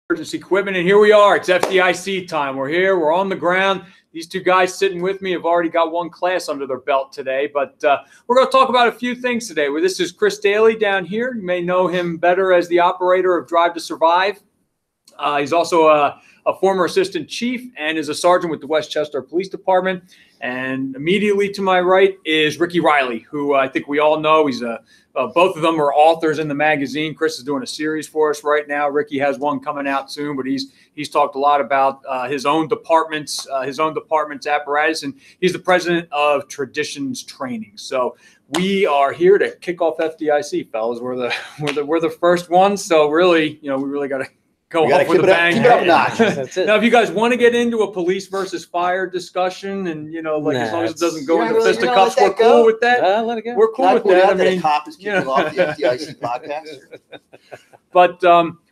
Emergency equipment, and here we are. It's FDIC time. We're here. We're on the ground. These two guys sitting with me have already got one class under their belt today, but we're going to talk about a few things today. Well, this is Chris Daly down here. You may know him better as the operator of Drive to Survive. He's also a former assistant chief and is a sergeant with the Westchester Police Department. And immediately to my right is Ricky Riley, who I think we all know. He's both of them are authors in the magazine. Chris is doing a series for us right now. Ricky has one coming out soon, but he's talked a lot about his own department's apparatus, and he's the president of Traditions Training. So we are here to kick off FDIC, fellas. We're the first ones, so really, we really got to go off with a bang. Keep it up notch. That's it. Now, if you guys want to get into a police versus fire discussion, and as long as it doesn't go into fisticuffs, we're cool with that. Let it go. We're cool with that. I mean, a cop is kicking off the FDIC podcast. But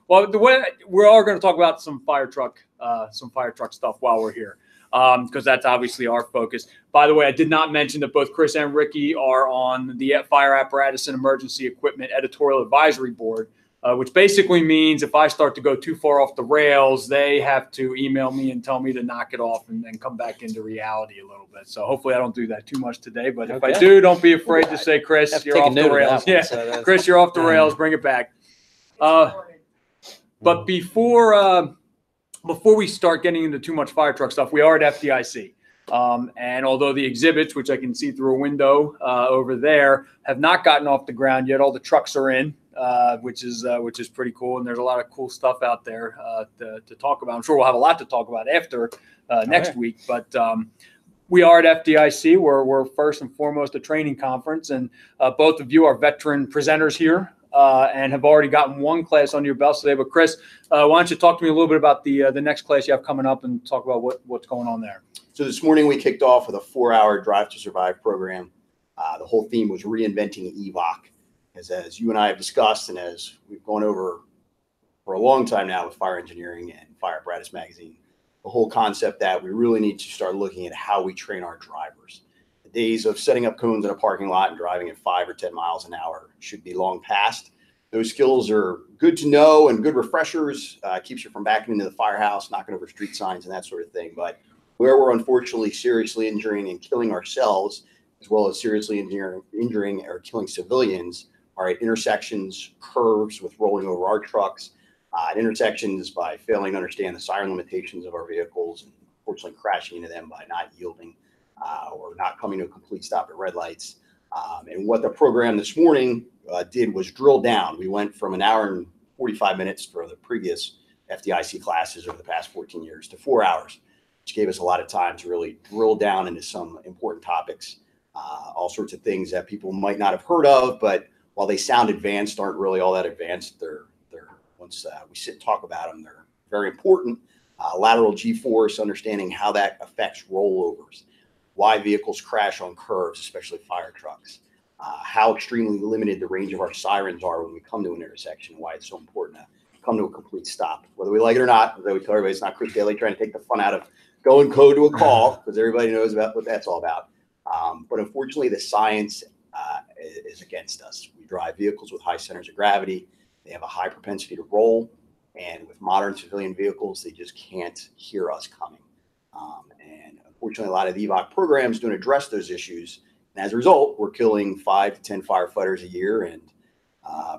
well, the way we are going to talk about some fire truck stuff while we're here, because that's obviously our focus. By the way, I did not mention that both Chris and Ricky are on the Fire Apparatus and Emergency Equipment Editorial Advisory Board. Which basically means if I start to go too far off the rails, they have to email me and tell me to knock it off and then come back into reality a little bit. So hopefully I don't do that too much today. But if I do, don't be afraid to say, Chris, you're off the rails. Yeah, Chris, you're off the rails. Bring it back. But before we start getting into too much fire truck stuff, we are at FDIC. And although the exhibits, which I can see through a window over there, have not gotten off the ground yet, all the trucks are in. Which is pretty cool, and there's a lot of cool stuff out there to talk about. I'm sure we'll have a lot to talk about after next week, but we are at FDIC. We're first and foremost a training conference, and both of you are veteran presenters here and have already gotten one class under your belt today. But Chris, why don't you talk to me a little bit about the next class you have coming up and talk about what's going on there? So this morning we kicked off with a 4-hour Drive to Survive program. The whole theme was reinventing EVOC. As you and I have discussed, and as we've gone over for a long time now with Fire Engineering and Fire Apparatus magazine, the whole concept that we really need to start looking at how we train our drivers. The days of setting up cones in a parking lot and driving at 5 or 10 miles an hour should be long past. Those skills are good to know and good refreshers, keeps you from backing into the firehouse, knocking over street signs and that sort of thing. But where we're unfortunately seriously injuring and killing ourselves, as well as seriously injuring or killing civilians, are at intersections, curves with rolling over our trucks, at intersections by failing to understand the siren limitations of our vehicles, and unfortunately crashing into them by not yielding or not coming to a complete stop at red lights. And what the program this morning did was drill down. We went from an hour and 45 minutes for the previous FDIC classes over the past 14 years to 4 hours, which gave us a lot of time to really drill down into some important topics, all sorts of things that people might not have heard of, but while they sound advanced, aren't really all that advanced. They're once we sit and talk about them, they're very important. Lateral G-force, understanding how that affects rollovers, why vehicles crash on curves, especially fire trucks, how extremely limited the range of our sirens are when we come to an intersection, why it's so important to come to a complete stop, whether we like it or not. As we tell everybody, it's not Chris Daly trying to take the fun out of going code to a call, because everybody knows about what that's all about. But unfortunately, the science is against us. We drive vehicles with high centers of gravity. They have a high propensity to roll. And with modern civilian vehicles, they just can't hear us coming. And unfortunately, a lot of the EVOC programs don't address those issues. And as a result, we're killing 5 to 10 firefighters a year and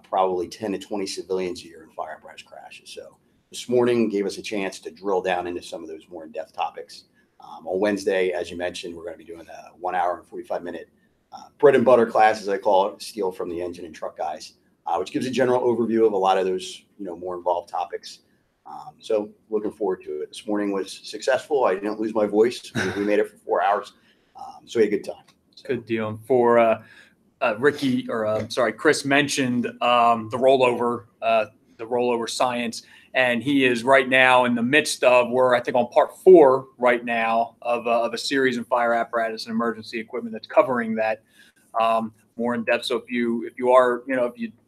probably 10 to 20 civilians a year in fire apparatus crashes. So this morning gave us a chance to drill down into some of those more in-depth topics. On Wednesday, as you mentioned, we're going to be doing a 1 hour and 45-minute bread and butter class, as I call it, steal from the engine and truck guys, which gives a general overview of a lot of those, more involved topics. So looking forward to it. This morning was successful. I didn't lose my voice. We made it for 4 hours. So we had a good time. So. Good deal. For Chris mentioned the rollover science, and he is right now in the midst of, we're I think on part 4 right now of a series in fire apparatus and emergency equipment that's covering that more in depth. So if you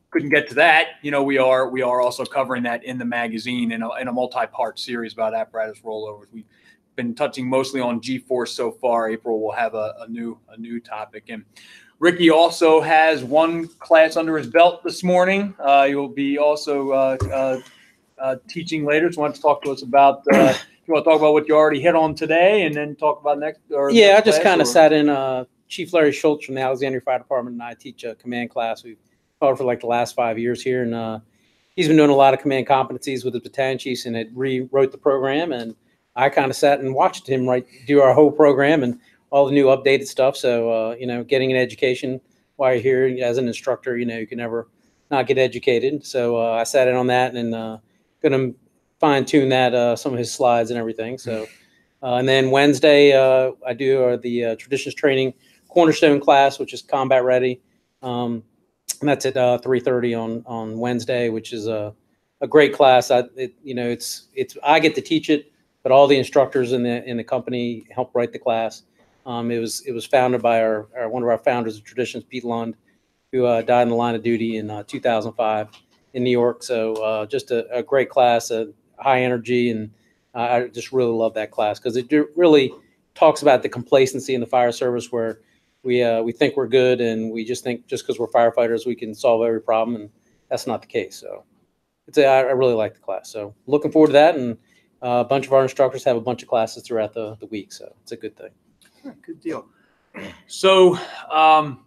couldn't get to that, we are also covering that in the magazine in a multi-part series about apparatus rollovers. We've been touching mostly on G-force so far. April will have a new topic. And Ricky also has one class under his belt this morning. You'll be also teaching later. So why don't you talk to us about, you want to talk about what you already hit on today and then talk about next? Or yeah, next I just class, kind of or? sat in. Chief Larry Schultz from the Alexandria Fire Department and I teach a command class. We've taught for like the last 5 years here, and he's been doing a lot of command competencies with the battalion chiefs, and it rewrote the program. And I kind of sat and watched him do our whole program and all the new updated stuff. So getting an education while you're here as an instructor, you can never not get educated. So I sat in on that and going to fine tune that some of his slides and everything. So. And then Wednesday, I do the traditions training cornerstone class, which is combat ready. And that's at 3:30 on Wednesday, which is a great class. I get to teach it, but all the instructors in the company help write the class. It was founded by one of our founders of traditions, Pete Lund, who died in the line of duty in 2005 in New York. So just a great class, high energy, and I just really love that class because it really talks about the complacency in the fire service where we think we're good and we just think just because we're firefighters we can solve every problem, and that's not the case. So I really like the class. So looking forward to that, and a bunch of our instructors have a bunch of classes throughout the week, so it's a good thing. Good deal. So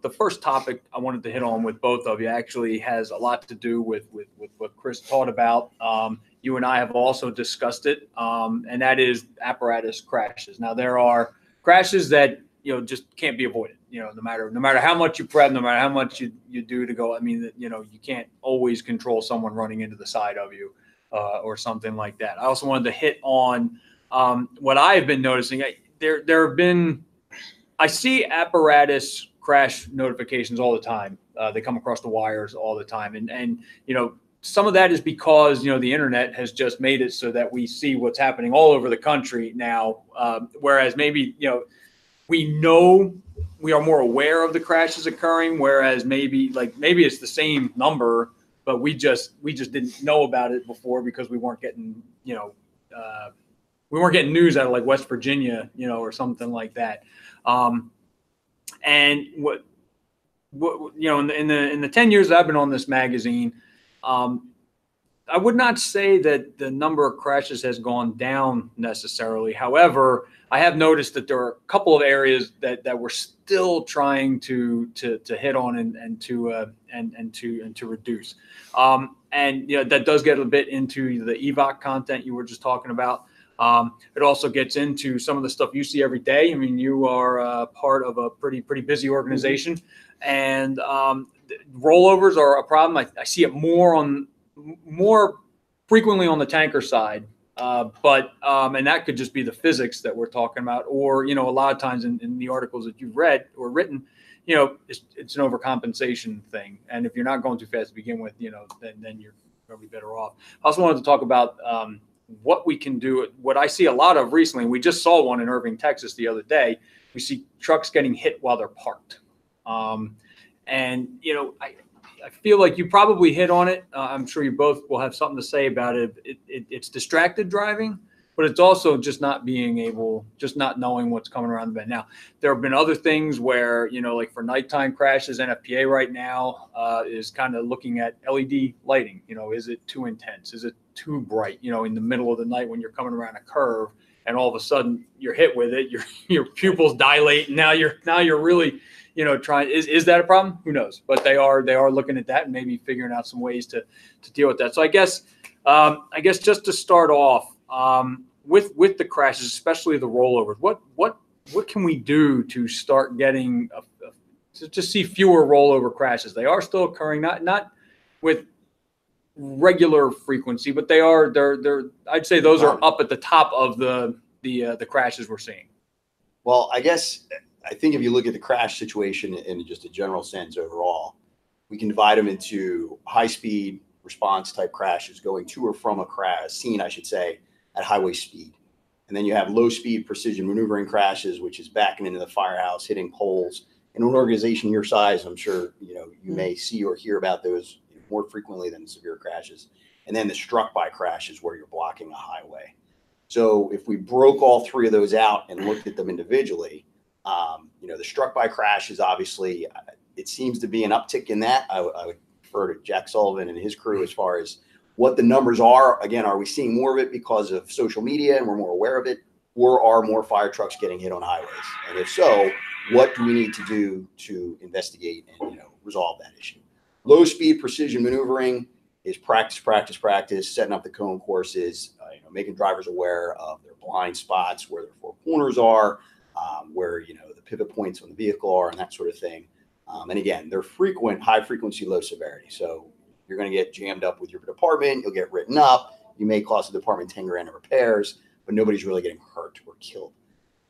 the first topic I wanted to hit on with both of you actually has a lot to do with what Chris taught about. You and I have also discussed it, and that is apparatus crashes. Now, there are crashes that just can't be avoided. No matter how much you prep, no matter how much you do to go. I mean, you can't always control someone running into the side of you or something like that. I also wanted to hit on what I have been noticing. There have been. I see apparatus crash notifications all the time. They come across the wires all the time, and some of that is because the internet has just made it so that we see what's happening all over the country now. Whereas maybe we know we are more aware of the crashes occurring. Whereas maybe it's the same number, but we just didn't know about it before because we weren't getting news out of like West Virginia, or something like that. And what in the 10 years that I've been on this magazine, I would not say that the number of crashes has gone down necessarily. However, I have noticed that there are a couple of areas that we're still trying to hit on and to reduce. And that does get a bit into the EVOC content you were just talking about. It also gets into some of the stuff you see every day. I mean, you are part of a pretty busy organization, and rollovers are a problem. I see it more frequently on the tanker side, but and that could just be the physics that we're talking about, or a lot of times in the articles that you've read or written, it's an overcompensation thing, and if you're not going too fast to begin with, then you're probably better off. I also wanted to talk about what we can do. What I see a lot of recently, we just saw one in Irving, Texas the other day. We see trucks getting hit while they're parked. And, I feel like you probably hit on it. I'm sure you both will have something to say about it. It's distracted driving, but it's also just not knowing what's coming around the bend. Now, there have been other things where, like for nighttime crashes, NFPA right now is kind of looking at LED lighting. Is it too intense? Is it too bright, in the middle of the night when you're coming around a curve and all of a sudden you're hit with it, your pupils dilate, and now you're really, trying. Is that a problem? Who knows? But they are looking at that and maybe figuring out some ways to deal with that. So I guess just to start off with the crashes, especially the rollovers, what can we do to start getting to see fewer rollover crashes? They are still occurring, not with regular frequency, but they're I'd say those are up at the top of the crashes we're seeing. Well, I think if you look at the crash situation in just a general sense overall, we can divide them into high speed response type crashes going to or from a scene, I should say, at highway speed. And then you have low speed precision maneuvering crashes, which is backing into the firehouse, hitting poles. In an organization your size, I'm sure you may see or hear about those more frequently than severe crashes. And then the struck by crashes where you're blocking a highway. So if we broke all three of those out and looked at them individually, the struck by crashes, obviously, it seems to be an uptick in that. I would refer to Jack Sullivan and his crew as far as What the numbers are, again, are we seeing more of it because of social media and we're more aware of it, or are more fire trucks getting hit on highways? And if so, what do we need to do to investigate and resolve that issue? Low speed precision maneuvering is practice, setting up the cone courses, making drivers aware of their blind spots, where their four corners are, where the pivot points on the vehicle are, and that sort of thing. And again, they're frequent, high frequency, low severity. So you're going to get jammed up with your department. You'll get written up. You may cost the department 10 grand in repairs, but nobody's really getting hurt or killed.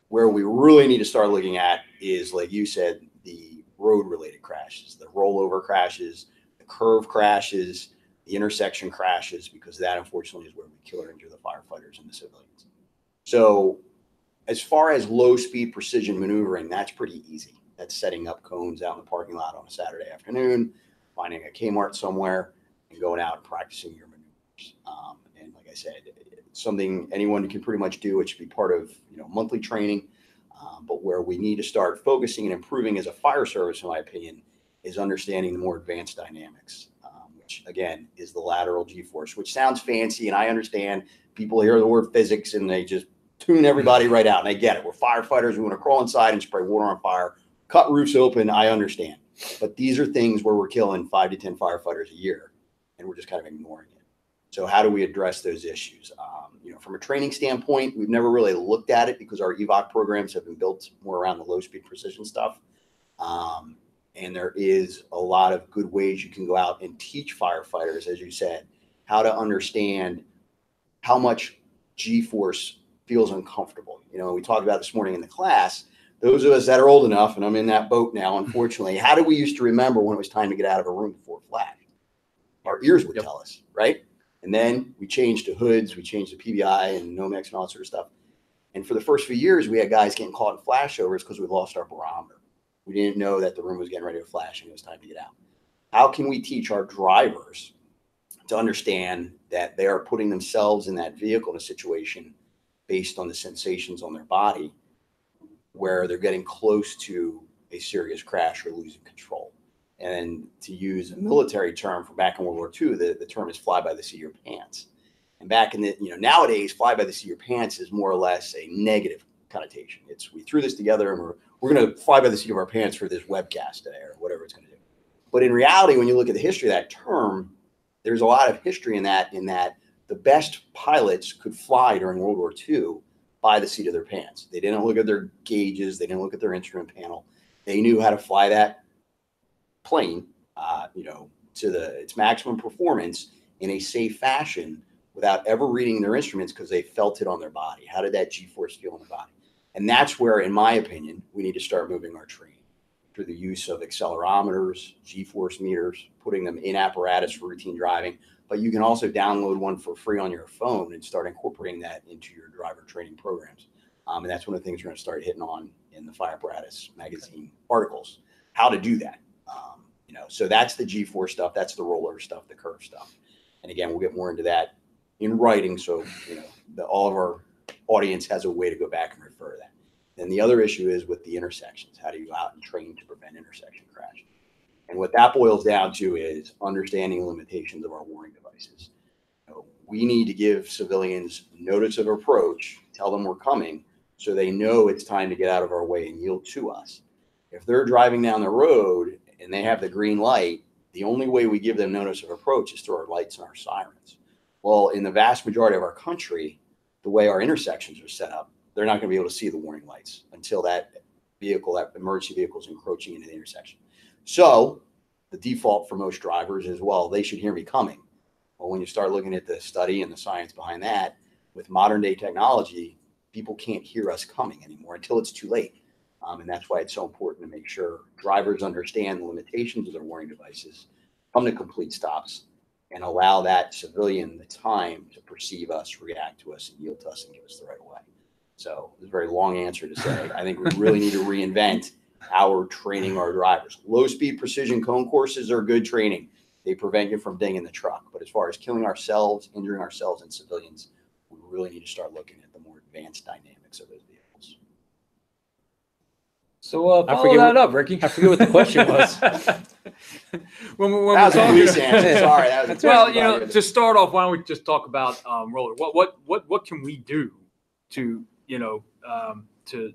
Where we really need to start looking at is, like you said, the road-related crashes, the rollover crashes, the curve crashes, the intersection crashes, because that, unfortunately, is where we kill or injure the firefighters and the civilians. So as far as low-speed precision maneuvering, that's pretty easy. That's setting up cones out in the parking lot on a Saturday afternoon, finding a Kmart somewhere, and going out and practicing your maneuvers. And like I said, it's something anyone can pretty much do. It should be part of monthly training. But where we need to start focusing and improving as a fire service, in my opinion, is understanding the more advanced dynamics, which again is the lateral G-force, which sounds fancy. And I understand people hear the word physics and they just tune everybody right out. And I get it. We're firefighters. We want to crawl inside and spray water on fire, cut roofs open. I understand. But these are things where we're killing 5 to 10 firefighters a year, and we're just kind of ignoring it. So how do we address those issues? From a training standpoint, we've never really looked at it because our EVOC programs have been built more around the low-speed precision stuff. And there is a lot of good ways you can go out and teach firefighters, as you said, how to understand how much G-force feels uncomfortable. We talked about this morning in the class. Those of us that are old enough, and I'm in that boat now, unfortunately, how do we used to remember when it was time to get out of a room before a flash? Our ears would tell us, right? And then we changed to hoods, we changed to PBI and Nomex and all that sort of stuff. And for the first few years, we had guys getting caught in flashovers because we lost our barometer. We didn't know that the room was getting ready to flash and it was time to get out. How can we teach our drivers to understand that they are putting themselves in that vehicle in a situation based on the sensations on their body where they're getting close to a serious crash or losing control? And to use a military term from back in World War II, the term is fly by the seat of your pants. And back in the, nowadays, fly by the seat of your pants is more or less a negative connotation. It's, we threw this together and we're going to fly by the seat of our pants for this webcast today or whatever it's going to do. But in reality, when you look at the history of that term, there's a lot of history in that the best pilots could fly during World War II by the seat of their pants. They didn't look at their gauges. They didn't look at their instrument panel. They knew how to fly that plane, to its maximum performance in a safe fashion without ever reading their instruments because they felt it on their body. How did that G-force feel in the body? And that's where, in my opinion, we need to start moving our training through the use of accelerometers, G-force meters, putting them in apparatus for routine driving. But you can also download one for free on your phone and start incorporating that into your driver training programs. And that's one of the things we're going to start hitting on in the Fire Apparatus magazine articles, how to do that. So that's the G-force stuff. That's the roller stuff, the curve stuff. And again, we'll get more into that in writing. So, all of our audience has a way to go back and refer to that. And the other issue is with the intersections. How do you go out and train to prevent intersection crash? And what that boils down to is understanding the limitations of our warning devices. We need to give civilians notice of approach, tell them we're coming, so they know it's time to get out of our way and yield to us. If they're driving down the road and they have the green light, the only way we give them notice of approach is through our lights and our sirens. Well, in the vast majority of our country, the way our intersections are set up, they're not going to be able to see the warning lights until that vehicle, that emergency vehicle, is encroaching into the intersection. So the default for most drivers is, well, they should hear me coming. Well, when you start looking at the study and the science behind that, with modern day technology, people can't hear us coming anymore until it's too late. And that's why it's so important to make sure drivers understand the limitations of their warning devices, come to complete stops, and allow that civilian the time to perceive us, react to us, and yield to us and give us the right way. So it's a very long answer to say, I think we really need to reinvent how we're training our drivers. Low-speed precision cone courses are good training. They prevent you from dinging the truck. But as far as killing ourselves, injuring ourselves and civilians, we really need to start looking at the more advanced dynamics of those vehicles. So follow that up, Ricky. I forget what the question was. when that was a police answer. Sorry. That was well, to start off, why don't we just talk about roller? What can we do to to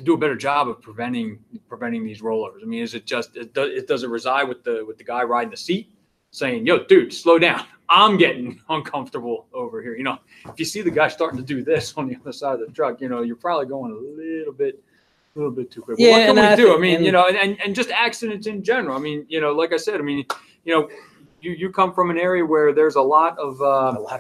do a better job of preventing these rollovers? I mean, is it just does it reside with the guy riding the seat saying, "Yo, dude, slow down. I'm getting uncomfortable over here." You know, if you see the guy starting to do this on the other side of the truck, you know, you're probably going a little bit too quick. But yeah, what can we do? I mean, you know, and just accidents in general. I mean, you know, like I said, I mean, you know, you come from an area where there's a lot of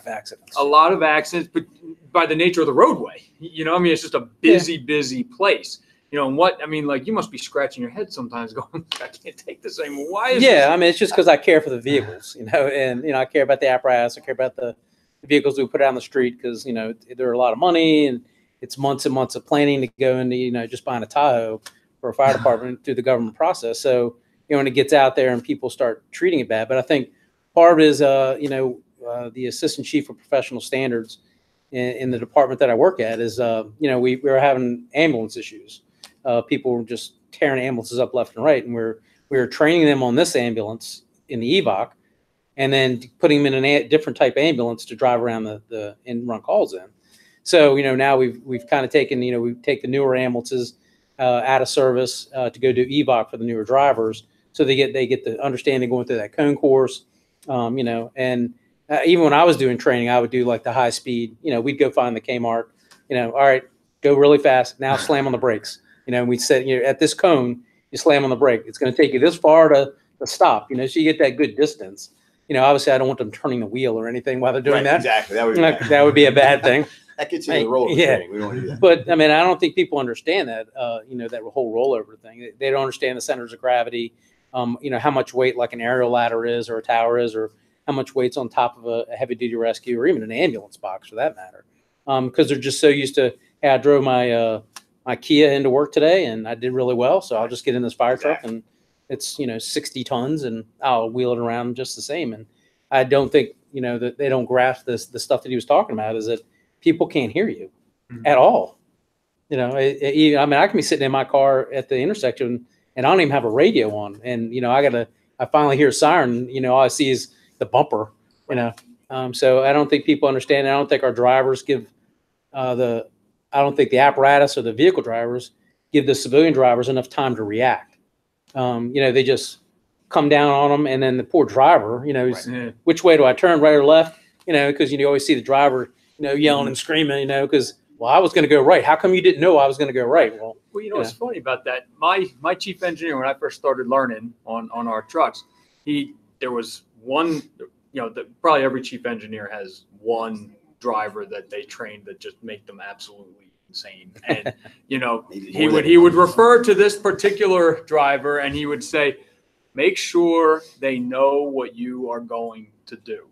accidents. A lot of accidents, but by the nature of the roadway, you know, I mean, it's just a busy place. You know, and what I mean, like, you must be scratching your head sometimes, going, "I can't take this anymore." Why is this? I mean, it's just because I care for the vehicles, you know, and I care about the apparatus, I care about the vehicles we put out on the street, because you know they're a lot of money, and it's months and months of planning to go into just buying a Tahoe for a fire department through the government process. So when it gets out there and people start treating it bad, but I think part of it is the assistant chief of professional standards in the department that I work at is we were having ambulance issues. People were just tearing ambulances up left and right, and we were training them on this ambulance in the EVOC, and then putting them in a different type of ambulance to drive around the and run calls in. So now we've kind of taken we take the newer ambulances out of service to go do EVOC for the newer drivers, so they get the understanding going through that cone course, and even when I was doing training, I would do like the high speed. We'd go find the Kmart. All right, go really fast. Now slam on the brakes. And we said, at this cone, you slam on the brake. It's going to take you this far to stop, so you get that good distance. Obviously, I don't want them turning the wheel or anything while they're doing that. Exactly. That would be a bad thing. That gets you in the rollover training. We don't want to do that. But, I mean, I don't think people understand that, that whole rollover thing. They don't understand the centers of gravity, how much weight like an aerial ladder is or a tower is, or how much weight's on top of a heavy-duty rescue or even an ambulance box for that matter. Because they're just so used to, hey, I drove my Kia into work today and I did really well, so I'll just get in this fire truck and it's 60 tons and I'll wheel it around just the same. And I don't think that they don't grasp the stuff that he was talking about, is that people can't hear you at all. I mean, I can be sitting in my car at the intersection and I don't even have a radio on, and I finally hear a siren, all I see is the bumper. So I don't think people understand. I don't think our drivers give I don't think the apparatus or the vehicle drivers give the civilian drivers enough time to react. They just come down on them, and then the poor driver, which way do I turn, right or left? Because you always see the driver, yelling and screaming, because, well, I was going to go right. How come you didn't know I was going to go right? Well, what's funny about that? My chief engineer, when I first started learning on our trucks, there was one, probably every chief engineer has one driver that they trained that just make them absolutely insane. And he would refer to this particular driver and he would say, make sure they know what you are going to do.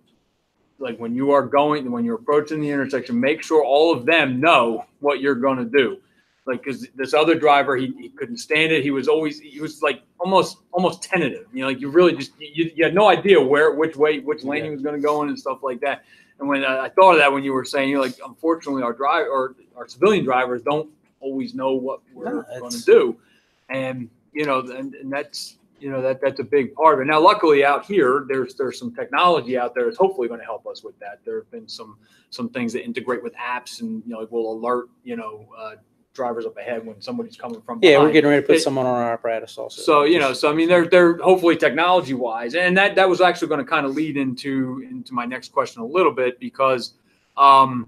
Like when you're approaching the intersection, make sure all of them know what you're going to do. Like, because this other driver, he couldn't stand it. He was like almost tentative. Like you really just you had no idea which lane he was going to go in and stuff like that. And when I thought of that, when you were saying, unfortunately, our civilian drivers don't always know what we're going to do, and and that's that's a big part of it. Now, luckily, out here, there's some technology out there that's hopefully going to help us with that. There have been some things that integrate with apps, and will alert drivers up ahead when somebody's coming from behind. Yeah, we're getting ready to put someone on our apparatus also. So so I mean, they're hopefully technology wise, and that was actually going to kind of lead into my next question a little bit, because well,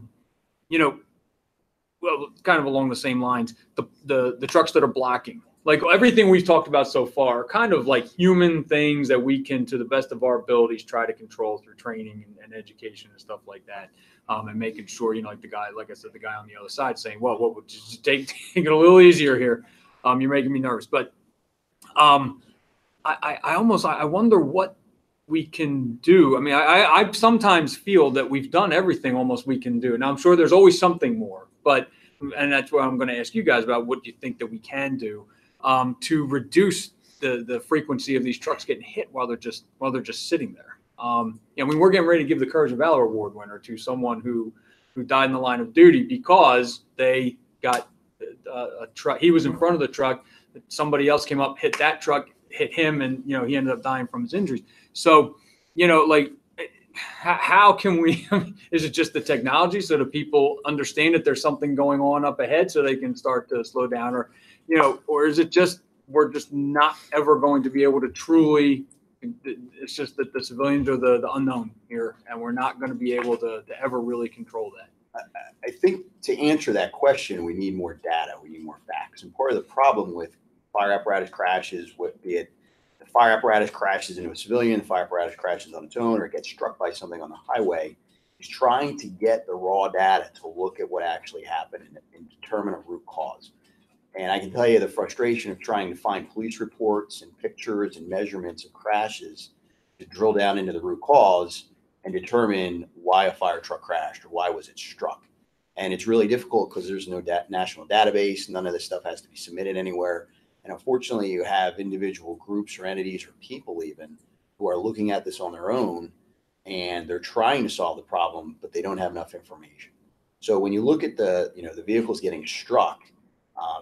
kind of along the same lines, the trucks that are blocking, like everything we've talked about so far, are kind of like human things that we can, to the best of our abilities, try to control through training and education and stuff like that. And making sure, like I said, the guy on the other side saying, well, what would you just take it a little easier here? You're making me nervous. But I wonder what we can do. I mean, I sometimes feel that we've done everything almost we can do. Now, I'm sure there's always something more, and that's what I'm going to ask you guys about. What do you think that we can do to reduce the frequency of these trucks getting hit while they're just sitting there? I mean, we're getting ready to give the Courage of Valor Award winner to someone who died in the line of duty because they got a truck. He was in front of the truck. somebody else came up, hit that truck, hit him, and he ended up dying from his injuries. So like, how can we? Is it just the technology so that people understand that there's something going on up ahead so they can start to slow down, or is it just we're just not ever going to be able to truly? It's just that the civilians are the unknown here, and we're not going to be able to ever really control that. I think to answer that question, we need more data. We need more facts. And part of the problem with fire apparatus crashes, be it the fire apparatus crashes into a civilian, the fire apparatus crashes on its own, or gets struck by something on the highway, is trying to get the raw data to look at what actually happened and determine a root cause. And I can tell you the frustration of trying to find police reports and pictures and measurements of crashes to drill down into the root cause and determine why a fire truck crashed or why was it struck. And it's really difficult because there's no national database. None of this stuff has to be submitted anywhere. And unfortunately, you have individual groups or entities or people even who are looking at this on their own, and they're trying to solve the problem, but they don't have enough information. So when you look at the vehicles getting struck,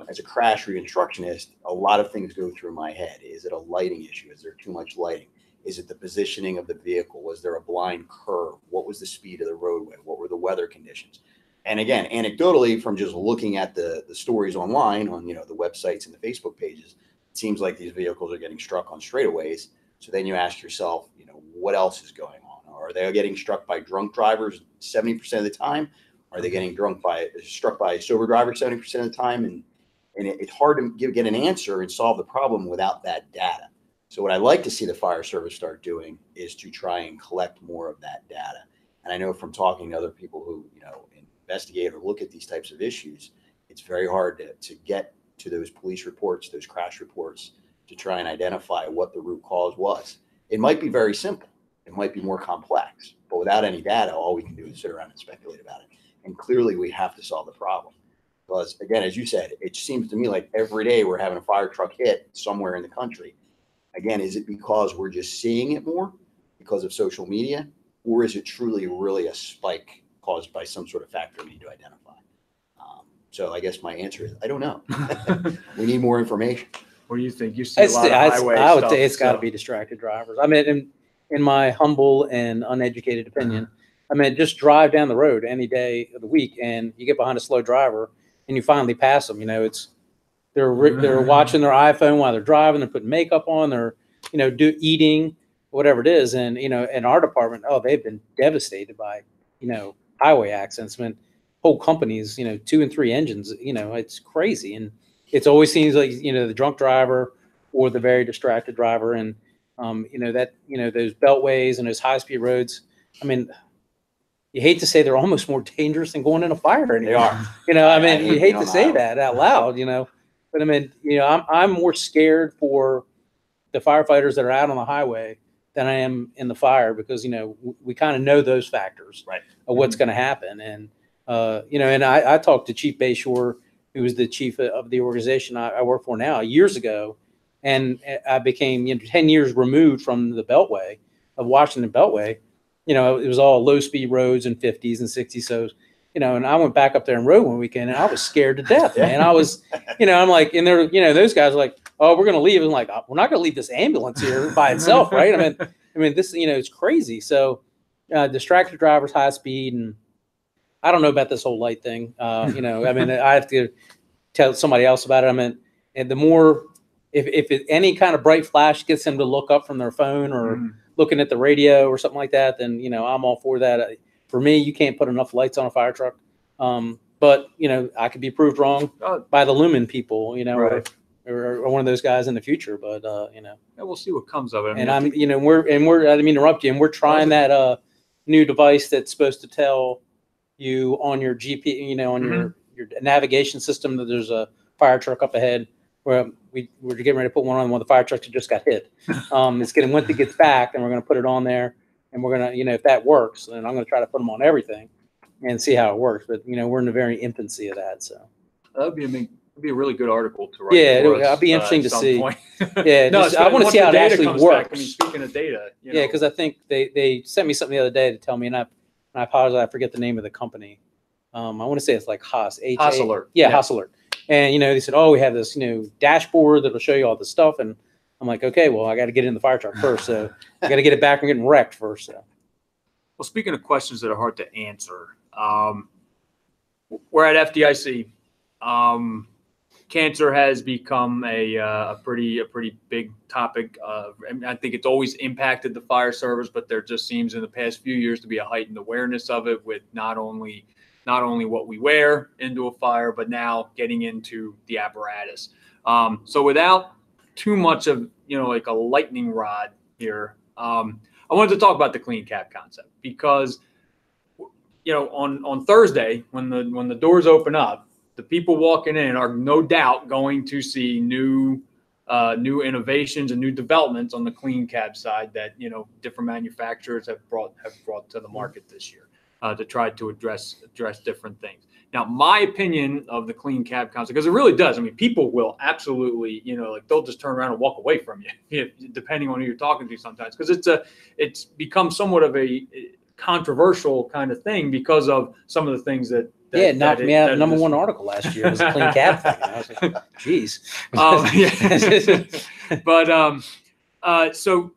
as a crash reconstructionist, a lot of things go through my head. Is it a lighting issue? Is there too much lighting? Is it the positioning of the vehicle? Was there a blind curve? What was the speed of the roadway? What were the weather conditions? And again, anecdotally, from just looking at the stories online on the websites and the Facebook pages, it seems like these vehicles are getting struck on straightaways. So then you ask yourself, what else is going on? Are they getting struck by drunk drivers 70% of the time? Are they getting struck by sober drivers 70% of the time? And it's hard to get an answer and solve the problem without that data. So what I'd like to see the fire service start doing is to try and collect more of that data. And I know from talking to other people who investigate or look at these types of issues, it's very hard to get to those police reports, those crash reports, to try and identify what the root cause was. It might be very simple. It might be more complex. But without any data, all we can do is sit around and speculate about it. And clearly, we have to solve the problem. Because, again, as you said, it seems to me like every day we're having a fire truck hit somewhere in the country. Again, is it because we're just seeing it more because of social media? Or is it truly really a spike caused by some sort of factor we need to identify? So I guess my answer is I don't know. We need more information. What do you think? You see a lot of highway I would stuff, say it's got to be distracted drivers. I mean, in my humble and uneducated opinion, just drive down the road any day of the week, and you get behind a slow driver, and you finally pass them. They're watching their iPhone while they're driving. They're putting makeup on. They're eating, whatever it is. And in our department, they've been devastated by highway accidents. Whole companies, 2 and 3 engines. It's crazy, and it always seems like the drunk driver or the very distracted driver, and those beltways and those high-speed roads. You hate to say they're almost more dangerous than going in a fire anymore. They are. You hate to say that out loud, but I'm more scared for the firefighters that are out on the highway than I am in the fire, because, we kind of know those factors of what's going to happen. And, and I talked to Chief Bayshore, who was the chief of the organization I work for now, years ago. And I became 10 years removed from the Beltway of Washington Beltway. It was all low speed roads and 50s and 60s. So, and I went back up there and rode one weekend, and I was scared to death, man. I was, I'm like, and they're, those guys are like, oh, we're going to leave. I'm like, we're not going to leave this ambulance here by itself. Right. I mean, this, it's crazy. So, distracted drivers, high speed. And I don't know about this whole light thing. I have to tell somebody else about it. And the more, if any kind of bright flash gets them to look up from their phone or looking at the radio or something like that, then, I'm all for that. For me, you can't put enough lights on a fire truck. But, I could be proved wrong by the Lumen people, right. or one of those guys in the future. But, yeah, we'll see what comes of it. And I didn't mean to interrupt you. And we're trying that new device that's supposed to tell you on your GP, on your navigation system that there's a fire truck up ahead. Where we're getting ready to put one on one of the fire trucks that just got hit. Once it gets back, then we're going to put it on there, and we're going to, if that works, then I'm going to try to put them on everything and see how it works. But, we're in the very infancy of that. So that'd be a really good article to write. Yeah, it'll be interesting to see. Yeah, no, I want to see how it actually works. Back, speaking of data, yeah, because I think they sent me something the other day to tell me, and I apologize, I forget the name of the company. I want to say it's like Haas. Haas Alert. Yeah, Haas Alert. And, they said, oh, we have this, dashboard that'll show you all this stuff. And I'm like, okay, well, I got to get in the fire truck first. So I got to get it back from getting wrecked first. So. Well, speaking of questions that are hard to answer, we're at FDIC. Cancer has become a pretty big topic. I think it's always impacted the fire service, but there just seems in the past few years to be a heightened awareness of it, with not only what we wear into a fire, but now getting into the apparatus. So without too much of like a lightning rod here, I wanted to talk about the clean cab concept, because on Thursday when the doors open up, the people walking in are no doubt going to see new innovations and new developments on the clean cab side that different manufacturers have brought to the market this year to try to address different things. Now, my opinion of the clean cab concept, because it really does. I mean, people will absolutely, like they'll just turn around and walk away from you, depending on who you're talking to sometimes, because it's become somewhat of a controversial kind of thing because of some of the things that it knocked me out of the #1 article last year. It was a clean cab thing. I was like, geez. So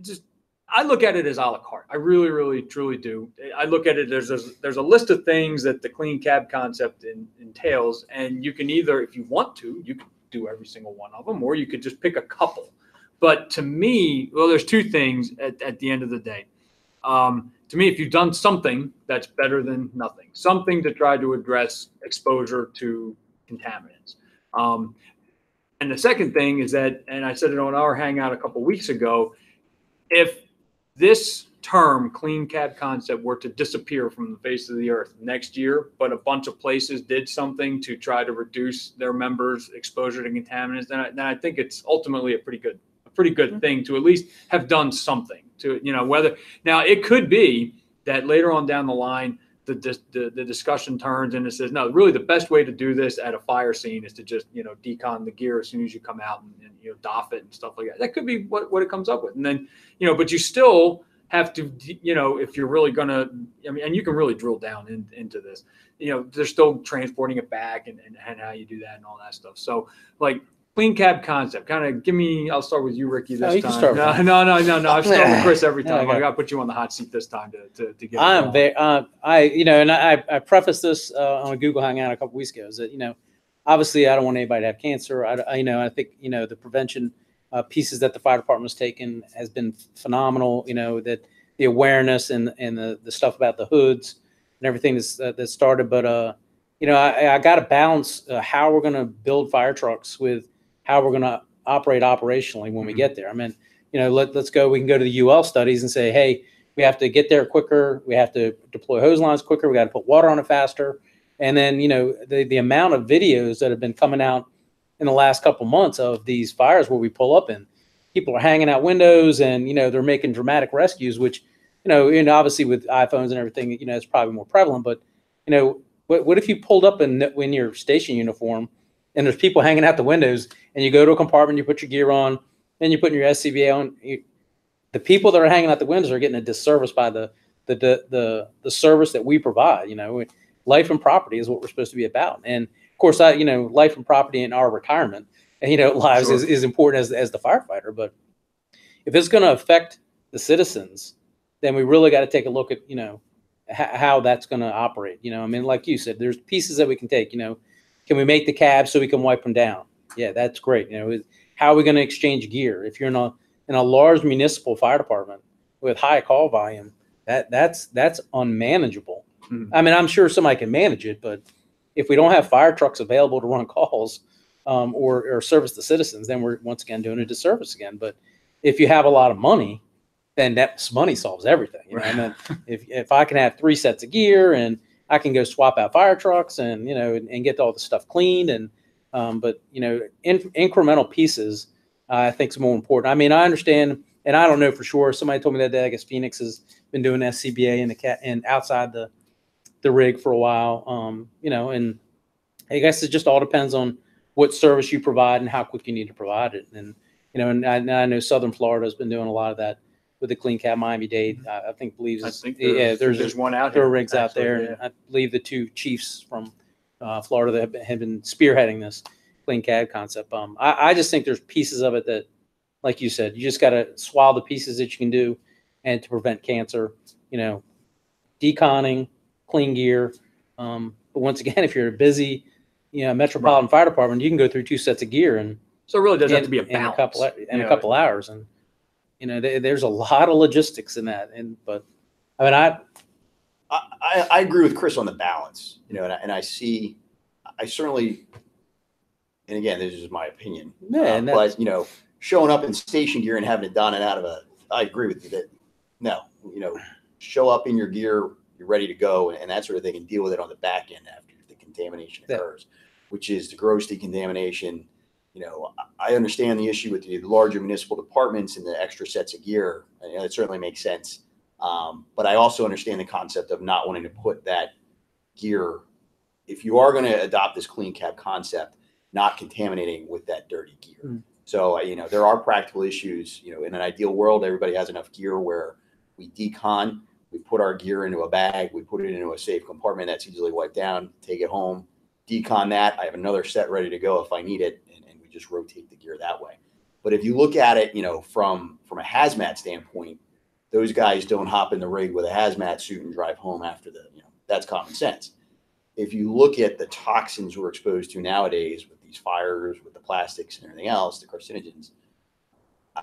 just, I look at it as a la carte. I really, really, truly do. I look at it, there's a list of things that the clean cab concept entails, and you can either, if you want to, you can do every single one of them, or you could just pick a couple. But to me, well, there's two things at the end of the day. To me, if you've done something, that's better than nothing. Something to try to address exposure to contaminants. And the second thing is that, and I said it on our hangout a couple of weeks ago, if this term, clean cab concept, were to disappear from the face of the earth next year, but a bunch of places did something to try to reduce their members' exposure to contaminants, then I think it's ultimately a pretty good thing to at least have done something to, whether now it could be that later on down the line, the discussion turns and it says, no, really the best way to do this at a fire scene is to just, decon the gear as soon as you come out and doff it and stuff like that. That could be what it comes up with. And then, but you still have to, if you're really going to, and you can really drill down into this, they're still transporting it back and how you do that and all that stuff. So like, clean cab concept, kind of give me, I'll start with you, Ricky, this time. No. I've started with Chris every time. I got to put you on the hot seat this time to get it going. I prefaced this on a Google Hangout a couple weeks ago, is that, obviously I don't want anybody to have cancer. I think, the prevention pieces that the fire department's taken has been phenomenal, that the awareness and the stuff about the hoods and everything that started. But, I got to balance how we're going to build fire trucks with how we're going to operate operationally when we get there. I mean, let's go. We can go to the UL studies and say, hey, we have to get there quicker. We have to deploy hose lines quicker. We got to put water on it faster. And then, the amount of videos that have been coming out in the last couple months of these fires where we pull up and people are hanging out windows and, they're making dramatic rescues, which, obviously with iPhones and everything, it's probably more prevalent. But, what if you pulled up in your station uniform and there's people hanging out the windows and you go to a compartment, you put your gear on, then you put your SCBA on. The people that are hanging out the windows are getting a disservice by the service that we provide. Life and property is what we're supposed to be about. And of course, life and property in our retirement, lives is important as the firefighter. But if it's going to affect the citizens, then we really got to take a look at, how that's going to operate. Like you said, there's pieces that we can take. Can we make the cab so we can wipe them down? Yeah, that's great. How are we going to exchange gear? If you're in a large municipal fire department with high call volume, that's unmanageable. Mm-hmm. I'm sure somebody can manage it, but if we don't have fire trucks available to run calls or service the citizens, then we're once again doing a disservice again. But if you have a lot of money, then that money solves everything. If I can have 3 sets of gear and I can go swap out fire trucks and get all the stuff cleaned but incremental pieces I think is more important. I understand, and I don't know for sure. Somebody told me that day, I guess Phoenix has been doing SCBA and outside the rig for a while. And I guess it just all depends on what service you provide and how quick you need to provide it. And I know Southern Florida has been doing a lot of that with the clean cab. Miami-Dade, I think believes. I think there's one out there here. are rigs out there. Yeah. And I believe the two chiefs from Florida that have been spearheading this clean cab concept. I just think there's pieces of it that, like you said, you just got to swallow the pieces that you can do, and to prevent cancer, deconning, clean gear. But once again, if you're a busy, metropolitan fire department, you can go through 2 sets of gear, and so it really does have to be a balance a couple hours. And there's a lot of logistics in that. But I mean, I agree with Chris on the balance. And I certainly, and again, this is my opinion. Yeah, but showing up in station gear and having it done and out of I agree with you that no, show up in your gear, you're ready to go, and that sort of thing, and deal with it on the back end after the contamination occurs, which is the gross decontamination. I understand the issue with the larger municipal departments and the extra sets of gear. It certainly makes sense. But I also understand the concept of not wanting to put that gear, if you are going to adopt this clean cab concept, not contaminating with that dirty gear. Mm. So, there are practical issues. In an ideal world, everybody has enough gear where we decon, we put our gear into a bag, we put it into a safe compartment that's easily wiped down, take it home, decon that. I have another set ready to go if I need it, and we just rotate the gear that way. But if you look at it, from a hazmat standpoint, those guys don't hop in the rig with a hazmat suit and drive home after that's common sense. If you look at the toxins we're exposed to nowadays with these fires, with the plastics and everything else, the carcinogens,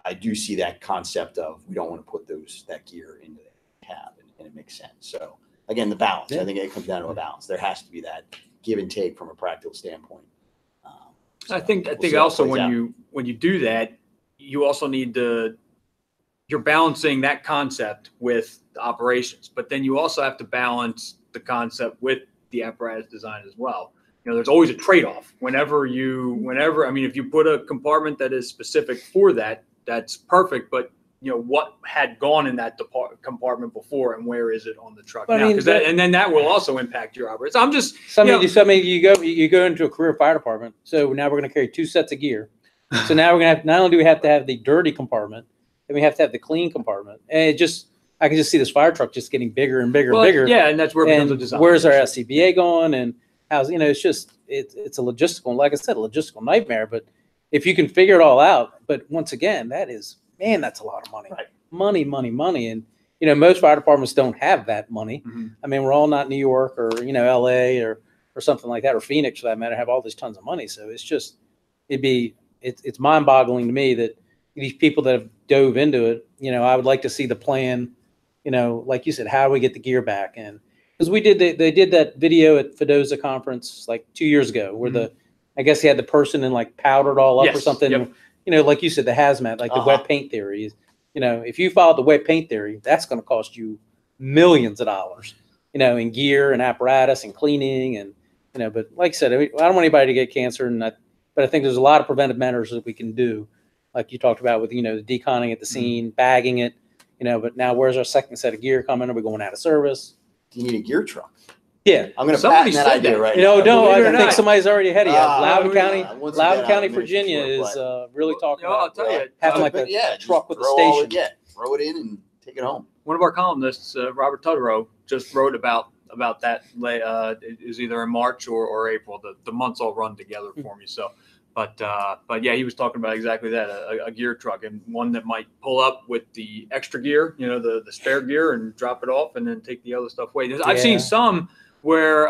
I do see that concept of we don't want to put that gear into the cab, and it makes sense. So again, the balance. Yeah. I think it comes down to a balance. There has to be that give and take from a practical standpoint. I think also when you do that, you also need you're balancing that concept with the operations, but then you also have to balance the concept with the apparatus design as well. There's always a trade-off whenever, if you put a compartment that is specific for that, that's perfect. But what had gone in that compartment before, and where is it on the truck now? And then that will also impact your operations. I'm just, you go into a career fire department. So now we're going to carry 2 sets of gear. So now we're going to have, not only do we have to have the dirty compartment, then we have to have the clean compartment. And I can just see this fire truck just getting bigger and bigger and bigger. Yeah, and that's where it becomes a design. Where's our SCBA going? And how's, it's a logistical, like I said, a logistical nightmare. But if you can figure it all out, but once again, that's a lot of money. Right. Money. And, most fire departments don't have that money. Mm-hmm. I mean, we're all not New York or, LA or something like that, or Phoenix for that matter, have all these tons of money. So it's mind boggling to me that these people that have dove into it, I would like to see the plan, like you said, how do we get the gear back in? Because they did that video at FDIC conference like 2 years ago where I guess he had the person in like powdered all up or something. Yep. Like you said, the hazmat, like the wet paint theory. If you follow the wet paint theory, that's going to cost you millions of dollars, in gear and apparatus and cleaning and, but like I said, I don't want anybody to get cancer, but I think there's a lot of preventive measures that we can do, like you talked about with, the deconning at the scene, bagging it, but now where's our second set of gear coming? Are we going out of service? Do you need a gear truck? Yeah. I'm going to patent that idea right now. I think somebody's already ahead of you. Loudoun County, Virginia is really talking about I'll tell you, having like a truck with a station. Throw it in and take it home. One of our columnists, Robert Tutterow, just wrote about that. It is either in March or April. The months all run together for me. So, but yeah, he was talking about exactly that, a gear truck, and one that might pull up with the extra gear, the spare gear, and drop it off and then take the other stuff away. I've seen some where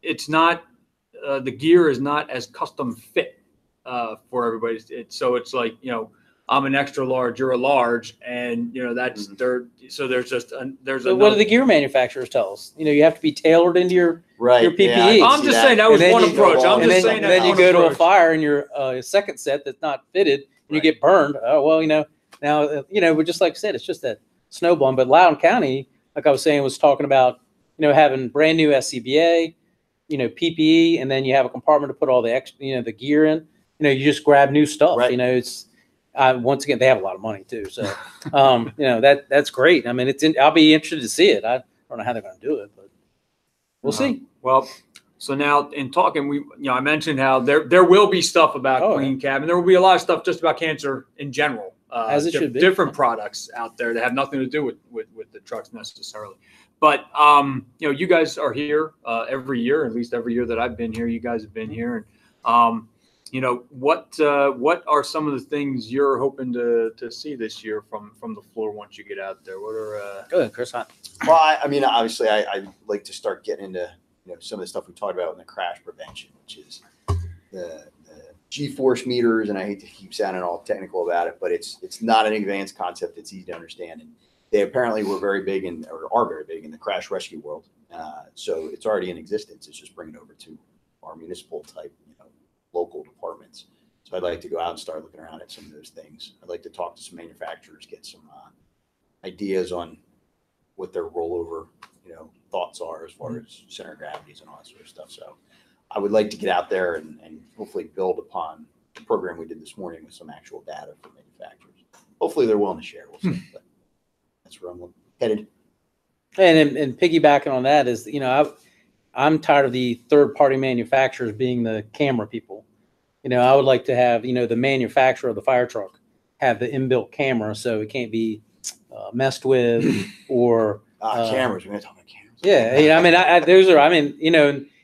it's not the gear is not as custom fit for everybody. So it's like, I'm an extra large, you're a large, and that's so there's just so what do the gear manufacturers tell us? You have to be tailored into your PPE. Yeah, I'm just saying that was one approach. Then you go to a fire and your second set that's not fitted and you get burned. Oh well, now but just like I said, it's just that snowballing. But Loudoun County, like I was saying, was talking about having brand new SCBA, PPE, and then you have a compartment to put all the extra, the gear in. You just grab new stuff. Right. It's once again, they have a lot of money too. So, that's great. I mean, I'll be interested to see it. I don't know how they're going to do it, but we'll see. Well, so now in talking, I mentioned how there will be stuff about clean cab, and there will be a lot of stuff just about cancer in general As it should be. different products out there that have nothing to do with the trucks necessarily. But you guys are here every year, at least every year that I've been here. You guys have been here, and what are some of the things you're hoping to see this year from the floor once you get out there? What are Go ahead, Chris. Well, I mean, obviously, I'd like to start getting into some of the stuff we talked about in the crash prevention, which is the G-force meters, and I hate to keep sounding all technical about it, but it's not an advanced concept. It's easy to understand, and they apparently were very big or are very big in the crash rescue world. So it's already in existence. It's just bringing it over to our municipal type, local departments. So I'd like to go out and start looking around at some of those things. I'd like to talk to some manufacturers, get some ideas on what their rollover, thoughts are as far as center of gravities and all that sort of stuff. So I would like to get out there and hopefully build upon the program we did this morning with some actual data for manufacturers. Hopefully they're willing to share. We'll see, but that's where I'm headed. And piggybacking on that is, I'm tired of the third-party manufacturers being the camera people. I would like to have, the manufacturer of the fire truck have the inbuilt camera so it can't be messed with or cameras. We're going to talk about cameras. Yeah, those are,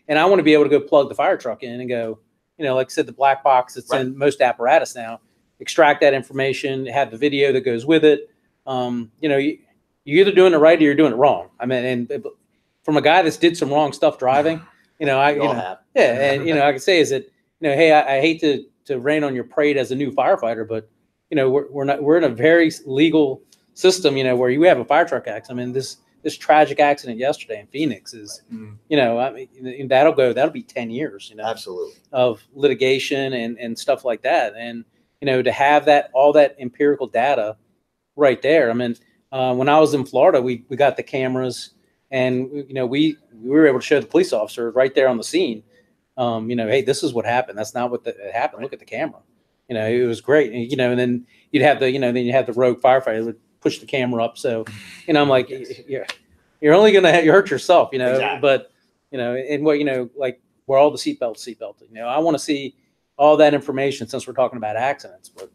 and I want to be able to go plug the fire truck in and go, like I said, the black box that's in most apparatus now, extract that information, have the video that goes with it. You're either doing it right or you're doing it wrong. And from a guy that's did some wrong stuff driving, I can say is that, hey, I hate to rain on your parade as a new firefighter, but we're in a very legal system, where you have a fire truck accident. This tragic accident yesterday in Phoenix is, that'll be 10 years, absolutely, of litigation and stuff like that. And, to have all that empirical data right there. When I was in Florida, we got the cameras and, we were able to show the police officer right there on the scene, hey, this is what happened. That's not what happened. Right. Look at the camera. It was great. And then you'd have the rogue firefighter would push the camera up. So, I'm like, you're only going to hurt yourself, exactly. But, and what, like where all the seatbelted, I want to see all that information since we're talking about accidents. But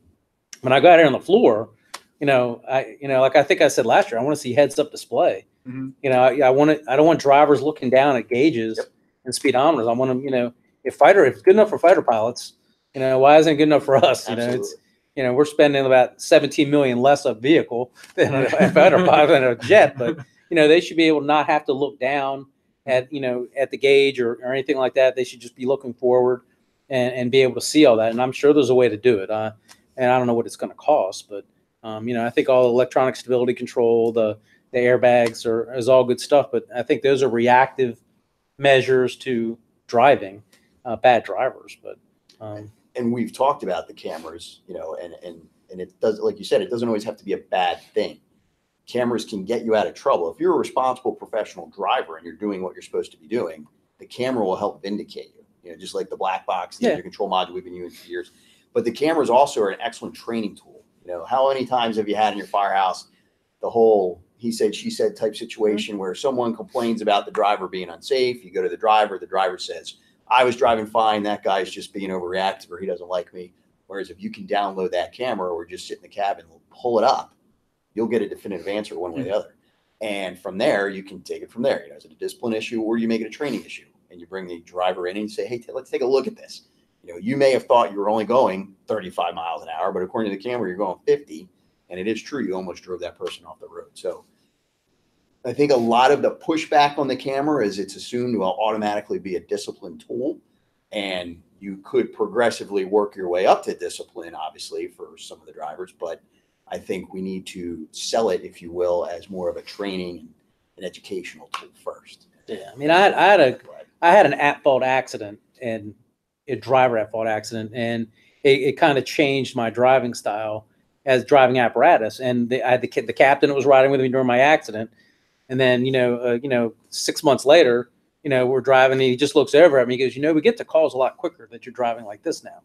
when I got here on the floor, like I think I said last year, I want to see heads up display. Mm-hmm. I don't want drivers looking down at gauges and speedometers. I want them, if it's good enough for fighter pilots, why isn't it good enough for us? Absolutely. We're spending about 17 million less a vehicle than a fighter pilot than a jet, but they should be able to not have to look down at the gauge or anything like that. They should just be looking forward and be able to see all that. And I'm sure there's a way to do it. And I don't know what it's going to cost, but I think all the electronic stability control, the airbags is all good stuff. But I think those are reactive measures to driving bad drivers. But and we've talked about the cameras, and it does, like you said, it doesn't always have to be a bad thing. Cameras can get you out of trouble. If you're a responsible professional driver and you're doing what you're supposed to be doing, the camera will help vindicate you. Just like the black box, the control module we've been using for years. But the cameras also are an excellent training tool. How many times have you had in your firehouse the whole he said, she said type situation where someone complains about the driver being unsafe? You go to the driver says, I was driving fine. That guy's just being overreactive or he doesn't like me. Whereas if you can download that camera or just sit in the cabin, pull it up, you'll get a definitive answer one way or the other. And from there, you can take it from there. Is it a discipline issue or do you make it a training issue? And you bring the driver in and you say, hey, let's take a look at this. You may have thought you were only going 35 miles an hour, but according to the camera, you're going 50. And it is true. You almost drove that person off the road. So I think a lot of the pushback on the camera is it's assumed will automatically be a discipline tool. And you could progressively work your way up to discipline, obviously, for some of the drivers. But I think we need to sell it, if you will, as more of a training and educational tool first. Yeah. I had an at-fault accident and a driver at-fault accident. And it kind of changed my driving style as driving apparatus. And I had the captain that was riding with me during my accident. And then, 6 months later, we're driving and he just looks over at me. He goes, we get to calls a lot quicker that you're driving like this now.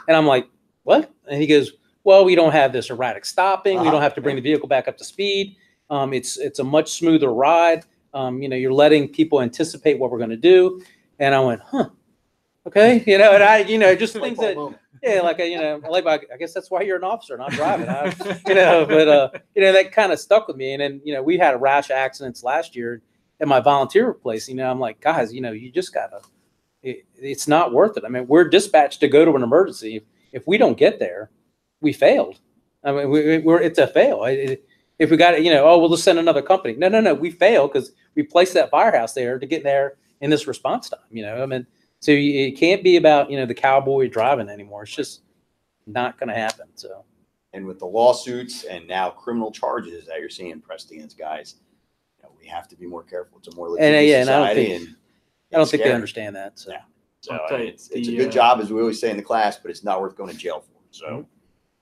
And I'm like, what? And he goes, well, we don't have this erratic stopping. We don't have to bring the vehicle back up to speed. It's a much smoother ride. You're letting people anticipate what we're going to do. And I went, okay. And I, just things that, Yeah, like I guess that's why you're an officer, not driving. That kind of stuck with me. And then we had a rash of accidents last year at my volunteer place. I'm like, guys, you just gotta. It's not worth it. I mean, we're dispatched to go to an emergency. If we don't get there, we failed. I mean, it's a fail. If we got it, we'll just send another company. No, we fail because we placed that firehouse there to get there in this response time. I mean. So it can't be about, the cowboy driving anymore. It's just not going to happen. So, and with the lawsuits and now criminal charges that you're seeing pressed against guys, we have to be more careful. It's a more litigious society. I don't think they understand that. So, so it's a good job, as we always say in the class, but it's not worth going to jail for. So,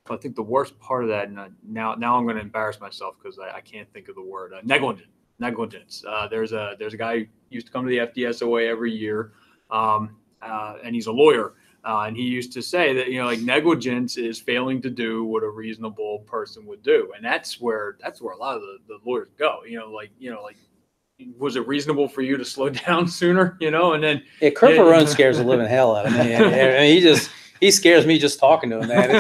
I think the worst part of that, and now I'm going to embarrass myself because I can't think of the word, negligence. There's a guy who used to come to the FDSOA every year. And he's a lawyer, and he used to say that like negligence is failing to do what a reasonable person would do, and that's where a lot of the lawyers go. Was it reasonable for you to slow down sooner? And then Kurt Barone scares the living hell out of me. I mean, he scares me just talking to him, man.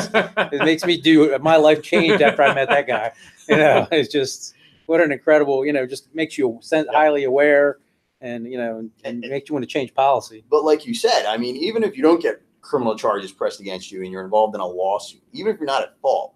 It makes me my life changed after I met that guy. It's just what an incredible, just makes you highly aware. And and make you want to change policy. But like you said, I mean, even if you don't get criminal charges pressed against you and you're involved in a lawsuit, even if you're not at fault,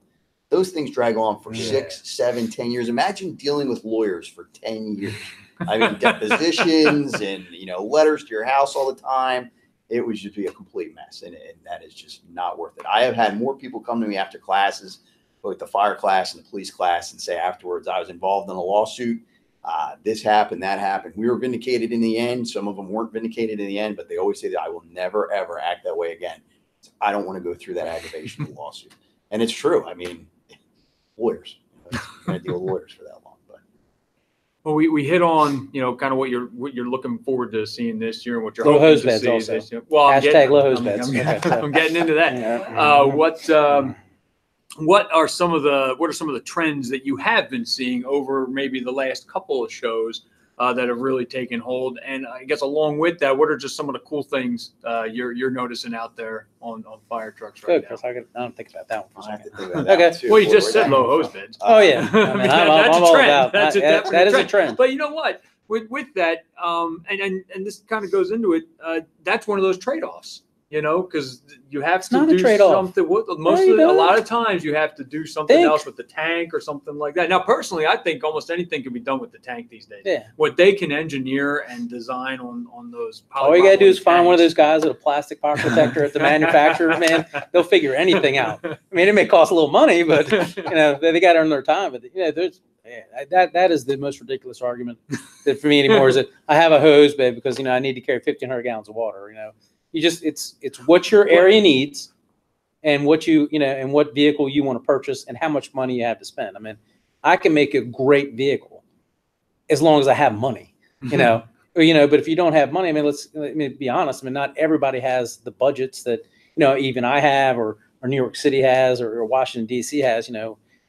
those things drag on for 6, 7, 10 years. Imagine dealing with lawyers for 10 years. I mean, depositions and letters to your house all the time. It would just be a complete mess, and that is just not worth it. I have had more people come to me after classes, both the fire class and the police class, and say afterwards, I was involved in a lawsuit. This happened, that happened. We were vindicated in the end. Some of them weren't vindicated in the end, but they always say that I will never, ever act that way again. So I don't want to go through that aggravation of the lawsuit. And it's true. I mean, lawyers, you're going to deal with lawyers for that long. But well, we hit on, kind of what you're looking forward to seeing this year and what you're low hoping hose to beds see also. this year. Well, hashtag low hose beds. I'm getting into that. Yeah. What are some of the trends that you have been seeing over maybe the last couple of shows that have really taken hold? And I guess along with that, what are just some of the cool things you're noticing out there on fire trucks right now? I don't think about that one for a second. Okay. Well, you just said low hose beds. Oh yeah, I mean, that's I'm a all trend. about That's a definite that is trend. a trend. But you know what? With that, and this kind of goes into it. That's one of those trade-offs. Because you have to do something. A lot of times you have to do something else with the tank or something like that. Now, personally, I think almost anything can be done with the tank these days. Yeah. What they can engineer and design on those. All you got to do is find one of those guys with a plastic power protector at the manufacturer, man. They'll figure anything out. I mean, it may cost a little money, but they got to earn their time. But that is the most ridiculous argument that for me anymore is that I have a hose bed because I need to carry 1,500 gallons of water. It's what your area needs and what and what vehicle you want to purchase and how much money you have to spend. I mean, I can make a great vehicle as long as I have money, but if you don't have money, I mean, let me be honest. I mean, not everybody has the budgets that, even I have or New York City has or Washington, D.C. has,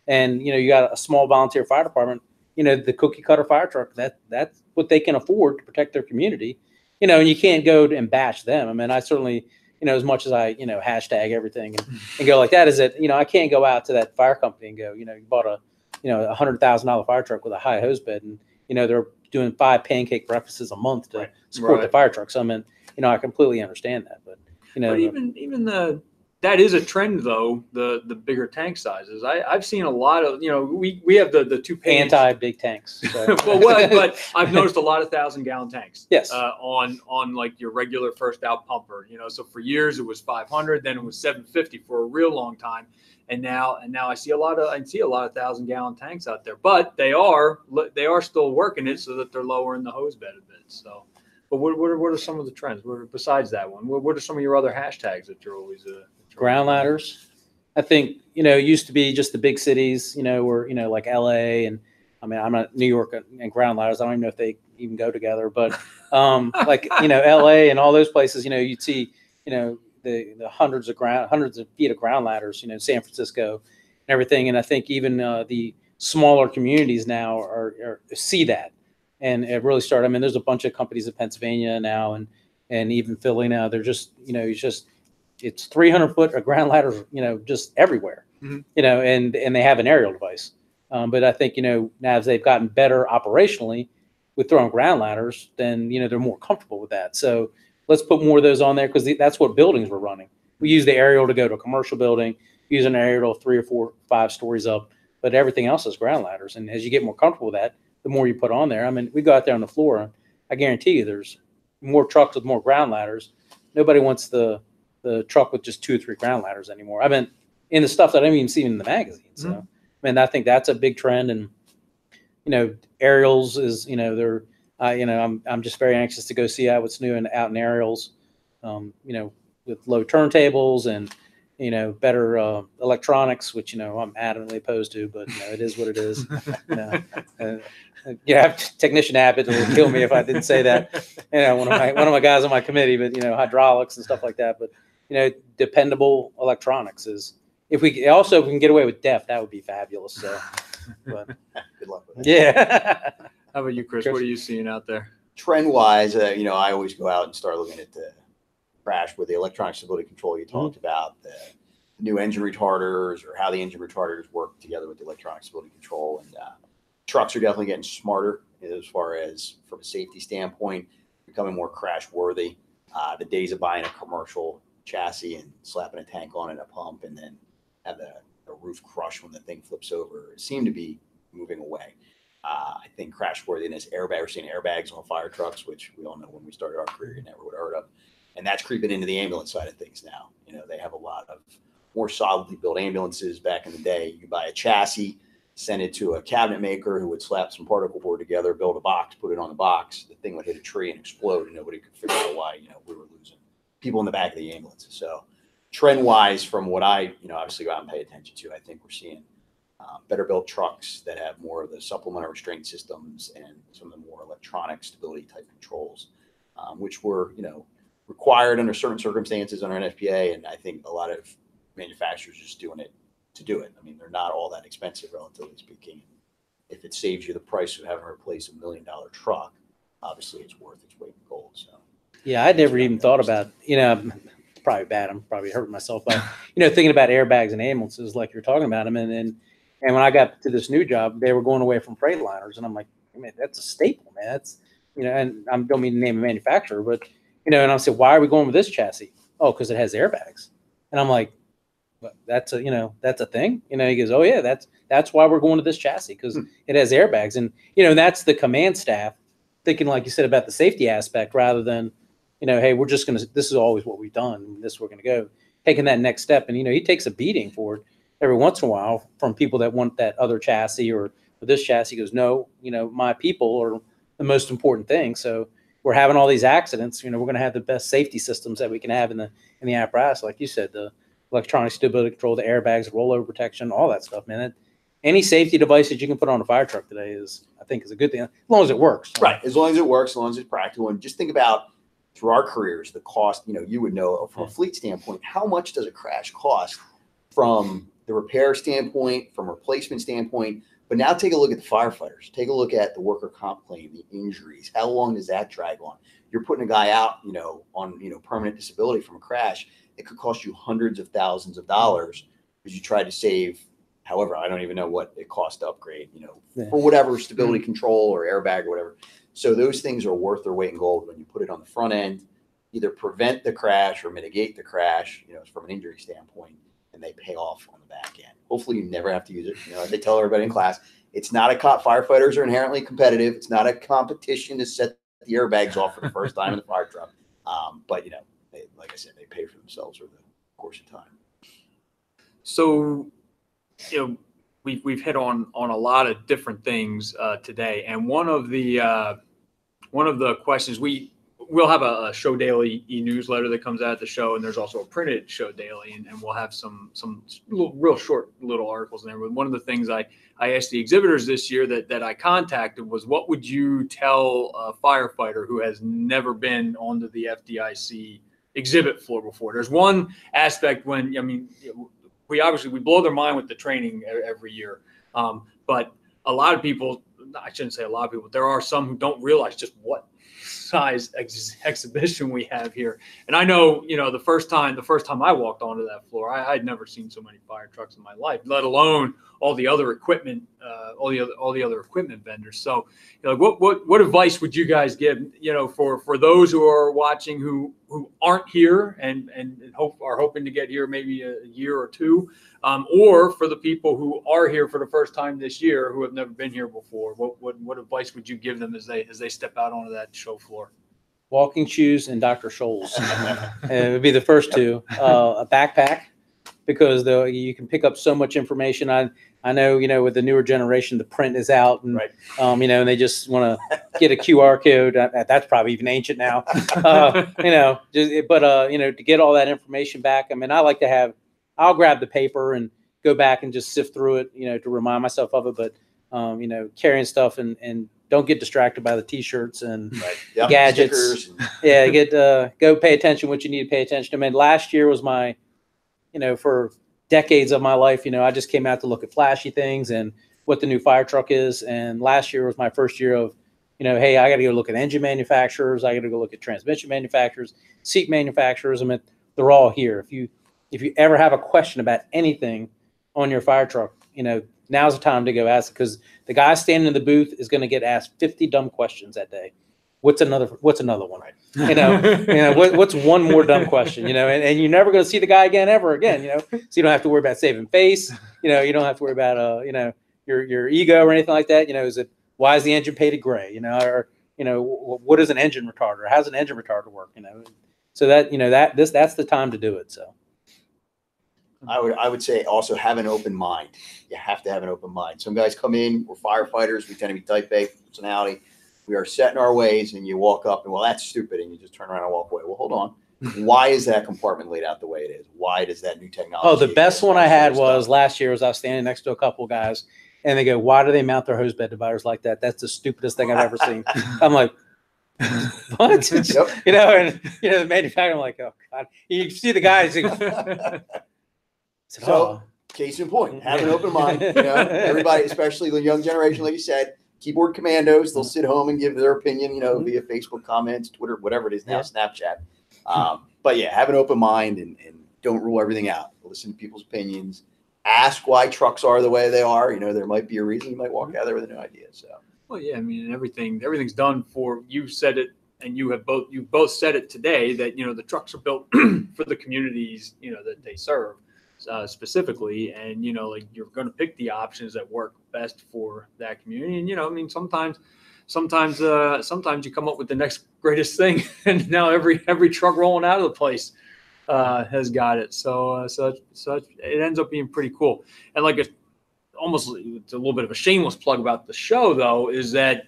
and, you got a small volunteer fire department, the cookie cutter fire truck, that's what they can afford to protect their community. And you can't go and bash them. I mean, I certainly, as much as I, hashtag everything and go like that is that, I can't go out to that fire company and go, you bought a, $100,000 fire truck with a high hose bed and, they're doing 5 pancake breakfasts a month to support the fire truck. So I mean, I completely understand that, but, but even that is a trend though, the bigger tank sizes. I've seen a lot of, we have the 2 page anti-big tanks. So. but I've noticed a lot of 1,000-gallon tanks. Yes. On like your regular first out pumper, so for years it was 500, then it was 750 for a real long time. And now I see a lot of 1,000-gallon tanks out there, but they are still working it so that they're lowering the hose bed a bit. So, but what are some of the trends? Besides that one, what are some of your other hashtags that you're always ground ladders? I think, it used to be just the big cities, where, like LA and I mean, I'm not New York and ground ladders. I don't even know if they even go together, but like, LA and all those places, you'd see, the hundreds of feet of ground ladders, San Francisco and everything. And I think even the smaller communities now are see that and it really started. I mean, there's a bunch of companies in Pennsylvania now and even Philly now. They're just, it's just it's 300 foot of ground ladders, just everywhere, Mhm. and they have an aerial device. But I think, now as they've gotten better operationally with throwing ground ladders, then, they're more comfortable with that. So let's put more of those on there, because that's what buildings we're running. We use the aerial to go to a commercial building, use an aerial 3 or 4, 5 stories up, but everything else is ground ladders. And as you get more comfortable with that, the more you put on there. I mean, we go out there on the floor, and I guarantee you there's more trucks with more ground ladders. Nobody wants the truck with just 2 or 3 ground ladders anymore. I've been in the stuff that I haven't even seen in the magazine. So, I think that's a big trend. And, aerials is, they're, I'm just very anxious to go see what's new and out in aerials, with low turntables and, better electronics, which, I'm adamantly opposed to, but, it is what it is. Technician Abbott will kill me if I didn't say that. One of my guys on my committee, but, hydraulics and stuff like that. But, dependable electronics is, if we can get away with DEF, that would be fabulous. So, but, Good luck with that. yeah. How about you, Chris? What are you seeing out there? Trend wise, I always go out and start looking at the crash with the electronic stability control you talked about, the new engine retarders, or how the engine retarders work together with the electronic stability control. And trucks are definitely getting smarter as far as from a safety standpoint, becoming more crash worthy. The days of buying a commercial chassis and slapping a tank on it, a pump, and then have the roof crush when the thing flips over seem to be moving away. I think crash worthiness, we're seeing airbags on fire trucks, which we all know when we started our career, you never would have heard of. And that's creeping into the ambulance side of things now. They have a lot of more solidly built ambulances. Back in the day, you buy a chassis, send it to a cabinet maker who would slap some particle board together, build a box, put it on the box. The thing would hit a tree and explode, and nobody could figure out why, we were losing people in the back of the ambulance. So trend wise, from what I, obviously go out and pay attention to, I think we're seeing better built trucks that have more of the supplemental restraint systems and some of the more electronic stability type controls, which were, required under certain circumstances under an FPA. And I think a lot of manufacturers are just doing it to do it. I mean, they're not all that expensive, relatively speaking. If it saves you the price of having to replace $1 million truck, obviously it's worth its weight in gold. So, yeah, I'd never even thought about, it's probably bad. I'm probably hurting myself, but, thinking about airbags and ambulances like you're talking about them. And when I got to this new job, they were going away from Freightliners, and I'm like, man, that's a staple, man. That's, and I don't mean to name a manufacturer, but, and I said, why are we going with this chassis? Oh, because it has airbags. And I'm like, well, that's a thing. He goes, oh yeah, that's why we're going to this chassis, because it has airbags. And, that's the command staff thinking, like you said, about the safety aspect rather than, hey, we're just this is always what we've done, and this we're going to go, taking that next step. And, he takes a beating for it every once in a while from people that want that other chassis or this chassis. He goes, no, my people are the most important thing. So we're having all these accidents, we're going to have the best safety systems that we can have in the apparatus. Like you said, the electronic stability control, the airbags, rollover protection, all that stuff, man. Any safety device that you can put on a fire truck today I think is a good thing, as long as it works. Right. As long as it works, as long as it's practical. And just think about, through our careers, the cost, you would know from a fleet standpoint, how much does a crash cost from the repair standpoint, from a replacement standpoint. But now take a look at the firefighters. Take a look at the worker comp claim, the injuries. How long does that drag on? You're putting a guy out, on, permanent disability from a crash. It could cost you hundreds of thousands of dollars because you try to save, however, I don't even know what it costs to upgrade, for whatever stability control or airbag or whatever. So those things are worth their weight in gold when you put it on the front end, either prevent the crash or mitigate the crash, from an injury standpoint, and they pay off on the back end. Hopefully you never have to use it. As they tell everybody in class, it's not firefighters are inherently competitive. It's not a competition to set the airbags off for the first time in the fire truck. But, like I said, they pay for themselves over the course of time. So, we've hit on a lot of different things today, and one of the questions we'll have a show daily e-newsletter that comes out at the show, and there's also a printed show daily, and we'll have some real short little articles in there. But one of the things I asked the exhibitors this year that I contacted was, what would you tell a firefighter who has never been onto the FDIC exhibit floor before? There's one aspect when, we blow their mind with the training every year. But a lot of people, I shouldn't say a lot of people, there are some who don't realize just what size exhibition we have here. And I know, the first time I walked onto that floor, I had never seen so many fire trucks in my life, let alone all the other equipment, all the other equipment vendors. So, what advice would you guys give, for those who are watching who aren't here and are hoping to get here maybe a year or two, or for the people who are here for the first time this year who have never been here before? What advice would you give them as they step out onto that show floor? Walking shoes and Dr. Scholl's. It would be the first two. A backpack, because you can pick up so much information. I know, with the newer generation, the print is out, and Right. And they just want to get a QR code. That's probably even ancient now. To get all that information back. I mean, I'll grab the paper and go back and just sift through it, to remind myself of it. But carrying stuff and don't get distracted by the T-shirts and gadgets. Go pay attention what you need to pay attention to. I mean, last year was my, for decades of my life, I just came out to look at flashy things and what the new fire truck is. And last year was my first year of, hey, I got to go look at engine manufacturers. I got to go look at transmission manufacturers, seat manufacturers. I mean, they're all here. If you ever have a question about anything on your fire truck, now's the time to go ask it, because the guy standing in the booth is going to get asked 50 dumb questions that day. What's another one? Right. What's one more dumb question? And you're never going to see the guy ever again. So you don't have to worry about saving face. You don't have to worry about your ego or anything like that. Why is the engine painted gray? Or what is an engine retarder? How's an engine retarder work? So that's the time to do it. So. I would say also have an open mind. You have to have an open mind. Some guys come in, we're firefighters, we tend to be type A personality. We are set in our ways, and you walk up and, well, that's stupid, and you just turn around and walk away. Well, hold on. Why is that compartment laid out the way it is? Why does that new technology? Oh, the best one I had was last year. I was standing next to a couple of guys, and they go, "Why do they mount their hose bed dividers like that? That's the stupidest thing I've ever seen." I'm like, what? Yep. The manufacturer, I'm like, oh God. You see the guys. So, case in point, have an open mind. Everybody, especially the young generation, like you said, keyboard commandos, they'll sit home and give their opinion, via Facebook comments, Twitter, whatever it is now, Snapchat. But yeah, have an open mind and don't rule everything out. Listen to people's opinions. Ask why trucks are the way they are. There might be a reason. You might walk out there with a new idea. So. Well, yeah, I mean, everything's done for, you said it, and you both said it today, that, the trucks are built for the communities, that they serve. Specifically, and you're going to pick the options that work best for that community. And sometimes you come up with the next greatest thing, and now every truck rolling out of the place has got it. So it ends up being pretty cool. And it's a little bit of a shameless plug about the show, though, is that,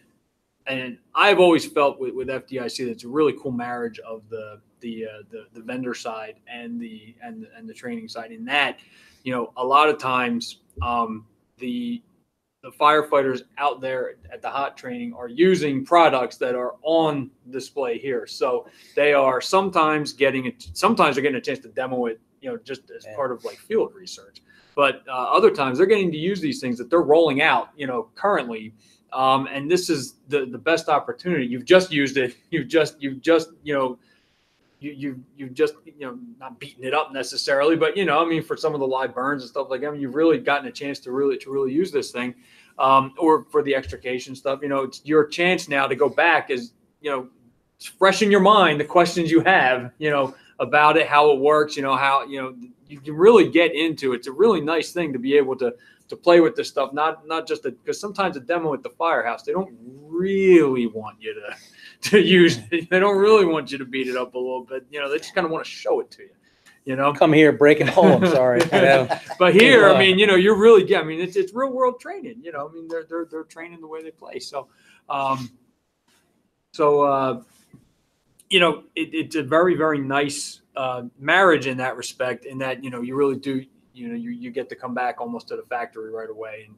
and I've always felt with FDIC that it's a really cool marriage of the vendor side and the training side, in that, a lot of times the firefighters out there at the hot training are using products that are on display here. So they are sometimes they're getting a chance to demo it, just as part of field research. But other times they're getting to use these things that they're rolling out, currently. And this is the best opportunity. You've just used it. You've just not beaten it up necessarily, but for some of the live burns and stuff like that, you've really gotten a chance to really use this thing, or for the extrication stuff. It's your chance now to go back, as it's fresh in your mind, the questions you have, about it, how it works, how you can really get into it. It's a really nice thing to be able to play with this stuff, not just because sometimes a demo at the firehouse, they don't really want you to use it. They don't really want you to beat it up a little bit. They just kind of want to show it to you. Come here, break it home. I'm sorry. But here, you're really it's real world training. They're training the way they play. So, it's a very, very nice marriage in that respect. In that you really do. You get to come back almost to the factory right away and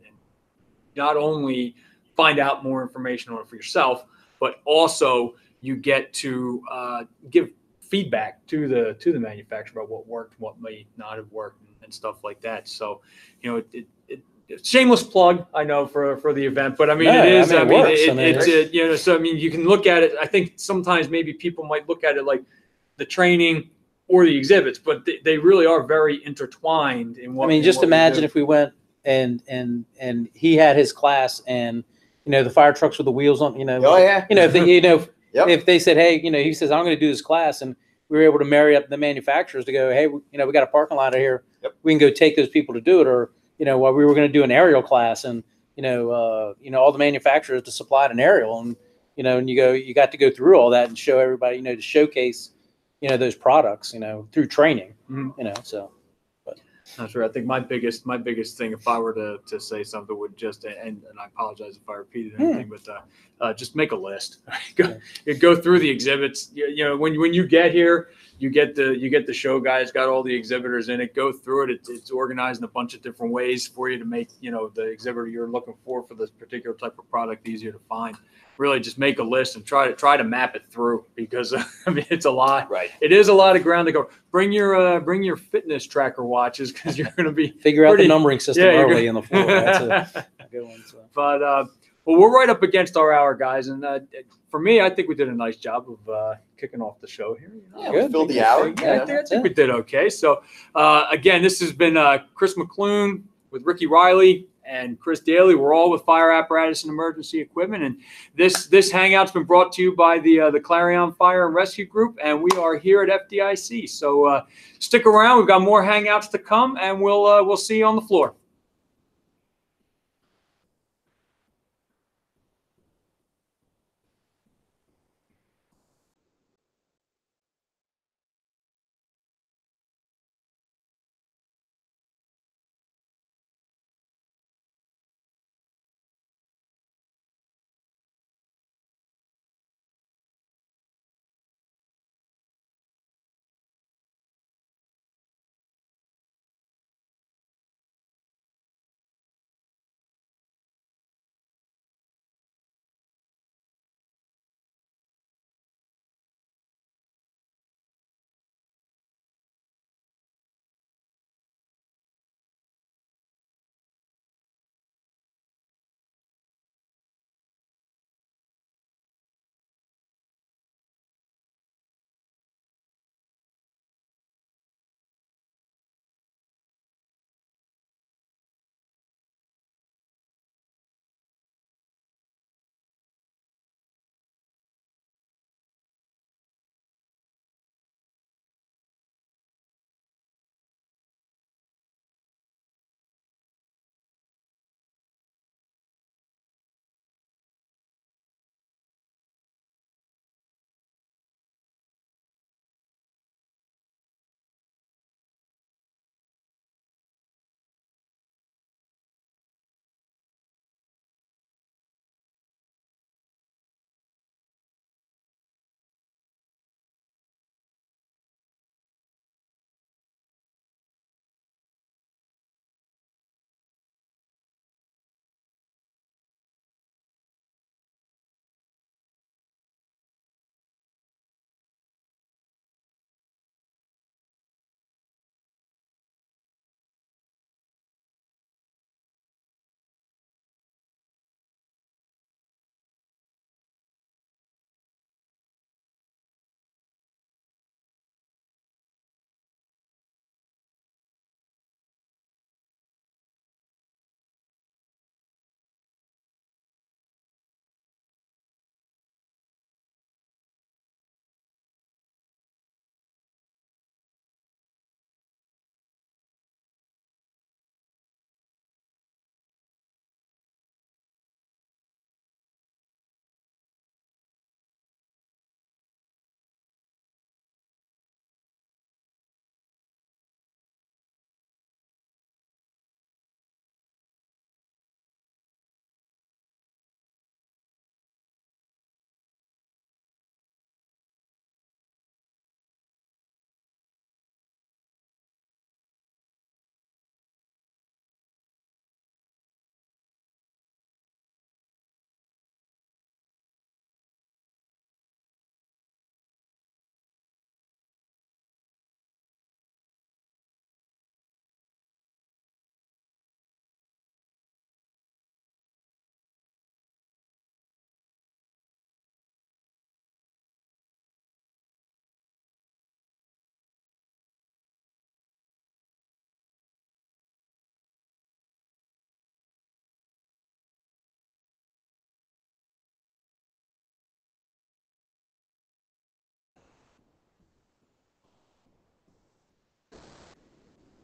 not only find out more information on it for yourself, but also you get to give feedback to the manufacturer about what worked, what may not have worked, and stuff like that. So, shameless plug, I know for the event, but I mean, No, it is. I mean, it works. I mean, it's you know. So I mean, you can look at it. I think sometimes maybe people might look at it like the training or the exhibits, but they really are very intertwined in what. I mean, just imagine if we went and he had his class, and the fire trucks with the wheels on. Oh yeah. If they, Yep. if they said, hey, he says, I'm going to do this class, and we were able to marry up the manufacturers to go, hey, we got a parking lot out here. Yep. We can go take those people to do it, or while we were going to do an aerial class, and all the manufacturers to supply an aerial, and and you got to go through all that and show everybody, to showcase those products, through training, so. Not sure. I think my biggest thing, if I were to say something, would just, and I apologize if I repeated anything, but just make a list. go through the exhibits. When you get here, you get the show guys, got all the exhibitors in it. Go through it. It's organized in a bunch of different ways for you to make the exhibitor you're looking for this particular type of product easier to find. Really, just make a list and try to map it through, because I mean, it's a lot. Right. It is a lot of ground to go. Bring your fitness tracker watches, because you're going to be figure out the numbering system early in the floor. That's a good one. So. But well, we're right up against our hour, guys, and for me, I think we did a nice job of kicking off the show here. Yeah, we filled the hour. Yeah, I think we did okay. So again, this has been Chris Mc Loone with Ricky Riley and Chris Daly. We're all with Fire Apparatus and Emergency Equipment, and this hangout's been brought to you by the Clarion Fire and Rescue Group, and we are here at FDIC. So stick around. We've got more hangouts to come, and we'll see you on the floor.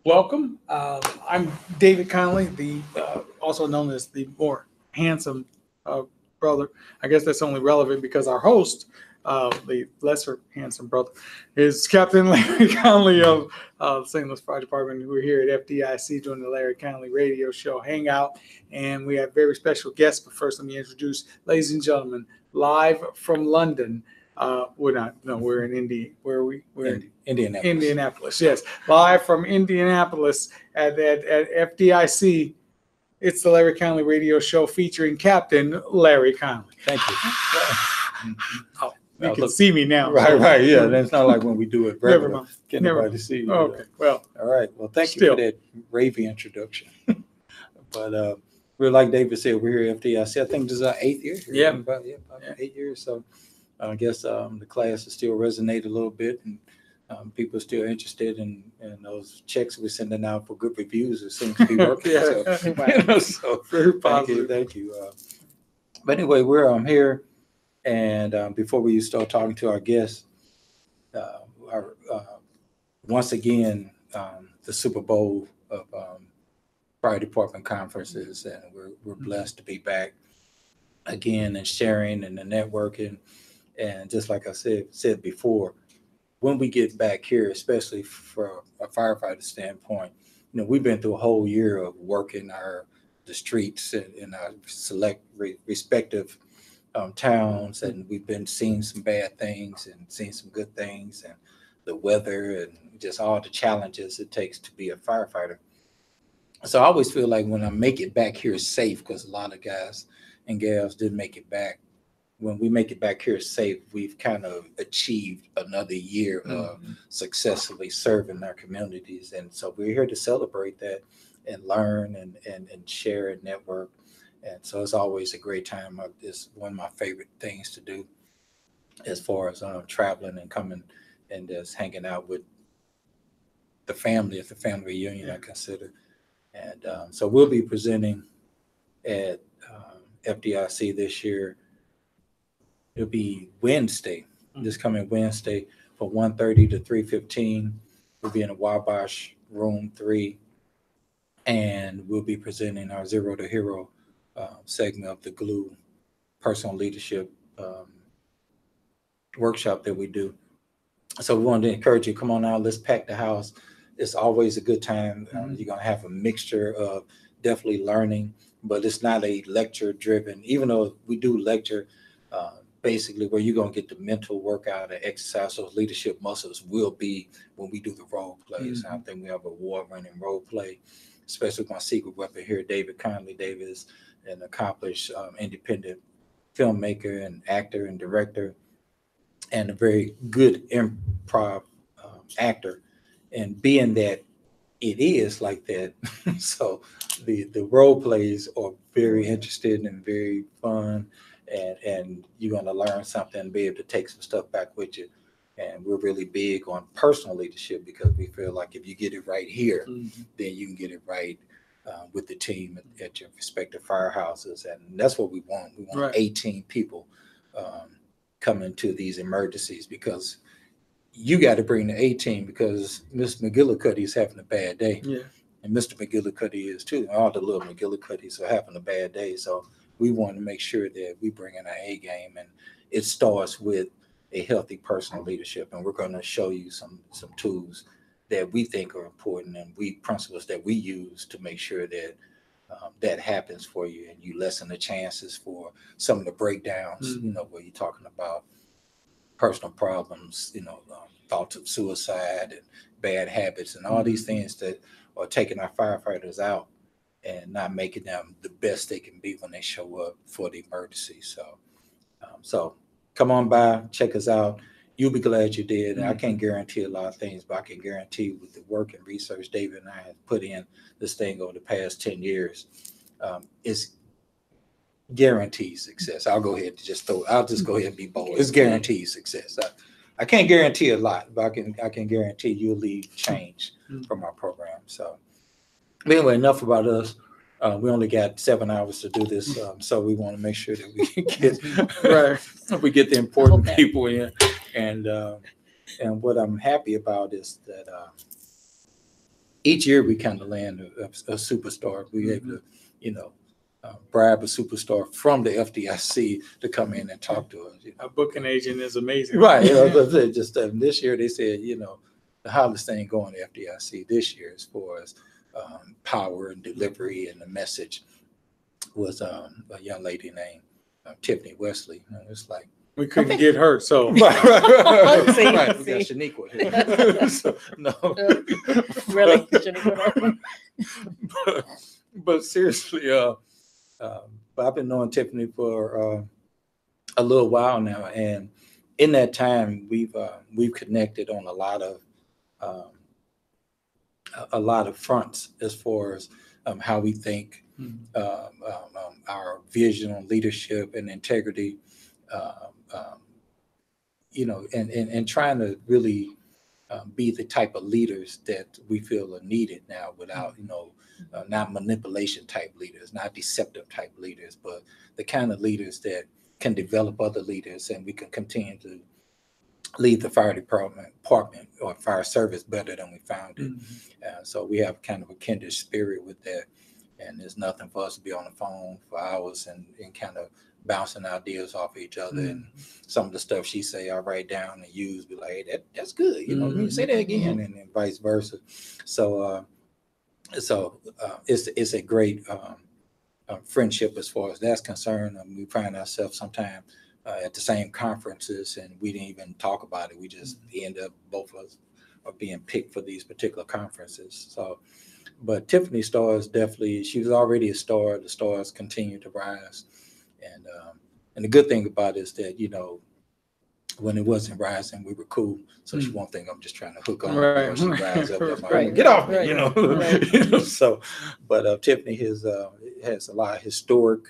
Welcome. I'm David Conley, the also known as the more handsome brother. I guess that's only relevant because our host, the lesser handsome brother, is Captain Larry Conley of St. Louis Fire Department. We're here at FDIC doing the Larry Conley radio show hangout, and we have very special guests. But first, let me introduce, ladies and gentlemen, live from London. We're in Indy. Where are we? We're in Indianapolis. Indianapolis, yes. Live from Indianapolis at FDIC. It's the Larry Conley radio show featuring Captain Larry Conley. Thank you. Oh, you can see me now. Right. Yeah, that's not like when we do it regular. Never mind. Get nobody to see you. Okay, well. All right. Well, thank you for that ravey introduction. But we're like David said, we're here at FDIC. I think this is our 8th year. Yeah. About 8 years. So I guess the class is still resonating a little bit, and people are still interested in those checks we're sending out for good reviews. It seems to be working. So very positive. Thank you. But anyway, we're here, and before we start talking to our guests, once again, the Super Bowl of Fire Department conferences, and we're blessed to be back again and sharing and the networking. And just like I said before, when we get back here, especially for a firefighter standpoint, we've been through a whole year of working the streets in our respective towns, and we've been seeing some bad things and seeing some good things, and the weather and just all the challenges it takes to be a firefighter. So I always feel like when I make it back here safe, because a lot of guys and gals didn't make it back, when we make it back here safe, we've kind of achieved another year of successfully serving our communities. And so we're here to celebrate that and learn and share and network. And so it's always a great time. It's one of my favorite things to do as far as traveling and coming and just hanging out with the family. It's a family reunion, I consider. And so we'll be presenting at FDIC this year. It'll be Wednesday, this coming Wednesday, from 1:30 to 3:15. We'll be in the Wabash Room 3, and we'll be presenting our Zero to Hero segment of the GLUE personal leadership workshop that we do. So we wanted to encourage you, come on out, let's pack the house. It's always a good time. You're going to have a mixture of definitely learning, but it's not a lecture driven, even though we do lecture, basically where you're going to get the mental workout and exercise. Those leadership muscles will be when we do the role plays. I think we have an award-winning role play, especially with my secret weapon here, David Conley. David is an accomplished independent filmmaker and actor and director, and a very good improv actor. And being that it is like that, so the role plays are very interesting and very fun. And you're going to learn something and be able to take some stuff back with you. And we're really big on personal leadership because we feel like if you get it right here, then you can get it right with the team at your respective firehouses. And that's what we want. We want 18 people coming to these emergencies, because you got to bring the 18 because Mr. McGillicuddy is having a bad day. Yeah. And Mr. McGillicuddy is too. All the little McGillicuddies are having a bad day. So we want to make sure that we bring in our A game, and it starts with a healthy personal leadership. And we're going to show you some tools that we think are important, and principles that we use to make sure that that happens for you, and you lessen the chances for some of the breakdowns, where you're talking about personal problems, thoughts of suicide and bad habits and all these things that are taking our firefighters out and not making them the best they can be when they show up for the emergency. So come on by, check us out. You'll be glad you did. And I can't guarantee a lot of things, but I can guarantee with the work and research David and I have put in this thing over the past 10 years, it's guaranteed success. I'll go ahead and I'll just go ahead and be bold. It's guaranteed success. I can't guarantee a lot, but I can guarantee you'll leave change from our program. So anyway, enough about us. We only got 7 hours to do this, so we want to make sure that we get the important people in. And what I'm happy about is that each year we kind of land a superstar. We able to, bribe a superstar from the FDIC to come in and talk to us. A booking agent is amazing. Right. Just this year they said, the hottest thing going to FDIC this year as far as power and delivery and the message was a young lady named Tiffany Wesley. And it's like, we couldn't get her, so right. Right. We got Shaniqua here. So, no. Really? but seriously, but I've been knowing Tiffany for a little while now, and in that time, we've connected on a lot of fronts as far as how we think, our vision on leadership and integrity, and trying to really be the type of leaders that we feel are needed now, without not manipulation type leaders, not deceptive type leaders, but the kind of leaders that can develop other leaders, and we can continue to lead the fire department or fire service better than we found it. So we have kind of a kindred spirit with that, and there's nothing for us to be on the phone for hours and kind of bouncing ideas off of each other. And some of the stuff she say, I write down and use, be like, hey, that's good. Say that again, and then vice versa. So it's a great friendship as far as that's concerned. We find ourselves sometimes at the same conferences, and we didn't even talk about it. We just end up, both of us are being picked for these particular conferences. So, but Tiffany stars definitely, she was already a star. The stars continue to rise. And the good thing about it is that, when it wasn't rising, we were cool. So she won't think I'm just trying to hook on her. She rises up. Like, get off me, Right. So, but Tiffany has a lot of historic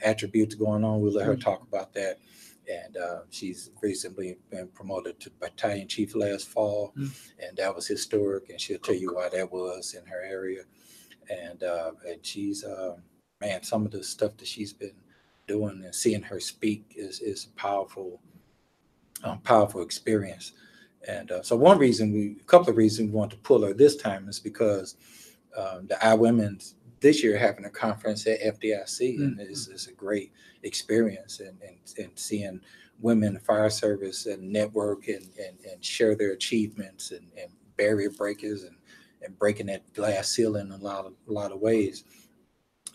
attributes going on. We'll let her talk about that. And she's recently been promoted to battalion chief last fall, and that was historic. And she'll tell you why that was in her area. And she's some of the stuff that she's been doing and seeing her speak is a powerful experience. And so a couple of reasons we want to pull her this time is because the iWomen's this year having a conference at FDIC, and it's a great experience, and seeing women in the fire service and network and share their achievements and barrier breakers and breaking that glass ceiling in a lot of ways.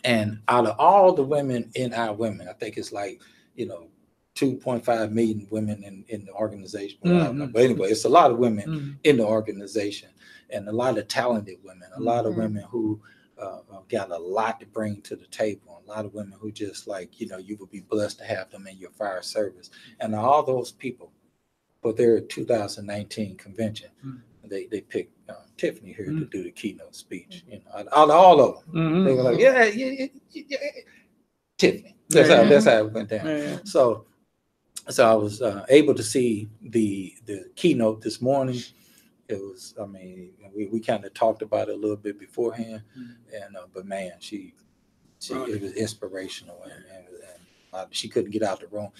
And out of all the women in iWomen, I think it's like 2.5 million women in the organization. Well, I don't know, but anyway, it's a lot of women in the organization, and a lot of talented women, a lot of women who got a lot to bring to the table. A lot of women who just you would be blessed to have them in your fire service. And all those people, for their 2019 convention, they picked Tiffany here to do the keynote speech. Out of all of them, they were like, yeah, Tiffany. That's how it went down. Yeah. So I was able to see the keynote this morning. It was, we kind of talked about it a little bit beforehand, and but man, it was inspirational, and she couldn't get out the room.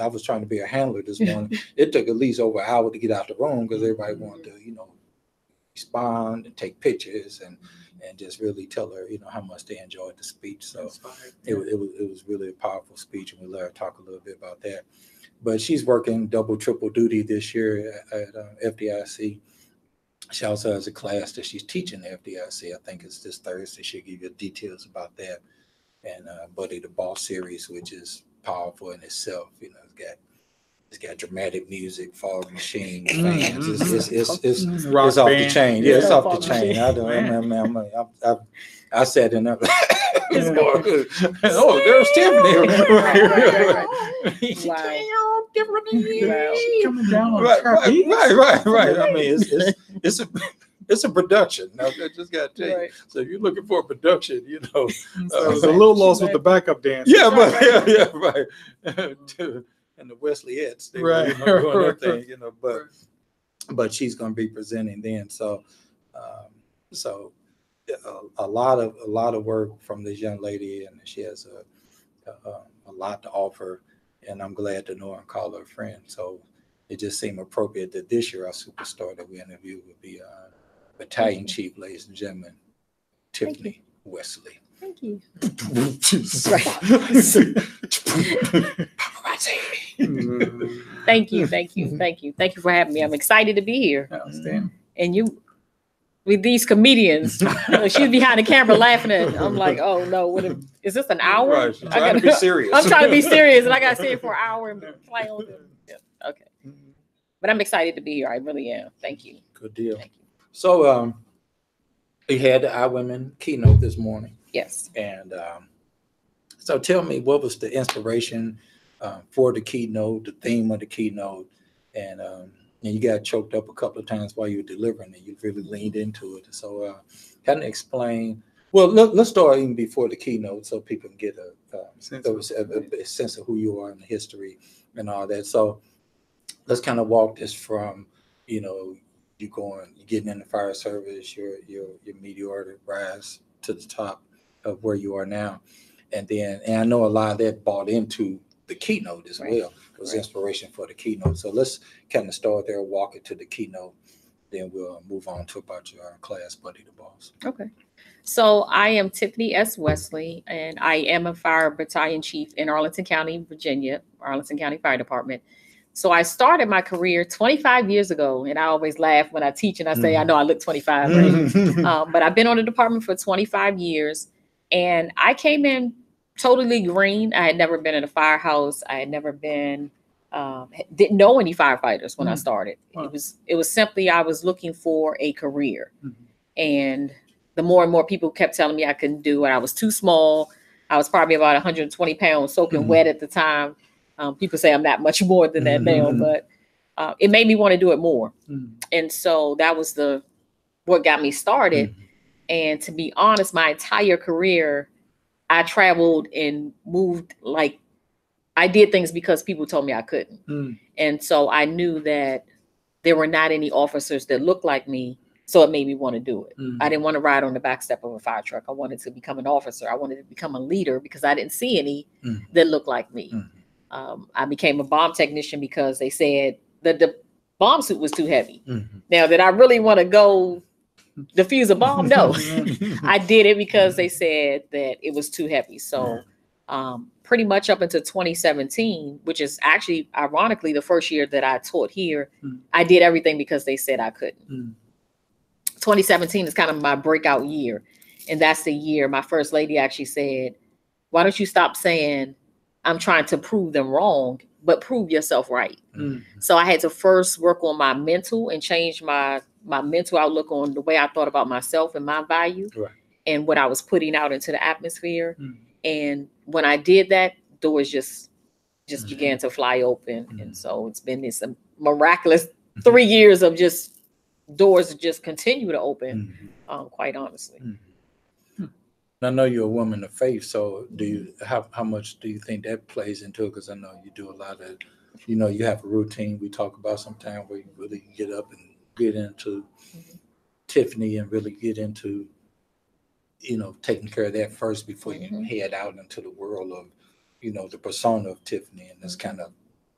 I was trying to be a handler this morning. It took at least over an hour to get out the room because everybody wanted to, respond and take pictures and just really tell her, how much they enjoyed the speech. So it was really a powerful speech, and we let her talk a little bit about that. But she's working double, triple duty this year at FDIC. She also has a class that she's teaching at FDIC. I think it's this Thursday. She'll give you details about that. And Buddy the Boss series, which is powerful in itself. It's got dramatic music, fog machines, fans. It's off the chain. Yeah, it's off the chain. I sat in there. Oh, there's Tiffany. Wow. Coming down on Right. It's a production. Now, I just got to tell you. Right. So if you're looking for a production, I was a little lost with the backup dance. Yeah, but right. And the Wesleyettes, they were doing their thing, but she's going to be presenting then. So a lot of work from this young lady, and she has a lot to offer, and I'm glad to know her and call her a friend. So it just seemed appropriate that this year our superstar that we interviewed would be Battalion Chief, ladies and gentlemen, Tiffany Wesley. Thank you. Thank you. Thank you. Thank you. Thank you for having me. I'm excited to be here. Outstanding. And you, with these comedians, she's behind the camera laughing at. I'm like, oh no, is this an hour? Right. Trying to be serious. I'm trying to be serious, and I got to sit here for an hour and play on it. Yeah, okay. But I'm excited to be here. I really am. Thank you. Good deal. Thank you. So, we had the I Women keynote this morning. Yes. And so tell me, what was the inspiration for the keynote, the theme of the keynote? And you got choked up a couple of times while you were delivering it. You really leaned into it. So kind of explain. Well, let's start even before the keynote so people can get a sense of who you are and the history and all that. So let's kind of walk this from, you getting in the fire service, your meteoric rise to the top of where you are now. And I know a lot of that bought into the keynote as well. It was inspiration for the keynote. So let's kind of start there, walk it to the keynote. Then we'll move on to about your class buddy, the boss. Okay. So I am Tiffany S. Wesley, and I am a fire battalion chief in Arlington County, Virginia, Arlington County Fire Department. So I started my career 25 years ago, and I always laugh when I teach and I say, I know I look 25, right? But I've been on the department for 25 years, and I came in totally green. I had never been in a firehouse. I had never been, didn't know any firefighters when I started. Wow. It was simply, I was looking for a career. And the more and more people kept telling me I couldn't do it. I was too small. I was probably about 120 pounds, soaking wet at the time. People say I'm not much more than that now, but it made me want to do it more. And so that was what got me started. And to be honest, my entire career, I traveled and moved, like I did things because people told me I couldn't. And so I knew that there were not any officers that looked like me. So it made me want to do it. I didn't want to ride on the back step of a fire truck. I wanted to become an officer. I wanted to become a leader because I didn't see any that looked like me. I became a bomb technician because they said that the bomb suit was too heavy. Now, did I really want to go defuse a bomb? No. I did it because they said that it was too heavy. So pretty much up until 2017, which is actually ironically the first year that I taught here, I did everything because they said I couldn't. 2017 is kind of my breakout year. And that's the year my first lady actually said, why don't you stop saying I'm trying to prove them wrong, but prove yourself right. So I had to first work on my mental and change my mental outlook on the way I thought about myself and my value and what I was putting out into the atmosphere. And when I did that, doors just began to fly open. And so it's been this miraculous 3 years of just doors just continue to open, quite honestly. I know you're a woman of faith, so how much do you think that plays into it? Because I know you do a lot of, you have a routine we talk about sometimes where you really get up and get into Tiffany and really get into, taking care of that first before you head out into the world of, the persona of Tiffany. And that's kind of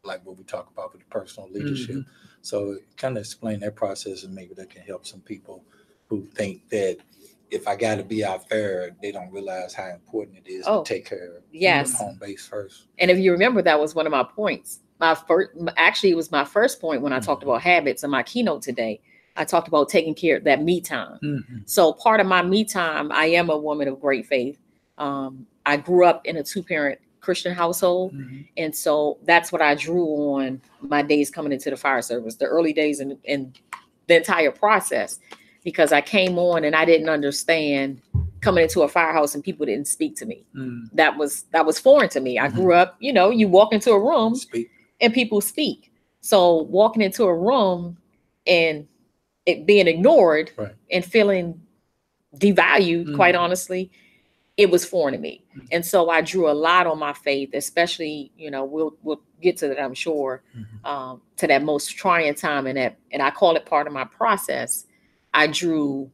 like what we talk about with the personal leadership. So kind of explain that process, and maybe that can help some people who think that if I got to be out there, they don't realize how important it is to take care of home base first. And if you remember, that was one of my points. It was my first point when I talked about habits in my keynote today. I talked about taking care of that me time. So part of my me time, I am a woman of great faith. I grew up in a 2-parent Christian household. And so that's what I drew on my days coming into the fire service, the early days and the entire process, because I came on and I didn't understand coming into a firehouse and people didn't speak to me. That was foreign to me. I grew up, you walk into a room and people speak. So walking into a room and it being ignored and feeling devalued, quite honestly, it was foreign to me. And so I drew a lot on my faith, especially, we'll get to that, I'm sure, to that most trying time. And I call it part of my process. I drew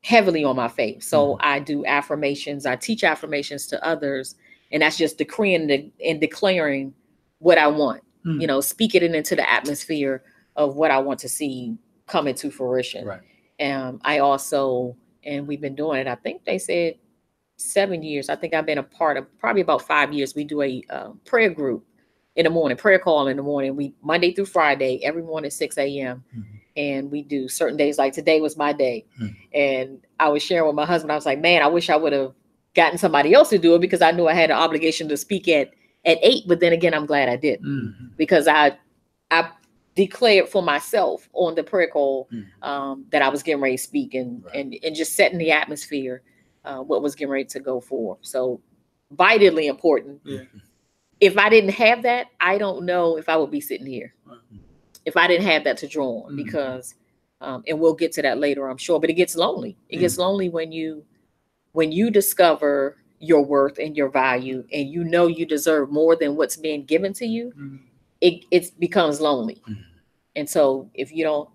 heavily on my faith. So I do affirmations. I teach affirmations to others. And that's just decreeing and declaring what I want, speak it into the atmosphere of what I want to see come into fruition. I also, and we've been doing it, I think they said 7 years. I think I've been a part of probably about 5 years. We do a prayer group in the morning, prayer call in the morning. We Monday through Friday, every morning, 6 a.m. And we do certain days, like today was my day. And I was sharing with my husband, I was like, man, I wish I would have gotten somebody else to do it, because I knew I had an obligation to speak at 8. But then again, I'm glad I did, because I declared for myself on the prayer call that I was getting ready to speak, and just setting the atmosphere, what was getting ready to go for. So vitally important. If I didn't have that, I don't know if I would be sitting here. If I didn't have that to draw on, because, and we'll get to that later, I'm sure, but it gets lonely. It gets lonely when you discover your worth and your value, and you know you deserve more than what's being given to you. It becomes lonely. And so if you don't,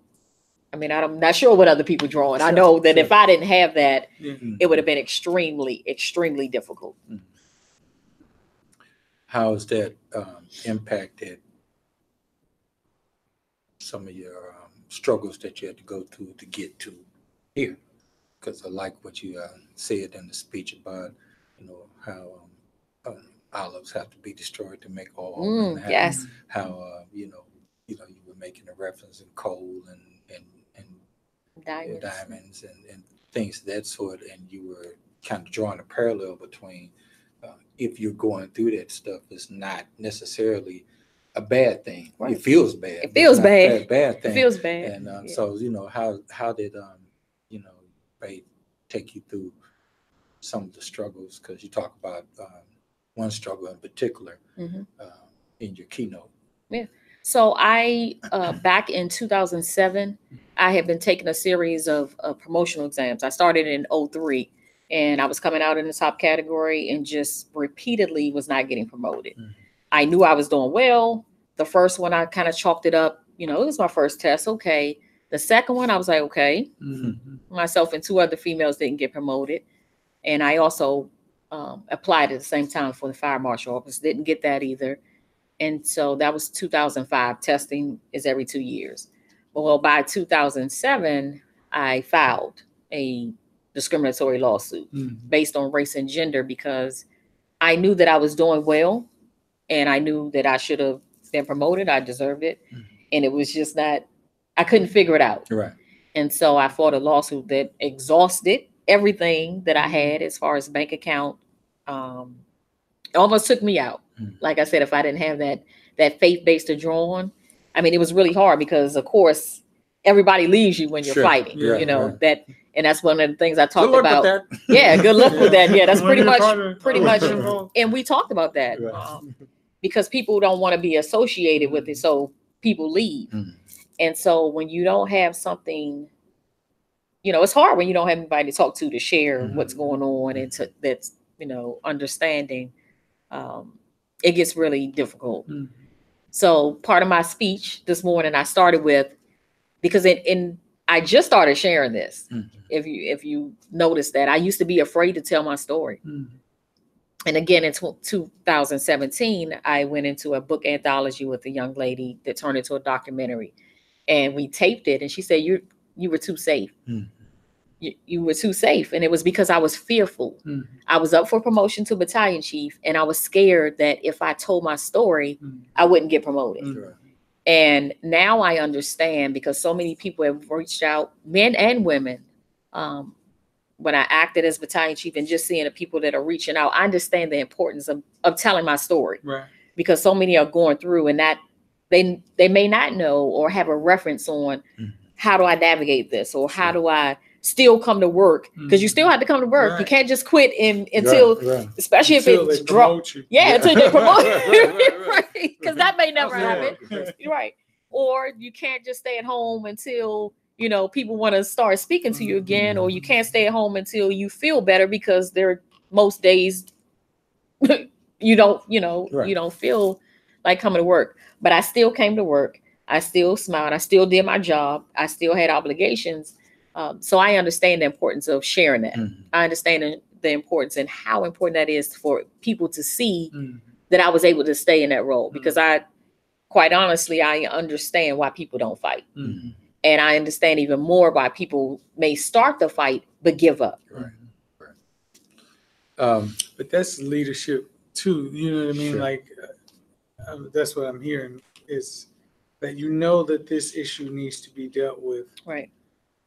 I mean, I'm not sure what other people draw on. I know that if I didn't have that, it would have been extremely, extremely difficult. How has that impacted some of your struggles that you had to go through to get to here? Because I like what you said in the speech about, how olives have to be destroyed to make oil. And Yes. How you were making a reference in coal and diamonds and things of that sort, and you were kind of drawing a parallel between if you're going through that stuff, it's not necessarily a bad thing. Right. It feels bad. It feels bad. Bad thing. It feels bad. And so how did Ray take you through some of the struggles? Because you talk about one struggle in particular in your keynote. Yeah. So I back in 2007, I had been taking a series of promotional exams. I started in 2003, and I was coming out in the top category and just repeatedly was not getting promoted. I knew I was doing well. The first one, I kind of chalked it up. It was my first test. Okay. The second one, I was like, okay. Myself and 2 other females didn't get promoted. And I also applied at the same time for the fire marshal office. Didn't get that either. And so that was 2005. Testing is every 2 years. Well, by 2007, I filed a discriminatory lawsuit based on race and gender, because I knew that I was doing well, and I knew that I should have been promoted. I deserved it. And it was just that I couldn't figure it out. Right. And so I fought a lawsuit that exhausted everything that I had as far as bank account. It almost took me out. Like I said, if I didn't have that faith base to draw on, I mean, it was really hard, because of course everybody leaves you when you're fighting, that, and that's one of the things I talked about. Yeah. Good luck with that. Yeah. That's pretty much. And we talked about that because people don't want to be associated with it. So people leave. And so when you don't have something, it's hard when you don't have anybody to talk to share what's going on, and that's, understanding. It gets really difficult. So part of my speech this morning, I started with, because I just started sharing this. If you notice that, I used to be afraid to tell my story. And again, in 2017, I went into a book anthology with a young lady that turned into a documentary, and we taped it. And she said, you were too safe. You were too safe. And it was because I was fearful. I was up for promotion to battalion chief, and I was scared that if I told my story, I wouldn't get promoted. And now I understand, because so many people have reached out, men and women. When I acted as battalion chief, and just seeing the people that are reaching out, I understand the importance of telling my story. Because so many are going through, and that they may not know or have a reference on how do I navigate this, or how do I still come to work, because you still have to come to work. You can't just quit until, especially until if it's dropped. Until they promote you, right? Because that may never happen, right? Or you can't just stay at home until people want to start speaking to you again, or you can't stay at home until you feel better, because most days you don't you don't feel like coming to work. But I still came to work. I still smiled. I still did my job. I still had obligations. So I understand the importance of sharing that. I understand the importance and how important that is for people to see that I was able to stay in that role, because quite honestly, I understand why people don't fight. And I understand even more why people may start the fight but give up. Right. But that's leadership too. You know what I mean? Sure. Like that's what I'm hearing is that you know that this issue needs to be dealt with, Right.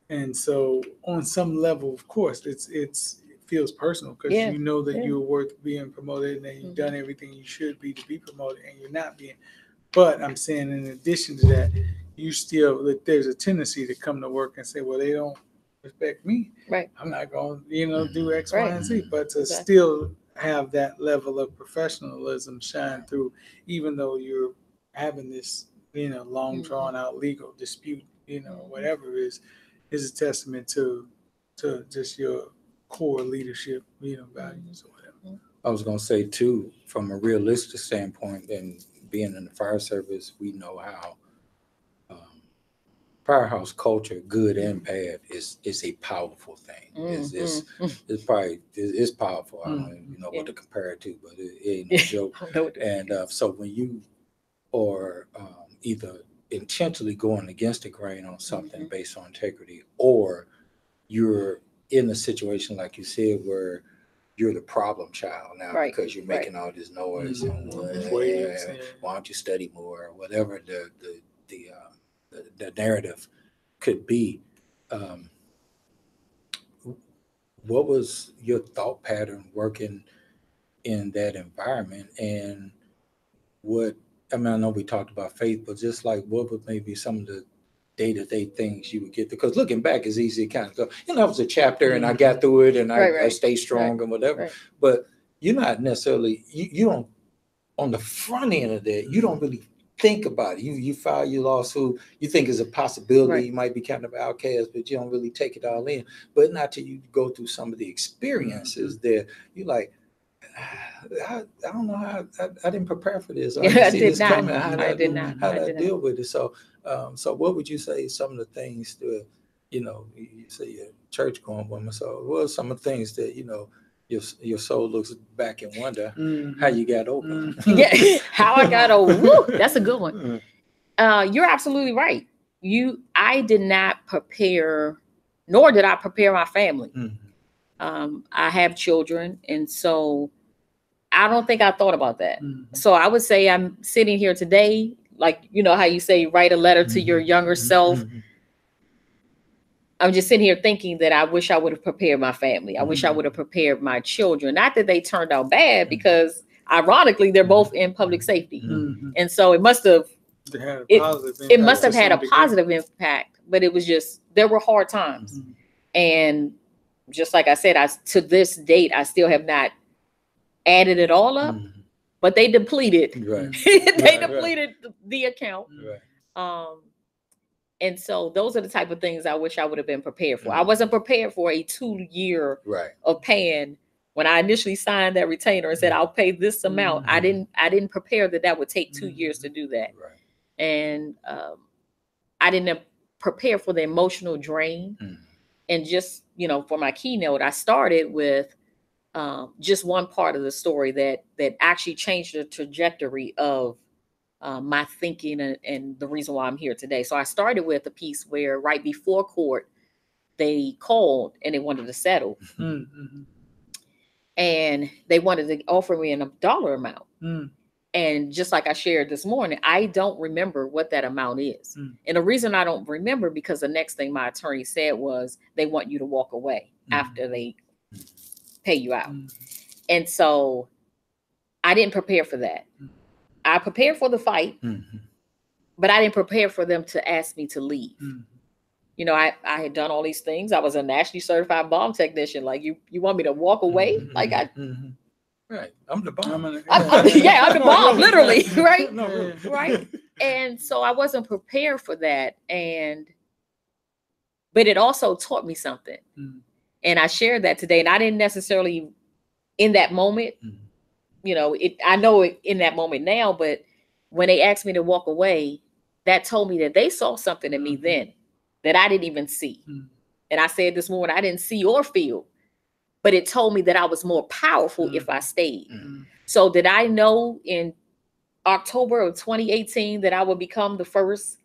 and so on some level, of course, it feels personal because Yeah. you know that Yeah. you're worth being promoted and that you've done everything you should be to be promoted, and you're not being. But I'm saying, in addition to that, you still there's a tendency to come to work and say, well, they don't respect me. Right. I'm not going to, do X, Right. Y, and Z. But to Exactly. still have that level of professionalism shine through, even though you're having this, long drawn out legal dispute, whatever it is a testament to just your core leadership, values or whatever. I was going to say too, from a realistic standpoint, and being in the fire service, we know how firehouse culture, good and bad, is a powerful thing. It's powerful. I don't even know what to compare it to, but it ain't no joke. And so when you are either intentionally going against the grain on something based on integrity, or you're in a situation like you said where you're the problem child now because you're making all this noise and why don't you study more, or whatever the narrative could be. What was your thought pattern working in that environment, and I know we talked about faith, but just like what would maybe some of the day-to-day things you would get, because looking back is easy to kind of go, that was a chapter and I got through it and I stay strong and whatever. But you're not necessarily, you don't, on the front end of that, you don't really think about it. You file your lawsuit, you think it's a possibility, you might be kind of outcast, but you don't really take it all in. But not till you go through some of the experiences that you're like, I don't know how I didn't prepare for this. I did not. How did I deal with it? So what would you say some of the things that, you say you're a church going woman. So what are some of the things that, your soul looks back and wonder how you got open? How I got over. Woo, that's a good one. You're absolutely right. I did not prepare, nor did I prepare my family. I have children, and so I don't think I thought about that. So I would say I'm sitting here today, like, how you say, write a letter to your younger self. I'm just sitting here thinking that I wish I would have prepared my family. I wish I would have prepared my children. Not that they turned out bad, because ironically, they're both in public safety. And so it must have, it must have had a positive impact, but it was just, there were hard times. And just like I said, to this date, I still have not added it all up, but they depleted. They depleted the account. And so those are the type of things I wish I would have been prepared for. I wasn't prepared for a 2-year of paying. When I initially signed that retainer and said, I'll pay this amount, I didn't prepare that would take 2 years to do that. And I didn't prepare for the emotional drain. And just, for my keynote, I started with just one part of the story that actually changed the trajectory of my thinking and the reason why I'm here today. So I started with a piece where right before court, they called and they wanted to settle. And they wanted to offer me a dollar amount. And just like I shared this morning, I don't remember what that amount is. And the reason I don't remember, because the next thing my attorney said was, they want you to walk away after they pay you out. And so I didn't prepare for that. I prepared for the fight, but I didn't prepare for them to ask me to leave. I had done all these things. I was a nationally certified bomb technician. Like, you want me to walk away? Like Right. I'm the bomb. I'm the bomb, literally. Right. Right. And so I wasn't prepared for that. But it also taught me something. And I shared that today. And I didn't necessarily, in that moment, I know it in that moment now, but when they asked me to walk away, that told me that they saw something in me then that I didn't even see. And I said this morning, I didn't see or feel, but it told me that I was more powerful if I stayed. So did I know in October of 2018 that I would become the first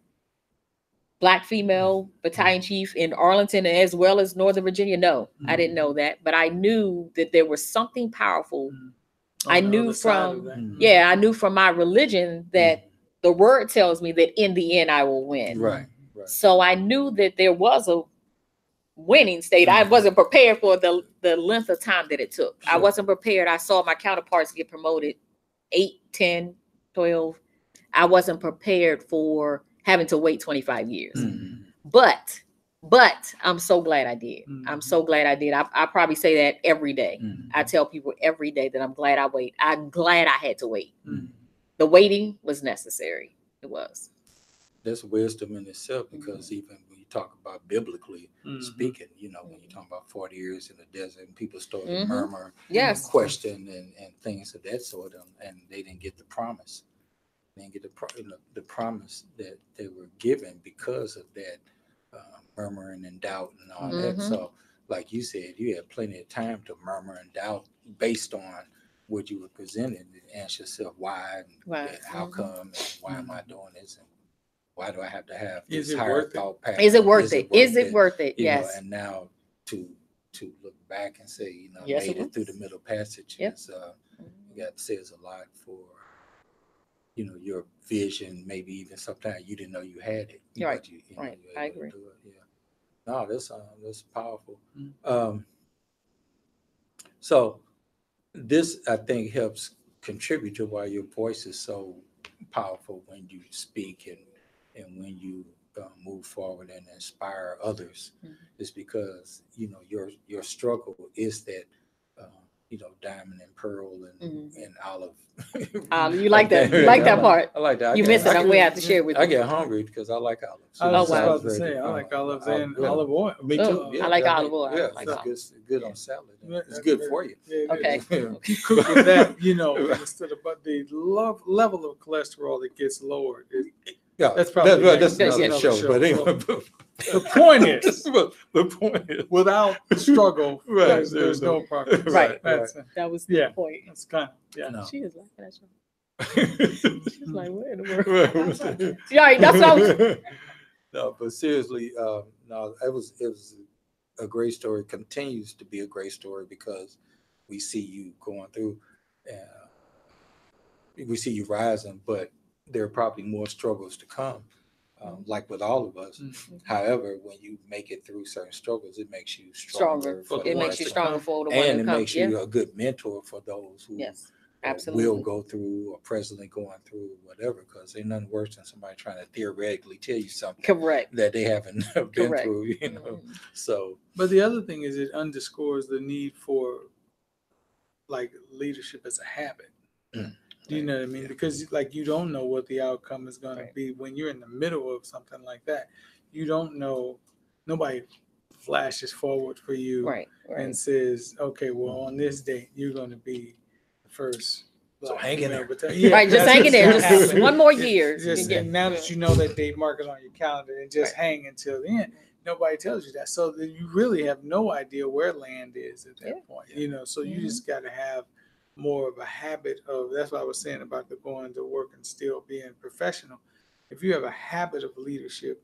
Black female battalion chief in Arlington as well as Northern Virginia? No, I didn't know that, but I knew that there was something powerful. I knew I knew from my religion that the word tells me that in the end I will win. Right. So I knew that there was a winning state. I wasn't prepared for the length of time that it took. Sure. I wasn't prepared. I saw my counterparts get promoted 8, 10, 12. I wasn't prepared for having to wait 25 years. But I'm so glad I did. I'm so glad I did. I probably say that every day. I tell people every day that I'm glad I wait. I'm glad I had to wait. The waiting was necessary. It was. That's wisdom in itself, because even when you talk about biblically speaking, you know, when you talk about 40 years in the desert and people started to murmur, and question and things of that sort, and they didn't get the promise. They didn't get the promise that they were given because of that murmuring and doubt and all that. So, like you said, you had plenty of time to murmur and doubt based on what you were presented, and ask yourself why, and how come, and why am I doing this, and why do I have to have this higher thought pattern? Is it worth it? Is it worth it? You know, Yes. and now to look back and say, you know, made it through the middle passage is says a lot for, you know, your vision. Maybe even sometimes you didn't know you had it. Right. You I agree. No, that's powerful. So this, I think, helps contribute to why your voice is so powerful when you speak and when you move forward and inspire others. Is because, you know, your struggle is that you know, diamond and pearl and olive. You like that? You like that part? I like that. You missed it. I'm going to have to share with you. I get hungry because I like olives. I was about to very say, good. I like olives and olive oil. Me too. I like olive oil. Yeah, I like it's good on salad. It's good for you. Okay. You cook with that, you know, instead of, but the level of cholesterol that gets lowered. Yeah, that's probably that's another show. But anyway, the point is, the point is, without struggle, there's no progress. Right. That was the point. That's kind of, No. She is laughing at you. She's like, what in the world? Yeah, that's what I was. No, but seriously, no, it was a great story. Continues to be a great story because we see you going through, we see you rising, but there are probably more struggles to come, like with all of us. However, when you make it through certain struggles, it makes you stronger. It makes you stronger for the one and to it come. makes you a good mentor for those who absolutely will go through or presently going through whatever, because there's nothing worse than somebody trying to theoretically tell you something that they haven't been through, you know. So, but the other thing is it underscores the need for like leadership as a habit. You know what I mean? Because like you don't know what the outcome is going to be when you're in the middle of something like that. You don't know. Nobody flashes forward for you and says, "Okay, well, on this date, you're going to be the first." So hang in there. Just hang in there. Just one more year. Now that you know that date, mark it on your calendar and just hang until the end. Nobody tells you that, so that you really have no idea where land is at that point. You know, so you just got to have more of a habit of, that's what I was saying about the going to work and still being professional. If you have a habit of leadership,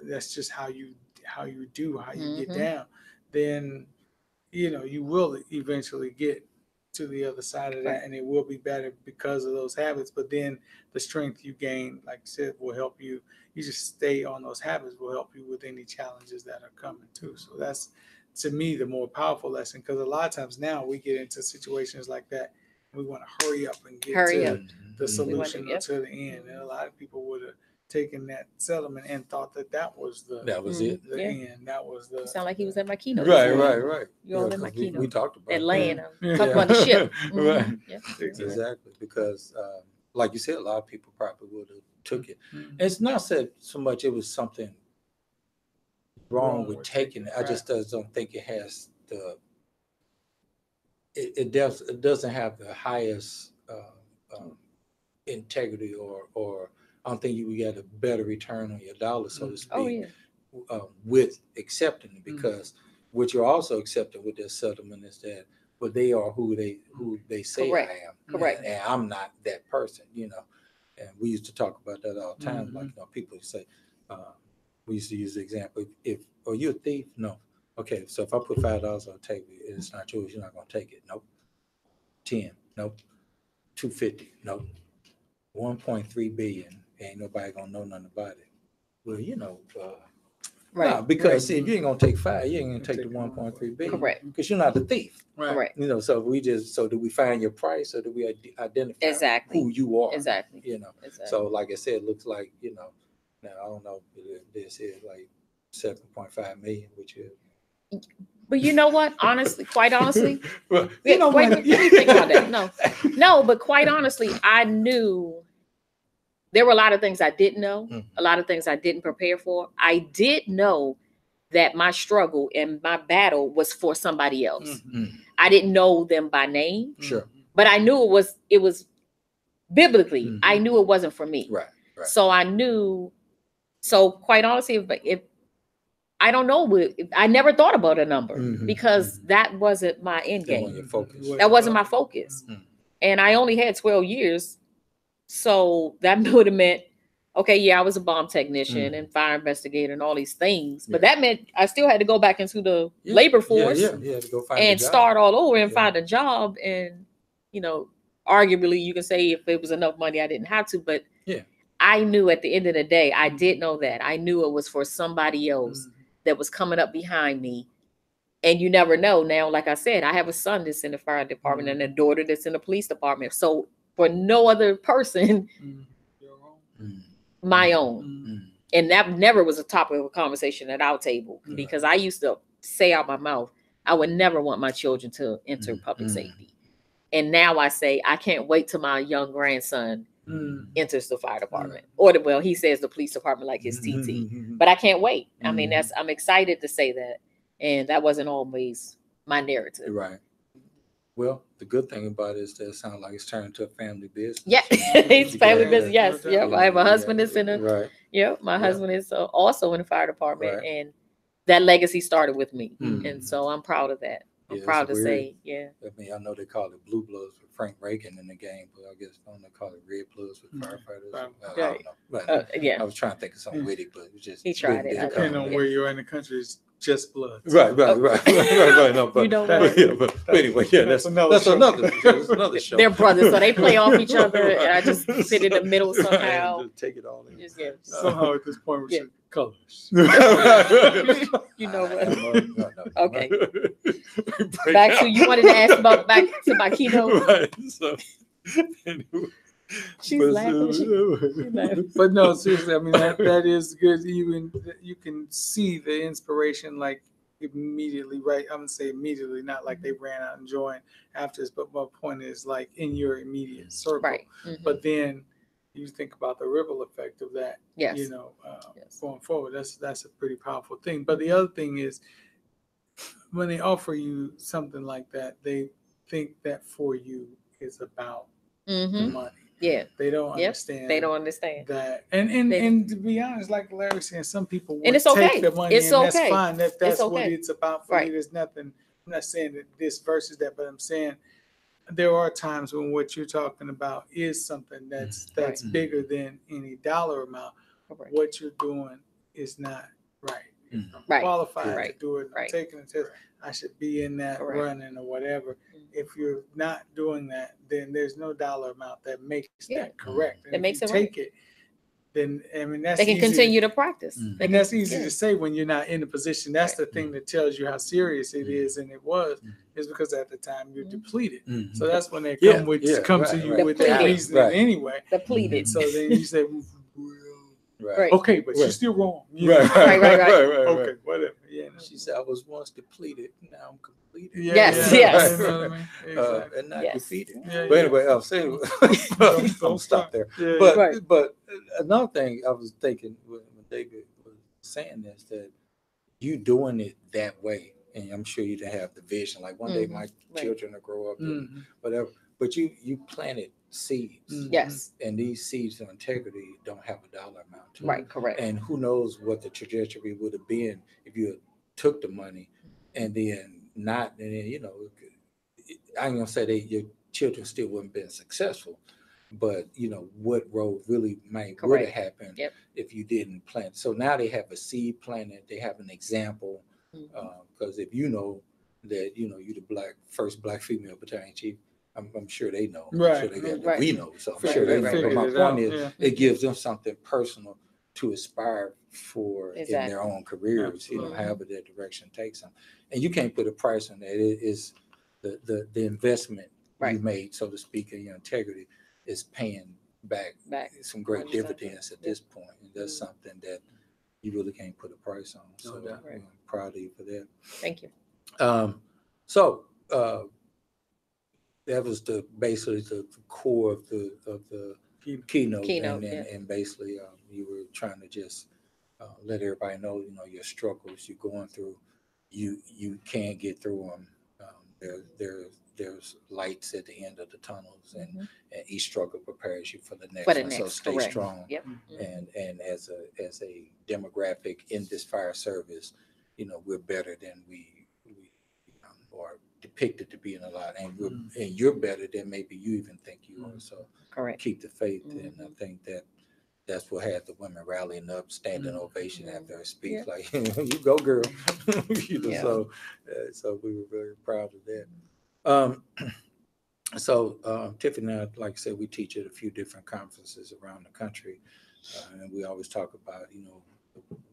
that's just how you get down, then, you know, you will eventually get to the other side of that and it will be better because of those habits. But then the strength you gain, like I said, will help you. You just stay on those habits will help you with any challenges that are coming too. So that's, to me, the more powerful lesson, because a lot of times now we get into situations like that and we want to hurry up and get to the solution or to the end. And a lot of people would have taken that settlement and thought that was the end. That was the. You sound like he was at my keynote. Right. You're all in my keynote. We talked about Atlanta. Talk about the ship. Right. Exactly. Because like you said, a lot of people probably would have took it. It's not said so much it was something wrong with taking it. I just don't think it has the it doesn't have the highest integrity or I don't think you get a better return on your dollar, so to speak, with accepting it, because what you're also accepting with this settlement is that they are who they say I am. And I'm not that person, you know. And we used to talk about that all the time. Like, you know, people say, we used to use the example. If are you a thief? No. Okay, so if I put $5 on the table, it's not yours, you're not gonna take it. Nope. 10, nope. 250, nope. 1.3 billion, ain't nobody gonna know nothing about it. Well, Right. no, because if you ain't gonna take 5, you ain't gonna take the 1.3 billion. Correct. Because you're not the thief. Correct. So do we find your price, or do we identify Exactly. who you are? Exactly. Exactly. So like I said, it looks like, now I don't know if this is like 7.5 million, which is. But you know what? Honestly, quite honestly, Well, wait, let me think about that. No, but quite honestly, I knew there were a lot of things I didn't know, a lot of things I didn't prepare for. I did know that my struggle and my battle was for somebody else. I didn't know them by name, Sure, but I knew it was biblically. I knew it wasn't for me. right. So I knew. So quite honestly, if I don't know, I never thought about a number because that wasn't my end game. That wasn't my focus. And I only had 12 years. So that would have meant, okay, yeah, I was a bomb technician and fire investigator and all these things. But that meant I still had to go back into the labor force to go find and start all over and find a job. And, arguably you can say if it was enough money, I didn't have to. But I knew at the end of the day, I did know that. I knew it was for somebody else that was coming up behind me. And you never know. Now, like I said, I have a son that's in the fire department and a daughter that's in the police department. So for no other person, my own. And that never was a topic of a conversation at our table because I used to say out my mouth, I would never want my children to enter public safety. And now I say, I can't wait till my young grandson enters the fire department, or he says the police department like his TT. But I can't wait. I mean, I'm excited to say that, and that wasn't always my narrative. Right. Well, the good thing about it is that it sounds like it's turned into a family business. Yeah, it's family business. Yes, I have a husband that's in Right. My husband is also in the fire department, and that legacy started with me, and so I'm proud of that. I'm proud to say, I mean, I know they call it blue bloods with Frank Reagan in the game, but I guess don't they call it red bloods with firefighters? I don't know. But I was trying to think of something witty, but it was just he tried it. Depending on where you are in the country, it's just blood. Right. No, but, but anyway, that's another show. They're brothers, so they play off each other, and I just sit in the middle somehow. Just take it all in. Somehow at this point, we should colors. You know what? No. Okay. Back to you wanted to ask about back to my keynote. Right. So anyway. She's laughing. But no, seriously, I mean that is good. Even you can see the inspiration like immediately, right? I'm gonna say immediately, not like they ran out and joined after this. But my point is like in your immediate circle. Right. But then you think about the ripple effect of that. Yes. Going forward, that's a pretty powerful thing. But the other thing is when they offer you something like that, they think that for you is about the money. Yeah. They don't understand. They don't understand that. And to be honest, like Larry saying, some people and it's take okay. the money It's and okay. that's fine. That's okay. what it's about for me. There's nothing, I'm not saying that this versus that, but I'm saying there are times when what you're talking about is something that's bigger than any dollar amount. Correct. What you're doing is not right. Right. Qualified to do it. I'm taking a test. I should be in that running or whatever. If you're not doing that, then there's no dollar amount that makes that correct. And that makes it right. Then I mean that's they can continue to practice. And that's easy to say when you're not in a position. That's the thing that tells you how serious it is, and it was is because at the time you're depleted. So that's when they come to you with that reasoning anyway. Depleted. So then you say, Right. Okay, but you're still wrong. Right. Okay, whatever. Yeah. No. She said, I was once depleted, now I'm completed. Yes. You know what I mean? Exactly. And not defeated. Yeah, but anyway, I'll say, don't stop there. But another thing I was thinking when David was saying this, that you doing it that way, and I'm sure you didn't have the vision, like one day my children will grow up and whatever, but you planted seeds. Yes. And these seeds of integrity don't have a dollar amount to them. Right, correct. And who knows what the trajectory would have been if you took the money and then not, and then, I ain't gonna say that your children still wouldn't have been successful, but what role really would have happened Yep. if you didn't plant. So now they have a seed planted, they have an example, because if you know that you're the first black female battalion chief, I'm sure they know. Right. I'm sure they got, Right. we know, so I'm Right. sure they know. Figured But it my out, point is, yeah. it gives them something personal to aspire for in Exactly. their own careers, Absolutely. however their direction takes them. And you can't put a price on that. It is the investment you made, so to speak, in your integrity is paying back some great 100%. dividends at this point. And that's something that you really can't put a price on. So I'm proud of you for that. Thank you. So that was basically the core of the keynote, and basically you were trying to just let everybody know, your struggles you're going through. You can get through them. There's lights at the end of the tunnels, and each struggle prepares you for the next one. So stay strong. Yep. And as a demographic in this fire service, we're better than we are depicted to be in a lot, and you're better than maybe you even think you are. So keep the faith, and I think that's what had the women rallying up, standing ovation after her speech, like you go, girl. So we were very proud of that. So Tiffany and I, like I said, we teach at a few different conferences around the country, and we always talk about,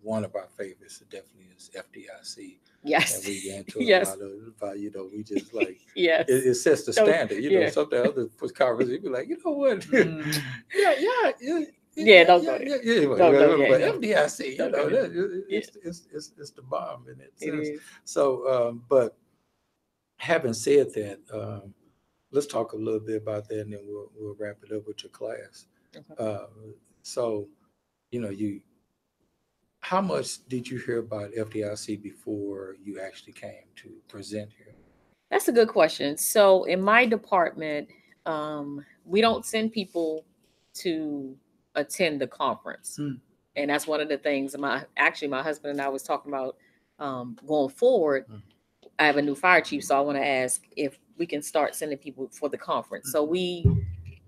one of our favorites definitely is FDIC. Yes. And we get into a lot about, we just like, yes. It sets the standard. Something other conferences, you'd be like, what? Don't go there. But FDIC, it's the bomb in it. It is. So, but having said that, let's talk a little bit about that, and then we'll wrap it up with your class. Okay. So, how much did you hear about FDIC before you actually came to present here? That's a good question. So in my department, we don't send people to attend the conference. And that's one of the things my husband and I was talking about going forward. I have a new fire chief, so I want to ask if we can start sending people for the conference. So we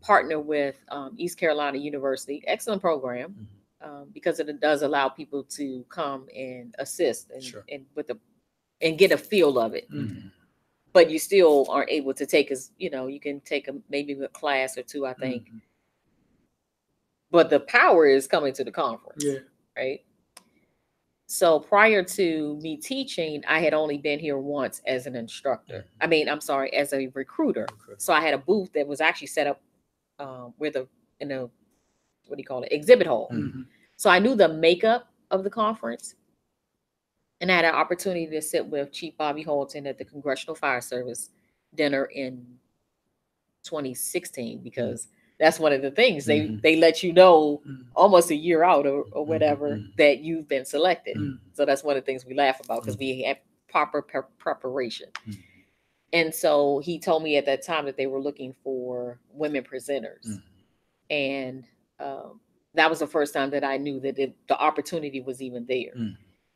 partner with East Carolina University, excellent program, because it does allow people to come and assist and get a feel of it. But you still aren't able to take you can take maybe a class or two, I think. But the power is coming to the conference, right? So prior to me teaching, I had only been here once as an instructor. As a recruiter. So I had a booth that was actually set up in a exhibit hall. So I knew the makeup of the conference, and I had an opportunity to sit with Chief Bobby Holton at the Congressional Fire Service dinner in 2016, because that's one of the things they let you know almost a year out or whatever that you've been selected. So that's one of the things we laugh about, because we had proper preparation. And so he told me at that time that they were looking for women presenters. And that was the first time that I knew that the opportunity was even there.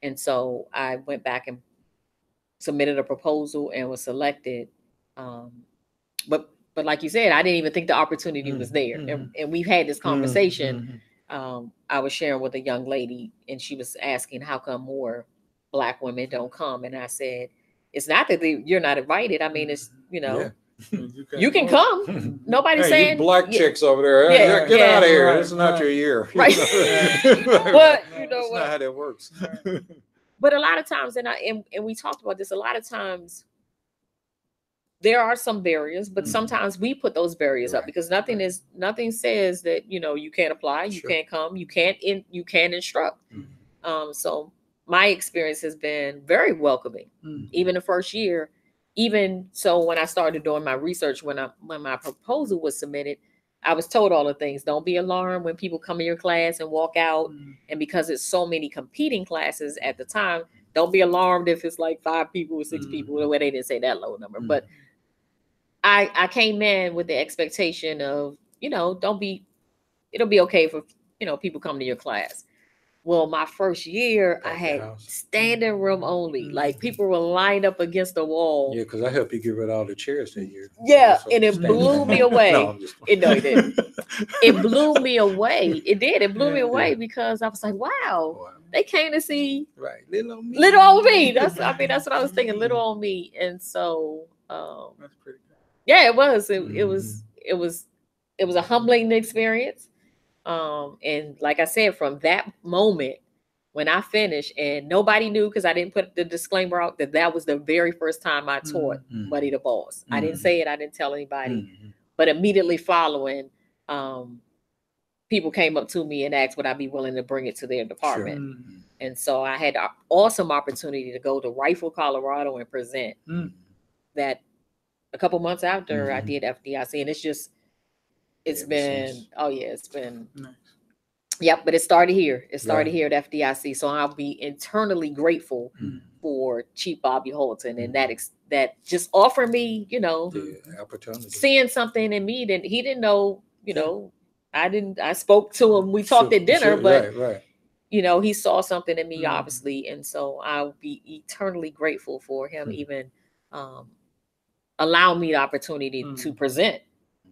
And so I went back and submitted a proposal and was selected. But like you said, I didn't even think the opportunity was there. And we've had this conversation. I was sharing with a young lady, and she was asking how come more Black women don't come. And I said, it's not that you're not invited. It's, you can come. Nobody's saying Black chicks over there. Get out of here. It's not your year. Right. But that's not how that works. But a lot of times, and we talked about this, a lot of times there are some barriers, but sometimes we put those barriers up, because nothing says that, you can't apply, you can't come, you can't instruct. So my experience has been very welcoming, even the first year. Even so, when I started doing my research, when my proposal was submitted, I was told all the things. Don't be alarmed when people come in your class and walk out. And because it's so many competing classes at the time, don't be alarmed if it's like 5 people or 6 people. Well, they didn't say that low number, but I came in with the expectation of, it'll be okay for, people come to your class. Well, my first year, I Packed the had house. standing room only. Like people were lined up against the wall. Yeah, because I helped you get rid of all the chairs that year. Yeah, So and it standing blew room me only. away. No, I'm just No, it didn't. It blew me away. It did. It blew me Yeah. away Yeah. because I was like, wow, Wow. they came to see Right. Little on me. little on me. That's what I was thinking, little on me. And so, That's pretty good. yeah, it was. It was a humbling experience. And like I said, from that moment when I finished, and nobody knew because I didn't put the disclaimer out that was the very first time I taught Mhm. Buddy the Boss. I didn't Mhm. say it. I didn't tell anybody. Mhm. But immediately following, people came up to me and asked would I be willing to bring it to their department. Mm. And so I had an awesome opportunity to go to Rifle, Colorado and present Mm. that a couple months after I Mhm. did FDIC. And it's Ever been, since. it's been, Nice. yep, but it started here. It started Right. here at FDIC. So I'll be internally grateful Mhm. for Chief Bobby Holton and that just offered me, The opportunity. seeing something in me that he didn't know, Yeah. I spoke to him. We talked at dinner, but right. he saw something in me, Mm. obviously. And so I'll be eternally grateful for him Mhm. even allow me the opportunity to present.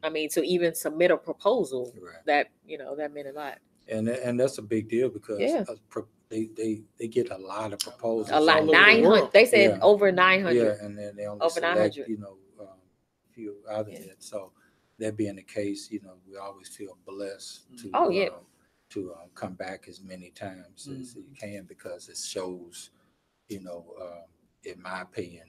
I mean, to even submit a proposal Right. that meant a lot. And that's a big deal because Yeah. They get a lot of proposals. A lot, all over the 900. world. They said Yeah. over 900. Yeah, and then they only Over select 900. a few out of Yeah. it. So that being the case, we always feel blessed to Oh, yeah. come back as many times as you can because it shows, in my opinion,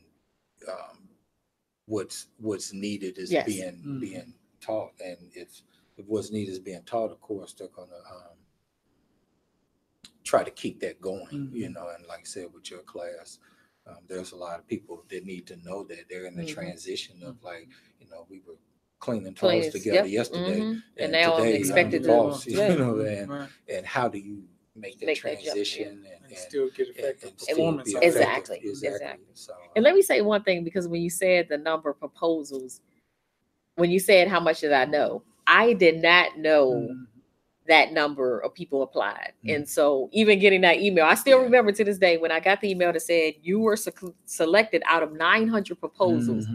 what's needed is Yes. being taught, and if what's needed is being taught, of course they're gonna try to keep that going, and like I said, with your class, there's a lot of people that need to know that they're in the transition of we were cleaning toilets together yesterday, and now I'm today expected the to. boss, Right. and how do you make that Make that jump, transition And still get effective and still performance. be out of it. Exactly. Exactly. So, And let me say one thing, because when you said the number of proposals, when you said how much did I know, I did not know that number of people applied. And so even getting that email, I still remember to this day when I got the email that said you were selected out of 900 proposals.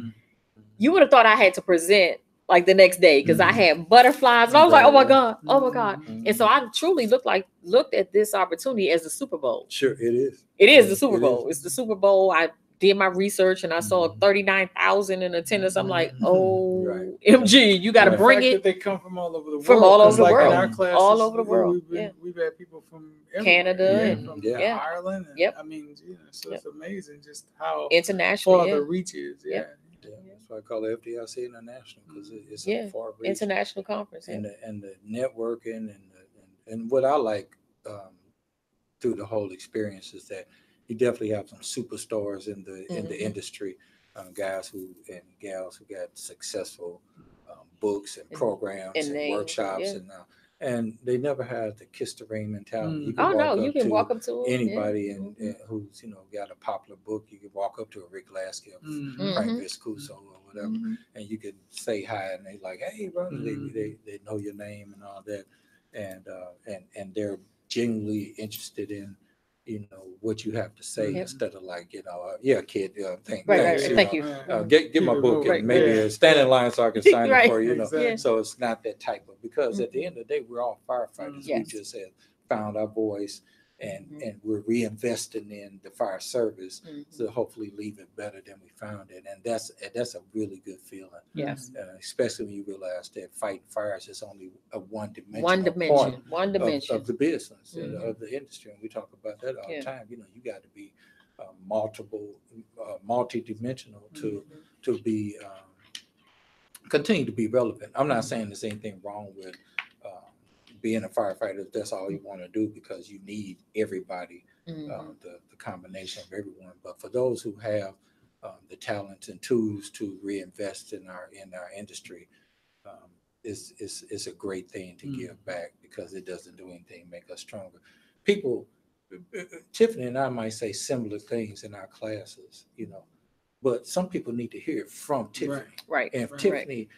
You would have thought I had to present like the next day because I had butterflies. And I was like, oh my God, oh my God. And so I truly looked at this opportunity as the Super Bowl. Sure, it is. It is the Super Bowl. It's the Super Bowl. I did my research and I saw 39,000 in attendance. I'm like, MG, you got to bring it. That they come from all over the world. From all over the like world. In our classes, All over the world. We've had people from Canada everywhere, and from Ireland. And, I mean, so it's amazing just how international far the reach is. Yeah. That's why I call it FDIC International because it's a far reach. International conference. And the networking and what I like through the whole experience is that you definitely have some superstars in the industry, guys and gals who got successful books and programs and workshops and they never had the kiss the ring mentality. You can walk up to anybody and who's got a popular book. You can walk up to a Rick Lasky or Frank Viscuso or whatever, and you can say hi and they like, hey brother, they know your name and all that, and they're genuinely interested in what you have to say instead of like kid, thanks, thank you. Get my book and maybe stand in line so I can sign it for you. Exactly. So it's not that type of because at the end of the day we're all firefighters. We just have found our voice and we're reinvesting in the fire service to hopefully leave it better than we found it, and that's a really good feeling. Yes, especially when you realize that fighting fires is only a one-dimensional part of the business of the industry, and we talk about that all the time. You got to be multi-dimensional to be continue to be relevant. I'm not saying there's anything wrong with being a firefighter if that's all you want to do because you need everybody, the combination of everyone. But for those who have the talents and tools to reinvest in our industry, it's a great thing to give back because it doesn't do anything to make us stronger. People, Tiffany and I might say similar things in our classes, but some people need to hear it from Tiffany. Right. And if Tiffany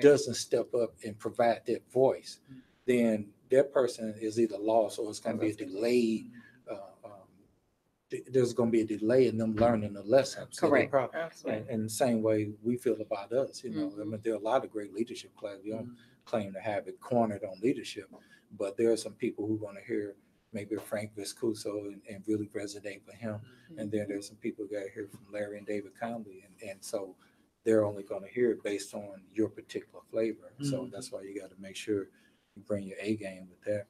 doesn't step up and provide that voice, then that person is either lost or it's going to be a delayed. There's going to be a delay in them learning the lesson. So Correct. Absolutely. And the same way we feel about us, you know, Mhm. I mean, there are a lot of great leadership classes. We don't claim to have it cornered on leadership, but there are some people who are going to hear maybe Frank Viscuso and really resonate with him. And then there's some people who got to hear from Larry and David Conley. And so they're only going to hear it based on your particular flavor. So that's why you got to make sure you bring your A game with that.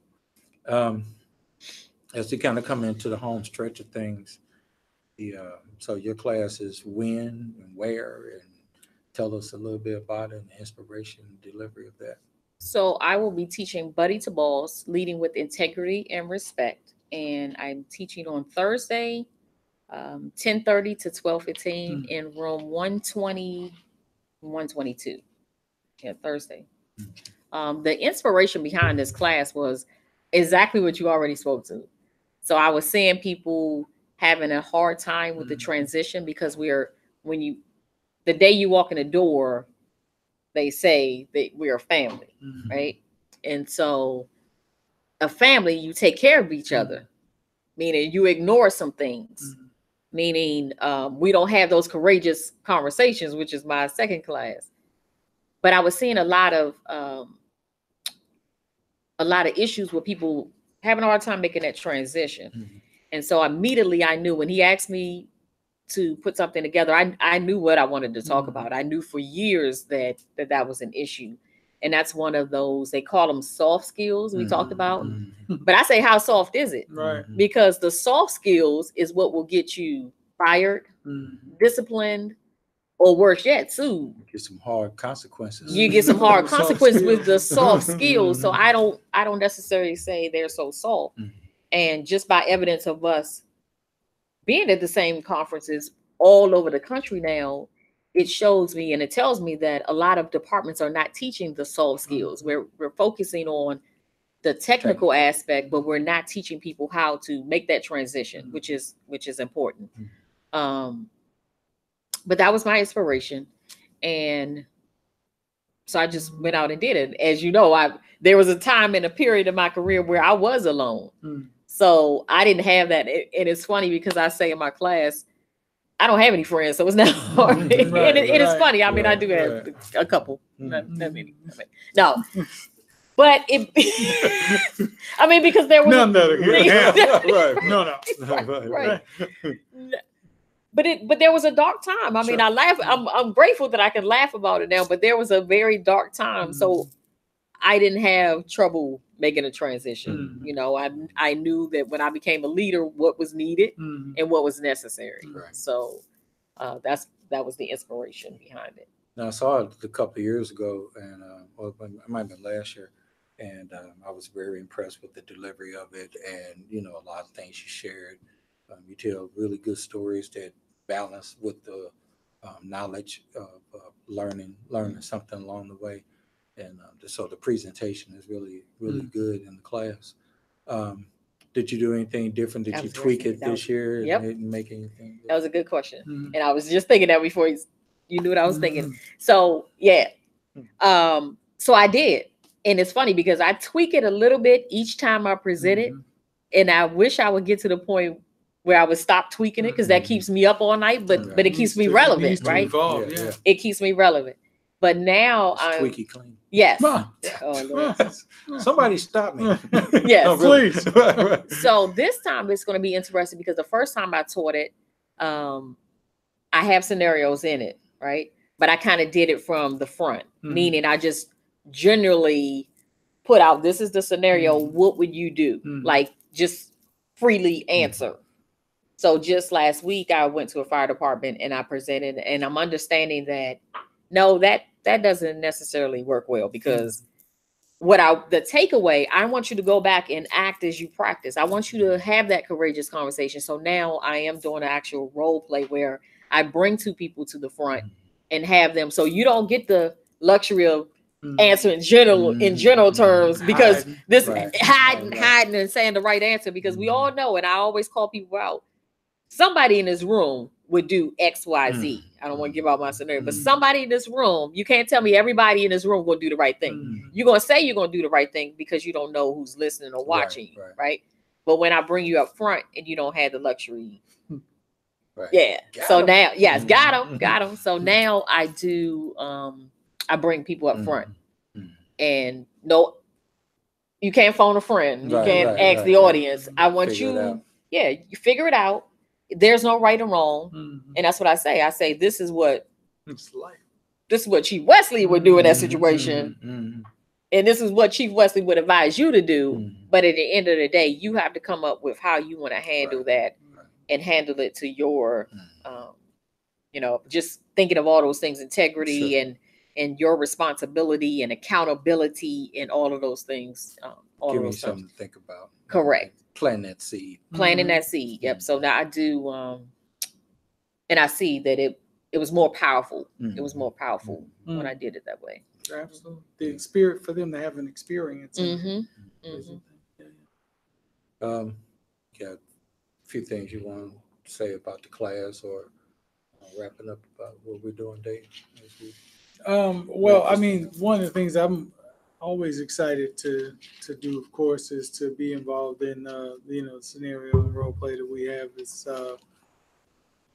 As we kind of come into the home stretch of things, so your class is when and where, and tell us a little bit about it and the inspiration and delivery of that. So I will be teaching Buddy to Boss, leading with integrity and respect. And I'm teaching on Thursday, 10:30 to 12:15 in room 120, 122. Yeah, Thursday. The inspiration behind this class was exactly what you already spoke to. So I was seeing people having a hard time with the transition because the day you walk in the door, they say that we're a family, right? And so a family, you take care of each other, meaning you ignore some things, meaning we don't have those courageous conversations, which is my second class. But I was seeing a lot of issues with people having a hard time making that transition. And so immediately I knew when he asked me to put something together, I knew what I wanted to talk about. I knew for years that was an issue. And that's one of those, they call them soft skills we talked about. But I say, how soft is it? Right. Because the soft skills is what will get you fired, disciplined, or worse yet, sued. Get some hard consequences. You get some hard consequences with the soft skills. So I don't necessarily say they're so soft. And just by evidence of us being at the same conferences all over the country now, it shows me and it tells me that a lot of departments are not teaching the soft skills. We're focusing on the technical aspect, but we're not teaching people how to make that transition, which is important. But that was my inspiration. And so I just went out and did it. As you know, there was a time in a period of my career where I was alone. So I didn't have that. And it's funny because I say in my class, I don't have any friends, so it's not hard. And it is funny. I mean, I do have a couple. Not many. No. But I mean, because there was none that are here. Right. But there was a dark time. I mean, I laugh. I'm grateful that I can laugh about it now. But there was a very dark time, so I didn't have trouble making a transition. You know, I knew that when I became a leader, what was needed and what was necessary. So that was the inspiration behind it. Now I saw it a couple of years ago, and it might have been last year, and I was very impressed with the delivery of it, and you know, a lot of things you shared. You tell really good stories that balance with the knowledge of learning something along the way. And so the presentation is really good in the class. Did you do anything different? Did you tweak it this year? Yep. And make anything? That was a good question. And I was just thinking that before you knew what I was thinking. So yeah. So I did. And it's funny because I tweak it a little bit each time I present it. And I wish I would get to the point where I would stop tweaking it because that keeps me up all night, but it keeps me relevant, right? It keeps me relevant. But now I'm squeaky clean. Yes. Oh, Lord. Somebody stop me. Yes, no, really. Please. So this time it's going to be interesting because the first time I taught it, I have scenarios in it, right? But I kind of did it from the front, meaning I just generally put out, this is the scenario. What would you do? Like just freely answer. So just last week, I went to a fire department and I presented, and I'm understanding that no, that doesn't necessarily work well because the takeaway, I want you to go back and act as you practice. I want you to have that courageous conversation. So now I am doing an actual role play where I bring two people to the front and have them. So you don't get the luxury of answering in general terms because hiding and saying the right answer, because we all know, and I always call people out, somebody in this room would do X, Y, Z. I don't want to give out my scenario, but somebody in this room, you can't tell me everybody in this room will do the right thing. You're going to say you're going to do the right thing because you don't know who's listening or watching you, right? But when I bring you up front and you don't have the luxury, yeah. So now, yes, got him. So now I do, I bring people up front and no, you can't phone a friend. You can't ask the audience. I want you, you figure it out. There's no right or wrong. And that's what I say. I say, this is what Chief Wesley would do in that situation. And this is what Chief Wesley would advise you to do. But at the end of the day, you have to come up with how you want to handle that and handle it to your, just thinking of all those things, integrity and your responsibility and accountability and all of those things. Give me something to think about. Correct. Planting that seed. Planting that seed. Yep. So now I do, and I see that it was more powerful. It was more powerful when I did it that way. Absolutely. The experience for them to have an experience. Yeah, a few things you want to say about the class or wrapping up about what we're doing, Dave? Well, I mean, one of the things I'm always excited to do, of course, is to be involved in the scenario and role play that we have. Is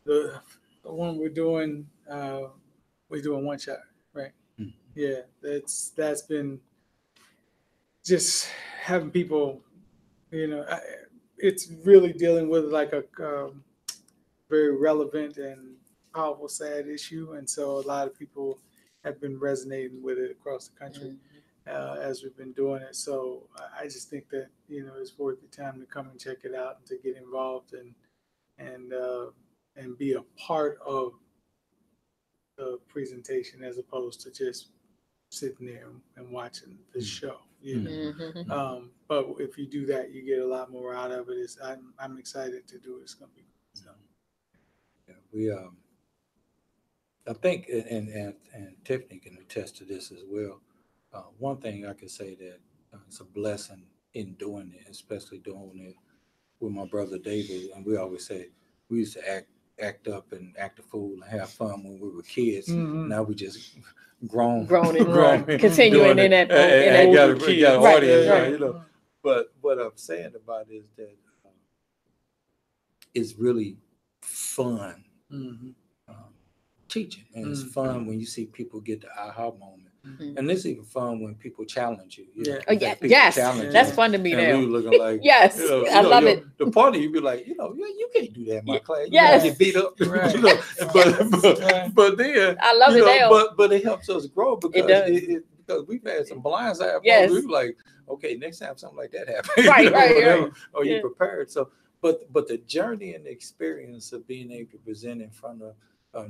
the one we're doing one shot, right? Yeah, that's been just having people, it's really dealing with like a very relevant and powerful, sad issue, and so a lot of people have been resonating with it across the country as we've been doing it. So I just think that it's worth the time to come and check it out and to get involved and be a part of the presentation as opposed to just sitting there and watching the show. But if you do that, you get a lot more out of it. I'm excited to do it. It's gonna be cool. So. Yeah, we I think and Tiffany can attest to this as well. One thing I can say that it's a blessing in doing it, especially doing it with my brother David. And we always say we used to act up and act a fool and have fun when we were kids. Now we just grown and continuing in that audience, right? But what I'm saying about it is that it's really fun teaching, and it's fun when you see people get the aha moment. And it's even fun when people challenge you. Yes, that's fun to me now. You looking like I love it. The party, you be like, you can't do that in my class. You get beat up, but then I love it now. But it helps us grow because because we've had some blindside. We were like, okay, next time something like that happens, right. Or you prepared. So, but the journey and the experience of being able to present in front of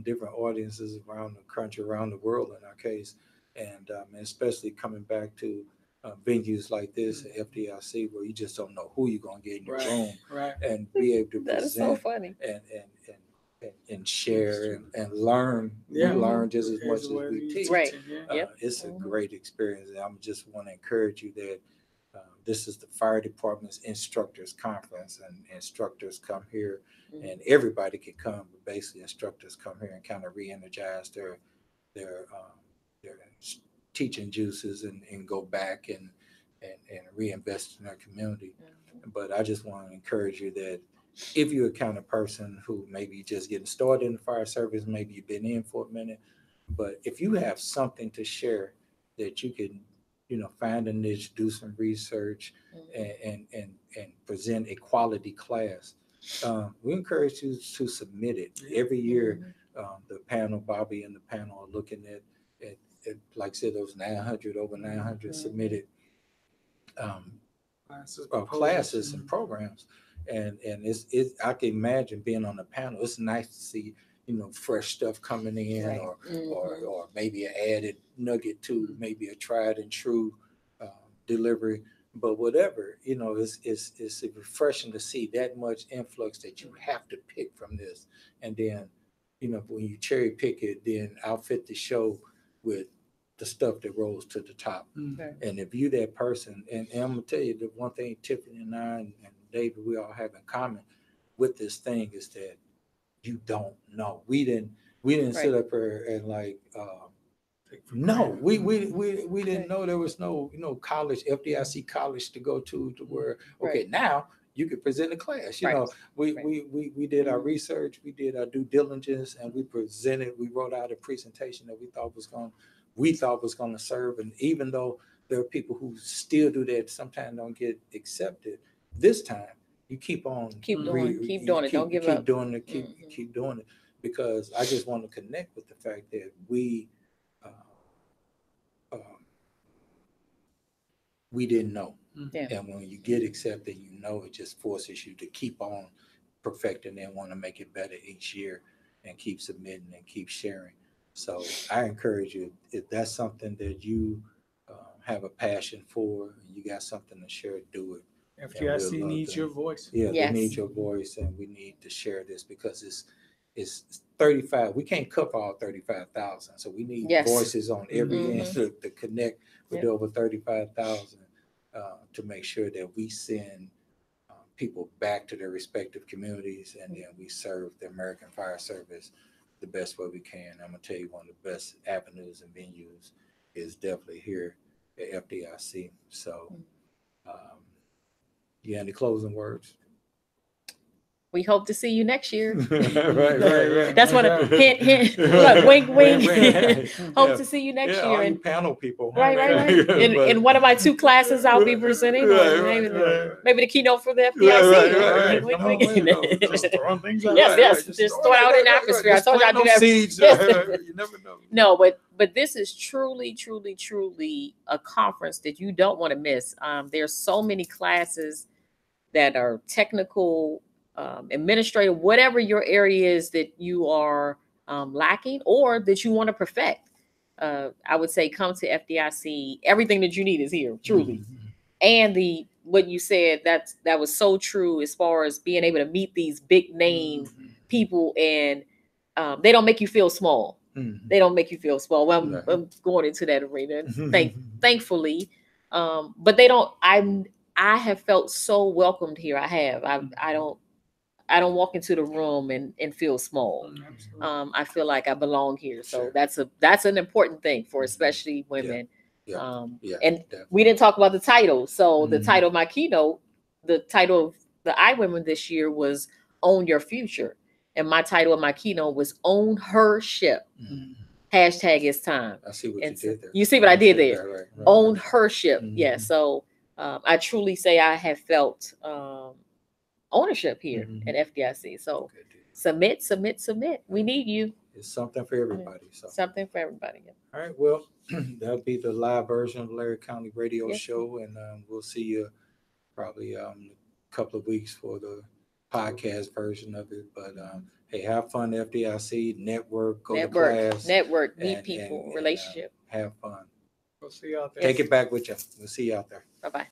different audiences around the country, around the world, in our case. And especially coming back to venues like this at FDIC, where you just don't know who you're going to get in your room, and be able to that present is so funny. and share and learn. We learn just as much as we teach. Right. It's a great experience, and I just want to encourage you that this is the fire department's instructors conference, and instructors come here, and everybody can come. But basically, instructors come here and kind of re-energize their teaching juices and go back and reinvest in their community. But I just want to encourage you that if you're a kind of person who maybe just getting started in the fire service, maybe you've been in for a minute, but if you have something to share that you can, find a niche, do some research, and present a quality class, we encourage you to submit it. Every year, the panel, Bobby and the panel are looking at like I said, those over 900 submitted classes and programs, and it's I can imagine being on the panel. It's nice to see fresh stuff coming in, or maybe an added nugget to maybe a tried and true delivery. But whatever, it's refreshing to see that much influx that you have to pick from this, and then when you cherry pick it, then outfit the show with the stuff that rolls to the top. And if you that person, and I'm gonna tell you the one thing Tiffany and I and David, we all have in common with this thing is that you don't know. We didn't sit up here and like no, we didn't know there was no college, FDIC college to go to where okay, now you could present a class. You know, we did our research, we did our due diligence, and we wrote out a presentation that we thought was going to serve. And even though there are people who still do that, sometimes don't get accepted, this time you keep doing it, don't give up. Keep doing it, keep doing it, because I just want to connect with the fact that we didn't know. And when you get accepted, it just forces you to keep on perfecting and want to make it better each year and keep submitting and keep sharing. So I encourage you, if that's something that you have a passion for, and you got something to share, do it. FDIC needs your voice. Yeah, they need your voice, and we need to share this because it's 35. We can't cover all 35,000, so we need voices on every end to connect with over 35,000 to make sure that we send people back to their respective communities, and then we serve the American Fire Service the best way we can. I'm gonna tell you, one of the best avenues and venues is definitely here at FDIC. So, you have any closing words? We hope to see you next year. right. That's what a hint. Look, wink. Hope to see you next year. All you panel people. Right. In one of my 2 classes, I'll be presenting. Maybe the keynote for the FDIC. Wink. Just throwing things out. Yes. Just throw out in the atmosphere. I told you I'd do that. Seeds. You never know. No, but this is truly a conference that you don't want to miss. There's so many classes that are technical, administrative, whatever your area is that you are lacking or that you want to perfect. I would say come to FDIC. Everything that you need is here, truly. And what you said, that was so true as far as being able to meet these big name people, and they don't make you feel small. They don't make you feel small. Well, I'm going into that arena, thankfully, but they don't. I have felt so welcomed here. I don't walk into the room and feel small. I feel like I belong here. So that's an important thing for especially women. And definitely. We didn't talk about the title. So the title of my keynote, the title of the iWomen this year was Own Your Future. And my title of my keynote was Own Her Ship. Hashtag it's time. I see what you did there. You see what I did there. Right. Own Her Ship. Yeah. So I truly say I have felt ownership here at FDIC. So submit. We need you. It's something for everybody. So something for everybody. Yeah. All right. Well, that'll be the live version of the Larry County Radio Show, and we'll see you probably a couple of weeks for the podcast version of it. But hey, have fun, FDIC, network, go to class. Network, meet people, relationship. Have fun. We'll see you out there. Take it back with you. We'll see you out there. Bye-bye.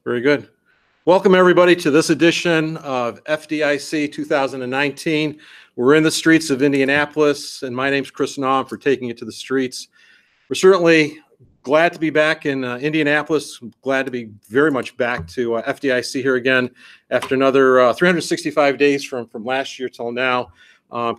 Very good. Welcome, everybody, to this edition of FDIC 2019. We're in the streets of Indianapolis, and my name's Chris Naum for taking it to the streets. We're certainly glad to be back in Indianapolis. Glad to be very much back to FDIC here again after another 365 days from last year till now.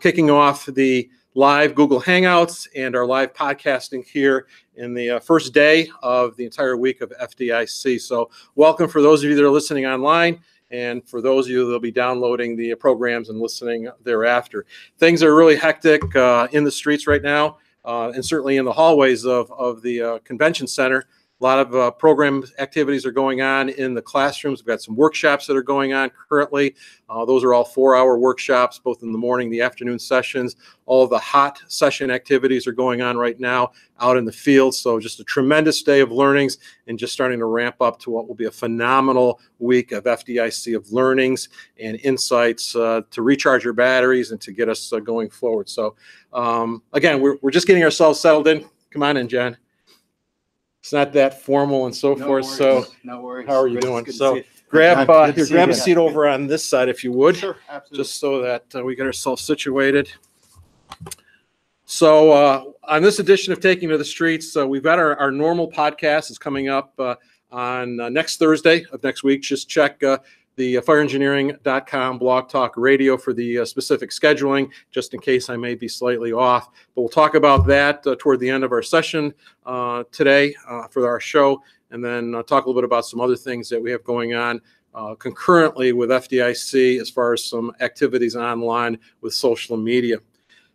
Kicking off the live Google Hangouts and our live podcasting here in the first day of the entire week of FDIC. So welcome for those of you that are listening online, and for those of you that will be downloading the programs and listening thereafter. Things are really hectic in the streets right now, and certainly in the hallways of the convention center. A lot of program activities are going on in the classrooms. We've got some workshops that are going on currently. Those are all 4-hour workshops, both in the morning, the afternoon sessions. All of the hot session activities are going on right now out in the field. So just a tremendous day of learnings and just starting to ramp up to what will be a phenomenal week of FDIC of learnings and insights to recharge your batteries and to get us going forward. So again, we're just getting ourselves settled in. Come on in, John. It's not that formal and so forth. Worries. So No worries. how are you Chris, doing? it's good to So see you. grab Good to see grab you a seat over on this side if you would, Sure, absolutely. just so that we get ourselves situated. So on this edition of Taking to the Streets, we've got our normal podcast is coming up on next Thursday of next week. Just check the fireengineering.com blog talk radio for the specific scheduling, just in case I may be slightly off. But we'll talk about that toward the end of our session today for our show, and then talk a little bit about some other things that we have going on concurrently with FDIC as far as some activities online with social media.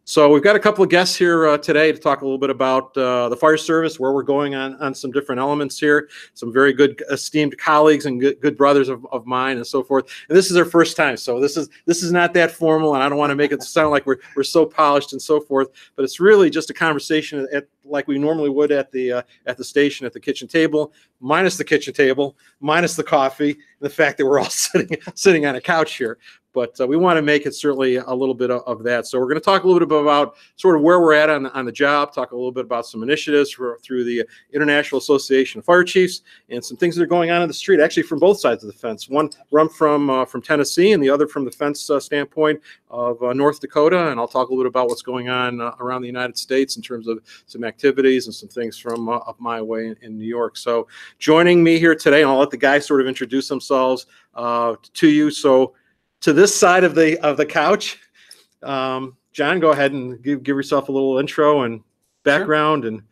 So we've got a couple of guests here today to talk a little bit about the fire service, where we're going on some different elements here. Some very good esteemed colleagues and good brothers of mine and so forth. And this is their first time, so this is not that formal, and I don't want to make it sound like we're so polished and so forth. But it's really just a conversation like we normally would at the station at the kitchen table, minus the kitchen table, minus the coffee, and the fact that we're all sitting on a couch here. But we want to make it certainly a little bit of that. So we're going to talk a little bit about sort of where we're at on the job, talk a little bit about some initiatives through the International Association of Fire Chiefs, and some things that are going on in the street, actually from both sides of the fence. One from Tennessee, and the other from the fence standpoint of North Dakota. And I'll talk a little bit about what's going on around the United States in terms of some activities and some things from up my way in New York. So joining me here today, and I'll let the guys sort of introduce themselves to you. So to this side of the couch, John, go ahead and give yourself a little intro and background. Sure. And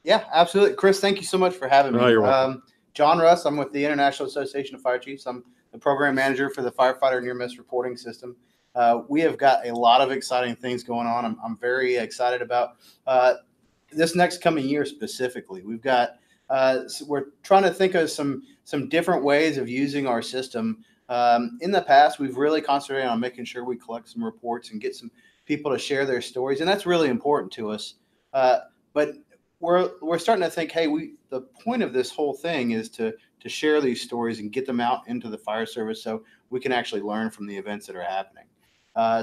yeah, absolutely. Chris, thank you so much for having me. Oh, you're welcome. John Russ, I'm with the International Association of Fire Chiefs. I'm the program manager for the Firefighter Near-Miss Reporting System. We have got a lot of exciting things going on. I'm very excited about this next coming year specifically. We've got we're trying to think of some different ways of using our system. In the past, we've really concentrated on making sure we collect some reports and get some people to share their stories, and that's really important to us. But we're starting to think, hey, the point of this whole thing is to share these stories and get them out into the fire service so we can actually learn from the events that are happening.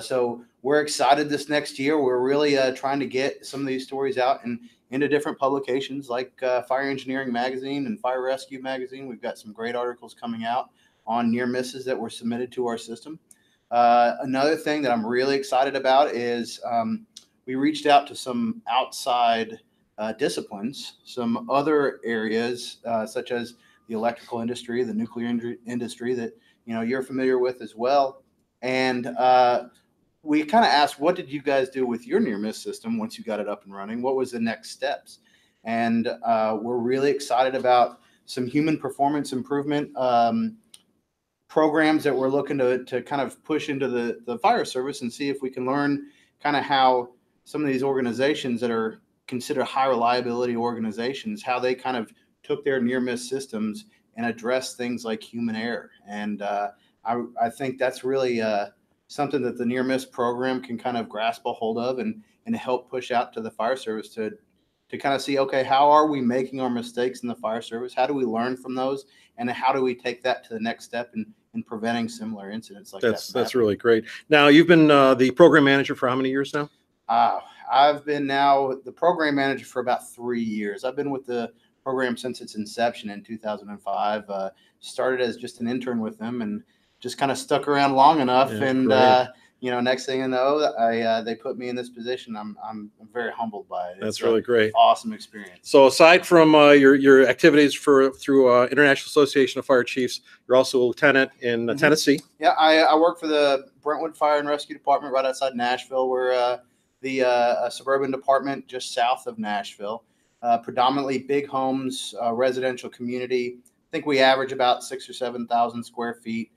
So we're excited this next year. We're really trying to get some of these stories out and into different publications like Fire Engineering Magazine and Fire Rescue Magazine. We've got some great articles coming out on near misses that were submitted to our system. Another thing that I'm really excited about is we reached out to some outside disciplines, some other areas such as the electrical industry, the nuclear industry that you're familiar with as well. And we kind of asked, what did you guys do with your near miss system once you got it up and running? What was the next steps? And we're really excited about some human performance improvement programs that we're looking to kind of push into the fire service and see if we can learn kind of how some of these organizations that are considered high reliability organizations, how they kind of took their near miss systems and addressed things like human error. And I think that's really something that the near miss program can kind of grasp a hold of and help push out to the fire service to kind of see, okay, how are we making our mistakes in the fire service? How do we learn from those? And how do we take that to the next step in preventing similar incidents like that? That's really great. Now, you've been the program manager for how many years now? I've been now the program manager for about 3 years. I've been with the program since its inception in 2005. Started as just an intern with them and just kind of stuck around long enough. Yeah, And, great. next thing you know, they put me in this position. I'm very humbled by it. That's It's really great. awesome experience. So aside from your activities through International Association of Fire Chiefs, you're also a lieutenant in Tennessee. Yeah, I work for the Brentwood Fire and Rescue Department right outside Nashville. We're a suburban department just south of Nashville. Predominantly big homes, residential community. I think we average about 6,000 or 7,000 square feet.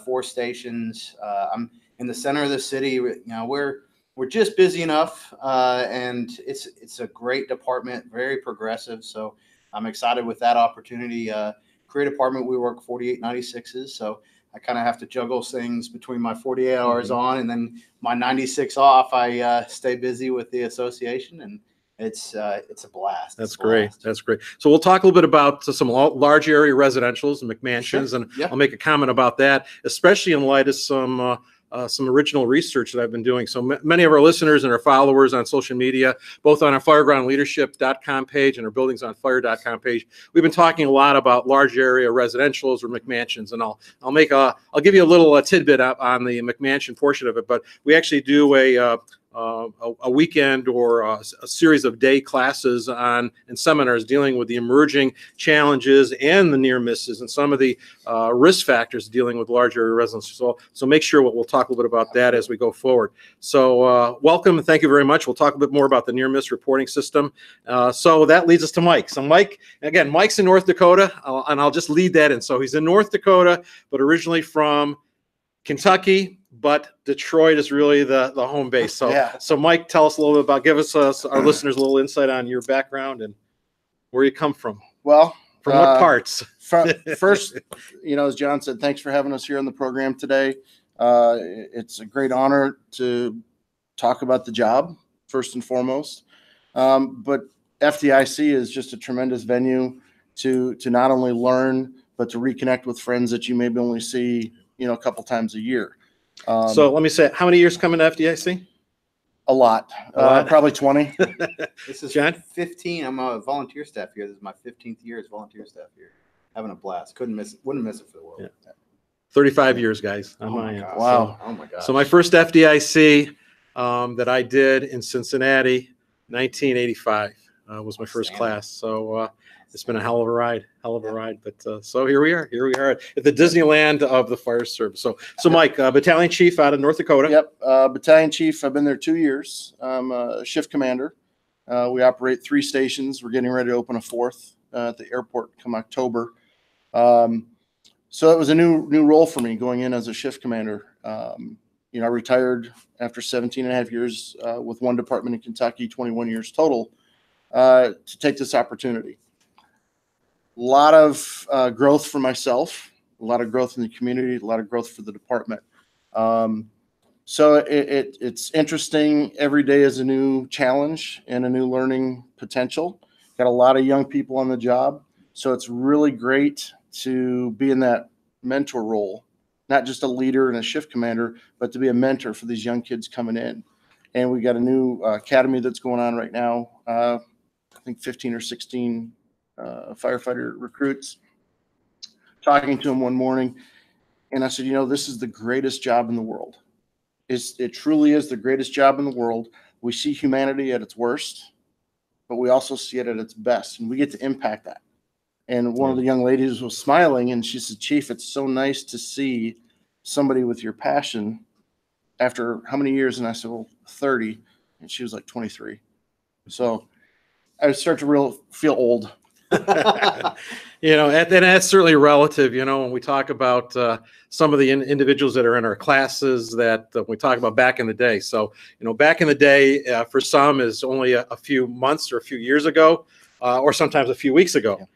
4 stations. I'm in the center of the city. We're just busy enough, and it's a great department, very progressive. So I'm excited with that opportunity. Career department, we work 4896s. So I kind of have to juggle things between my 48 hours on and then my 96 off. I stay busy with the association, and it's a blast. That's great. That's great. So we'll talk a little bit about some large area residentials and McMansions, Sure. and Yeah. I'll make a comment about that, especially in light of some original research that I've been doing. So many of our listeners and our followers on social media, both on our firegroundleadership.com page and our buildingsonfire.com page, we've been talking a lot about large area residentials or McMansions, and I'll give you a little tidbit on the McMansion portion of it. But we actually do a weekend or a series of day classes and seminars dealing with the emerging challenges and the near misses and some of the risk factors dealing with large area residential. So make sure we'll talk a little bit about that as we go forward. So welcome and thank you very much. We'll talk a bit more about the near miss reporting system. So that leads us to Mike. So Mike, again, Mike's in North Dakota, and I'll just lead that in. So he's in North Dakota, but originally from Kentucky, but Detroit is really the home base. So, Yeah. So Mike, tell us a little bit about, give us our listeners a little insight on your background and where you come from. Well, From what parts? First, as John said, thanks for having us here on the program today. It's a great honor to talk about the job, first and foremost. But FDIC is just a tremendous venue to not only learn, but to reconnect with friends that you maybe only see, a couple times a year. So let me say, how many years coming to FDIC? A lot. Probably 20. This is John? 15. I'm a volunteer staff here. This is my 15th year as volunteer staff here. Having a blast. Wouldn't miss it for the world. Yeah. 35 years, guys. Oh my God. Wow. Oh my God. So my first FDIC that I did in Cincinnati, 1985 was my first class. So it's been a hell of a ride. But so here we are at the Disneyland of the fire service. So Mike, battalion chief out of North Dakota. Yep. Battalion chief. I've been there 2 years. I'm a shift commander. We operate 3 stations. We're getting ready to open a 4th at the airport come October. So it was a new role for me going in as a shift commander. I retired after 17 and a half years with one department in Kentucky, 21 years total, to take this opportunity. A lot of growth for myself, a lot of growth in the community, a lot of growth for the department. So it's interesting. Every day is a new challenge and a new learning potential. Got a lot of young people on the job. So it's really great to be in that mentor role, not just a leader and a shift commander, but to be a mentor for these young kids coming in. And we got a new academy that's going on right now. I think 15 or 16 firefighter recruits. Talking to them one morning, and I said, this is the greatest job in the world. It truly is the greatest job in the world. We see humanity at its worst, but we also see it at its best, and we get to impact that. And one of the young ladies was smiling, and she said, Chief, it's so nice to see somebody with your passion after how many years? And I said, well, 30. And she was like 23. So I start to feel old. And that's certainly relative, when we talk about some of the individuals that are in our classes that we talk about back in the day. So, back in the day for some is only a few months or a few years ago, or sometimes a few weeks ago.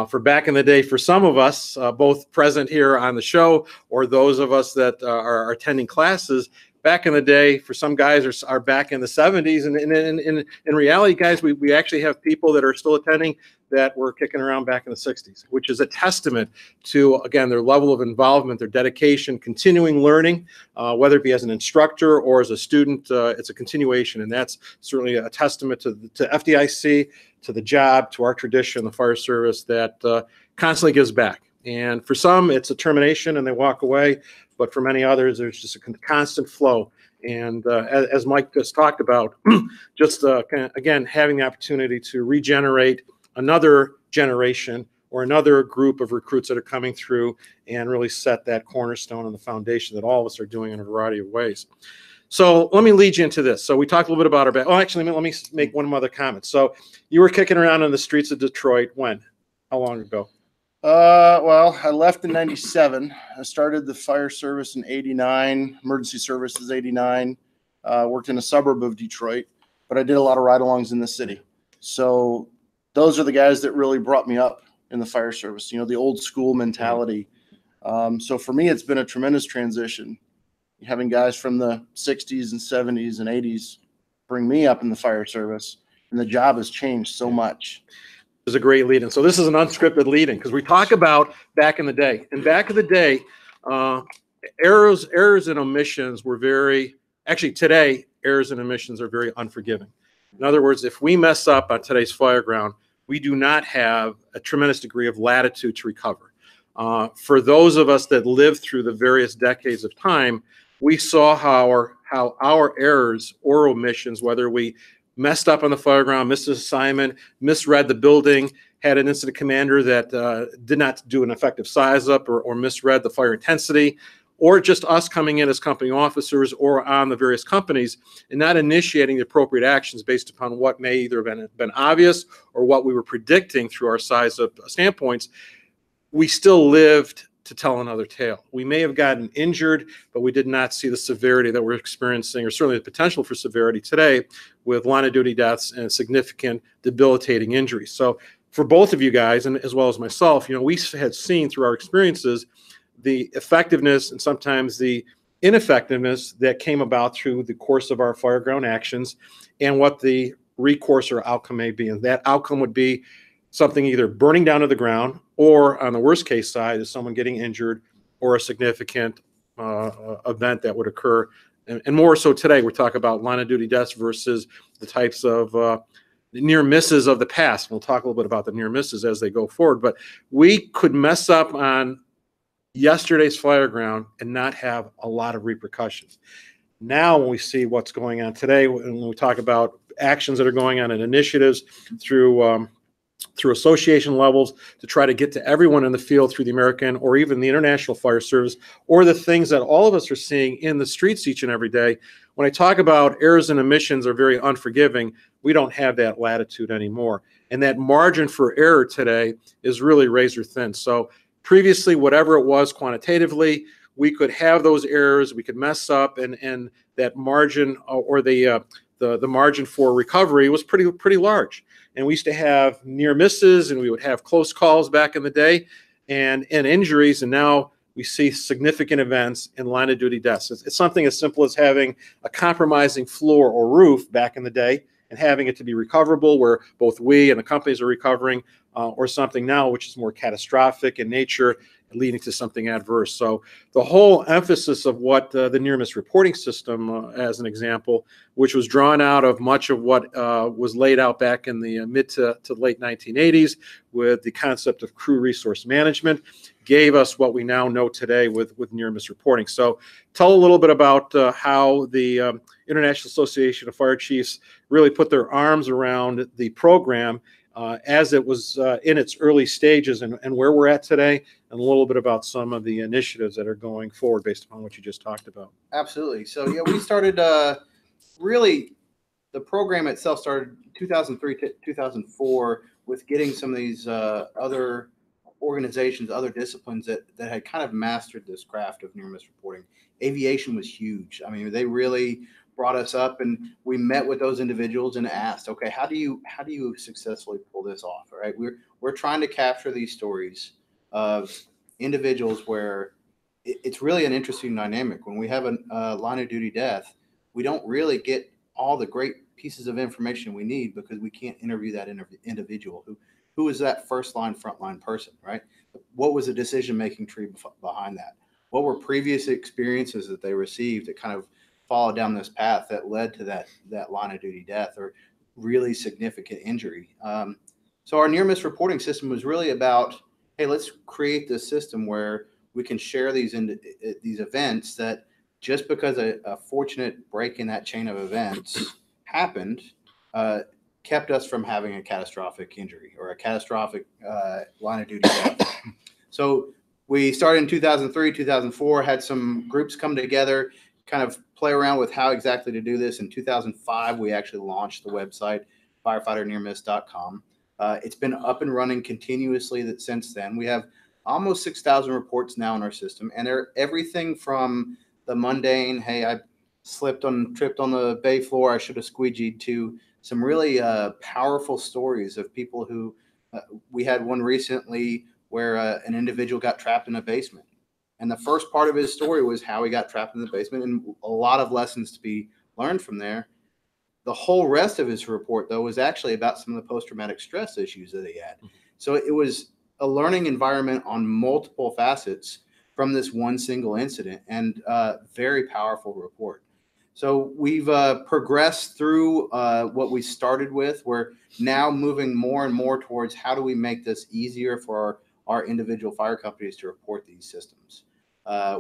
For back in the day, for some of us, both present here on the show or those of us that are attending classes, back in the day, for some guys are back in the 70s, and in reality, guys, we actually have people that are still attending that were kicking around back in the 60s, which is a testament to, again, their level of involvement, their dedication, continuing learning, whether it be as an instructor or as a student. It's a continuation, and that's certainly a testament to FDIC, to the job, to our tradition, the fire service that constantly gives back. And for some, it's a termination and they walk away. But for many others, there's just a constant flow. And as Mike just talked about, just again, having the opportunity to regenerate another generation or another group of recruits that are coming through and really set that cornerstone and the foundation that all of us are doing in a variety of ways. So let me lead you into this. So we talked a little bit about our well, actually, let me make one other comment. So you were kicking around on the streets of Detroit when? How long ago? Well, I left in 97. I started the fire service in 89, emergency services 89, worked in a suburb of Detroit, but I did a lot of ride-alongs in the city. So those are the guys that really brought me up in the fire service, the old school mentality. So for me, it's been a tremendous transition. Having guys from the 60s and 70s and 80s bring me up in the fire service, and the job has changed so much. Is a great lead-in. So this is an unscripted lead-in because we talk about back in the day. And back in the day, errors and omissions were today, errors and omissions are very unforgiving. In other words, if we mess up on today's fire ground, we do not have a tremendous degree of latitude to recover. For those of us that lived through the various decades of time, we saw how our errors or omissions, whether we messed up on the fire ground, missed an assignment, misread the building, had an incident commander that did not do an effective size up or misread the fire intensity, or just us coming in as company officers or on the various companies and not initiating the appropriate actions based upon what may either have been obvious or what we were predicting through our size up standpoints. We still lived to tell another tale. We may have gotten injured, but we did not see the severity that we're experiencing, or certainly the potential for severity today with line of duty deaths and significant debilitating injuries. So for both of you guys, and as well as myself, we had seen through our experiences the effectiveness and sometimes the ineffectiveness that came about through the course of our fireground actions and what the recourse or outcome may be. And that outcome would be something either burning down to the ground, or on the worst case side is someone getting injured or a significant event that would occur. And more so today, we're talking about line of duty deaths versus the types of near misses of the past. We'll talk a little bit about the near misses as they go forward, but we could mess up on yesterday's fire ground and not have a lot of repercussions. Now, when we see what's going on today, and when we talk about actions that are going on and initiatives through association levels to try to get to everyone in the field through the American or even the International Fire Service, or the things that all of us are seeing in the streets each and every day. When I talk about errors and omissions are very unforgiving, we don't have that latitude anymore. And that margin for error today is really razor thin. So previously, whatever it was quantitatively, we could have those errors, we could mess up, and that margin or the margin for recovery was pretty large. And we used to have near misses, and we would have close calls back in the day and injuries. And now we see significant events in line of duty deaths. It's something as simple as having a compromising floor or roof back in the day and having it to be recoverable, where both we and the companies are recovering, or something now which is more catastrophic in nature, leading to something adverse. So the whole emphasis of what the near miss reporting system, as an example, which was drawn out of much of what was laid out back in the mid to late 1980s with the concept of crew resource management, gave us what we now know today with near miss reporting. So tell a little bit about how the International Association of Fire Chiefs really put their arms around the program as it was in its early stages and where we're at today, and a little bit about some of the initiatives that are going forward based upon what you just talked about. Absolutely. So, yeah, we started really the program itself started 2003 to 2004 with getting some of these other organizations, other disciplines that had kind of mastered this craft of near miss reporting. Aviation was huge. I mean, they really brought us up, and we met with those individuals and asked, okay, how do you successfully pull this off? All right, we're trying to capture these stories of individuals where it's really an interesting dynamic. When we have a line of duty death, we don't really get all the great pieces of information we need because we can't interview that individual. Who is that first line, frontline person, right? What was the decision-making tree behind that? What were previous experiences that they received that kind of followed down this path that led to that line of duty death or really significant injury? So our near miss reporting system was really about, hey, let's create this system where we can share these events that just because a fortunate break in that chain of events happened, kept us from having a catastrophic injury or a catastrophic line of duty death. So we started in 2003, 2004, had some groups come together, kind of play around with how exactly to do this. In 2005, we actually launched the website, firefighternearmiss.com. It's been up and running continuously since then. We have almost 6,000 reports now in our system, and they're everything from the mundane, hey, I tripped on the bay floor, I should have squeegeed, to some really powerful stories of people who, we had one recently where an individual got trapped in a basement. And the first part of his story was how he got trapped in the basement, and a lot of lessons to be learned from there. The whole rest of his report, though, was actually about some of the post-traumatic stress issues that he had. So it was a learning environment on multiple facets from this one single incident, and very powerful report. So we've progressed through what we started with. We're now moving more and more towards how do we make this easier for our individual fire companies to report these systems.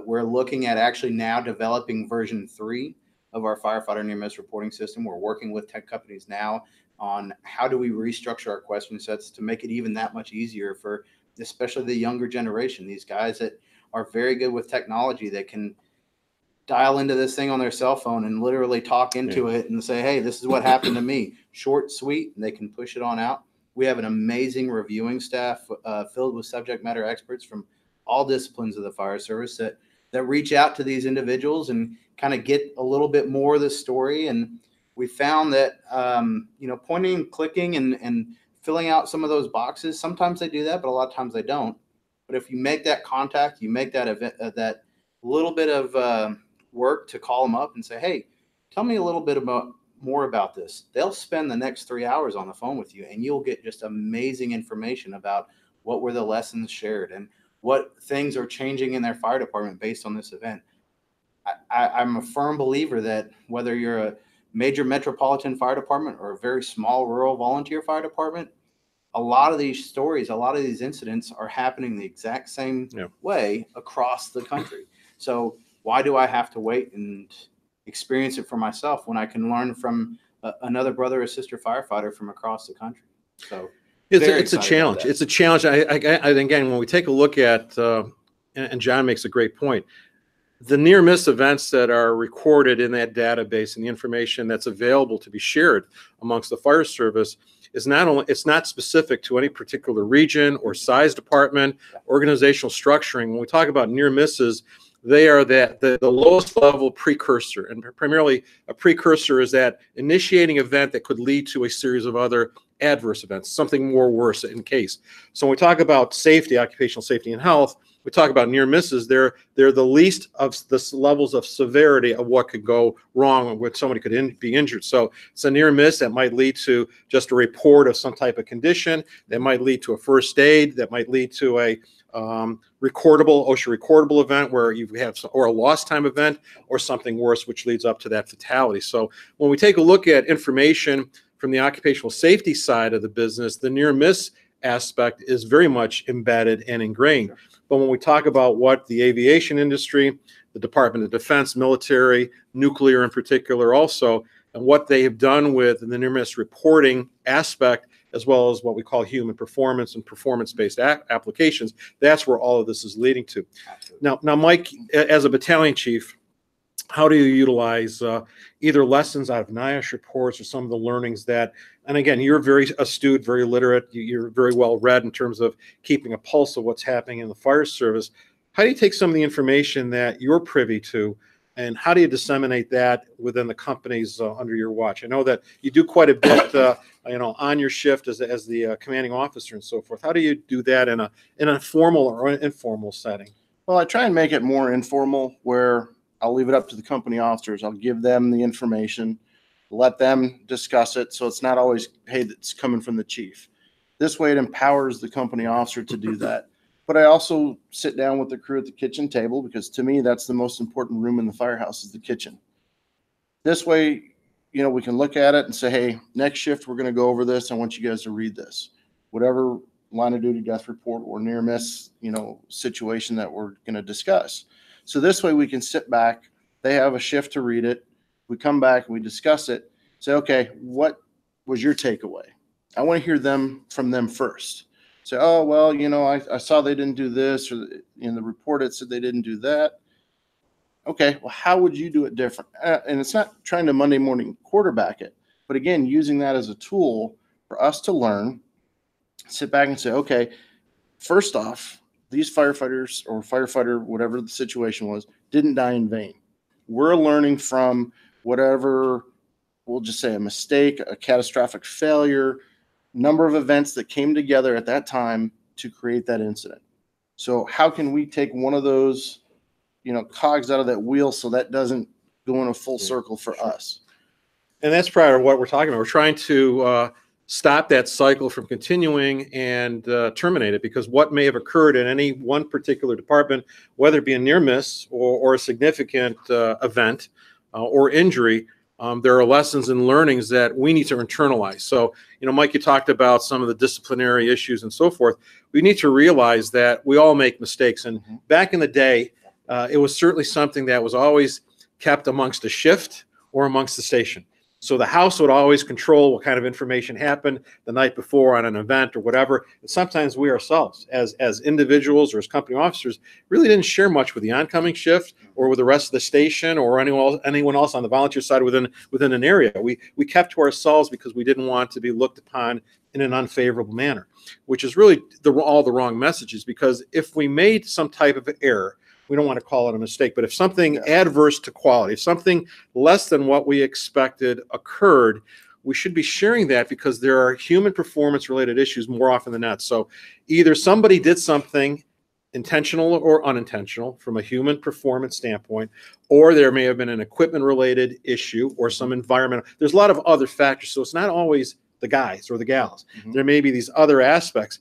We're looking at actually now developing version 3 of our firefighter near miss reporting system. We're working with tech companies now on how do we restructure our question sets to make it even that much easier for especially the younger generation, these guys that are very good with technology that can dial into this thing on their cell phone and literally talk into it and say, hey, this is what happened to me. Short, sweet, and they can push it on out. We have an amazing reviewing staff filled with subject matter experts from all disciplines of the fire service that reach out to these individuals and kind of get a little bit more of the story. And we found that, pointing, clicking, and filling out some of those boxes, sometimes they do that, but a lot of times they don't. But if you make that contact, you make that event, that little bit of work to call them up and say, hey, tell me a little bit more about this. They'll spend the next 3 hours on the phone with you, and you'll get just amazing information about what were the lessons shared and what things are changing in their fire department based on this event. I'm a firm believer that whether you're a major metropolitan fire department or a very small rural volunteer fire department, a lot of these stories, a lot of these incidents are happening the exact same way across the country. So why do I have to wait and experience it for myself when I can learn from another brother or sister firefighter from across the country? So it's a challenge. It's a challenge. I again, when we take a look at, and John makes a great point, the near miss events that are recorded in that database and the information that's available to be shared amongst the fire service is it's not specific to any particular region or size department, organizational structuring. When we talk about near misses, they are the lowest level precursor, and primarily a precursor is that initiating event that could lead to a series of other adverse events, something more worse in case. So when we talk about safety, occupational safety and health, we talk about near misses, they're the least of the levels of severity of what could go wrong when somebody could be injured. So it's a near miss that might lead to just a report of some type of condition, that might lead to a first aid, that might lead to a OSHA recordable event where you have or a lost time event or something worse, which leads up to that fatality. So when we take a look at information from the occupational safety side of the business, the near miss aspect is very much embedded and ingrained. Sure. But when we talk about what the aviation industry, the Department of Defense, military, nuclear in particular also, and what they have done with the near miss reporting aspect, as well as what we call human performance and performance-based applications, that's where all of this is leading to. Now, Mike, as a battalion chief, how do you utilize either lessons out of NIOSH reports or some of the learnings that, and again, you're very astute, very literate, you're very well read in terms of keeping a pulse of what's happening in the fire service. How do you take some of the information that you're privy to, and how do you disseminate that within the companies under your watch? I know that you do quite a bit, on your shift as the commanding officer and so forth. How do you do that in a formal or informal setting? Well, I try and make it more informal where I'll leave it up to the company officers. I'll give them the information, let them discuss it. So it's not always, hey, that's coming from the chief. This way it empowers the company officer to do that. But I also sit down with the crew at the kitchen table because to me, that's the most important room in the firehouse is the kitchen. This way, you know, we can look at it and say, hey, next shift, we're going to go over this. I want you guys to read this. Whatever line of duty death report or near miss, you know, situation that we're going to discuss. So this way we can sit back. They have a shift to read it. We come back and we discuss it. Say, okay, what was your takeaway? I want to hear from them first. Say, oh, well, you know, I saw they didn't do this, or in the report it said they didn't do that. Okay, well, how would you do it different? And it's not trying to Monday morning quarterback it, but again, using that as a tool for us to learn, sit back and say, okay, first off, these firefighters or firefighter, whatever the situation was, didn't die in vain. We're learning from whatever, we'll just say a mistake, a catastrophic failure, number of events that came together at that time to create that incident. So how can we take one of those, you know, cogs out of that wheel so that doesn't go in a full circle for us? And that's part of what we're talking about. We're trying to stop that cycle from continuing and terminate it, because what may have occurred in any one particular department, whether it be a near miss or a significant event or injury, there are lessons and learnings that we need to internalize. So, you know, Mike, you talked about some of the disciplinary issues and so forth. We need to realize that we all make mistakes. And back in the day, it was certainly something that was always kept amongst a shift or amongst the station. So the house would always control what kind of information happened the night before on an event or whatever. And sometimes we ourselves, as individuals or as company officers, really didn't share much with the oncoming shift or with the rest of the station or anyone else on the volunteer side within an area. We kept to ourselves because we didn't want to be looked upon in an unfavorable manner, which is really all the wrong messages. Because if we made some type of error, we don't want to call it a mistake, but if something adverse to quality, if something less than what we expected occurred, we should be sharing that, because there are human performance related issues more often than not. So either somebody did something intentional or unintentional from a human performance standpoint, or there may have been an equipment related issue or some environmental. There's a lot of other factors. So it's not always the guys or the gals. There may be these other aspects,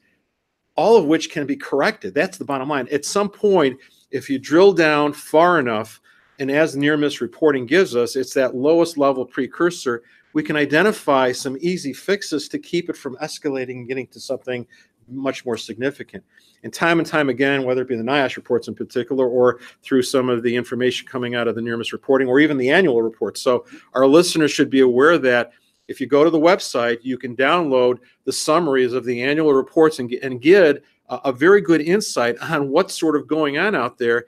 all of which can be corrected. That's the bottom line. At some point, if you drill down far enough, and as near-miss reporting gives us, it's that lowest level precursor, we can identify some easy fixes to keep it from escalating and getting to something much more significant. And time again, whether it be the NIOSH reports in particular, or through some of the information coming out of the near-miss reporting, or even the annual reports. So our listeners should be aware that if you go to the website, you can download the summaries of the annual reports and get a very good insight on what's sort of going on out there.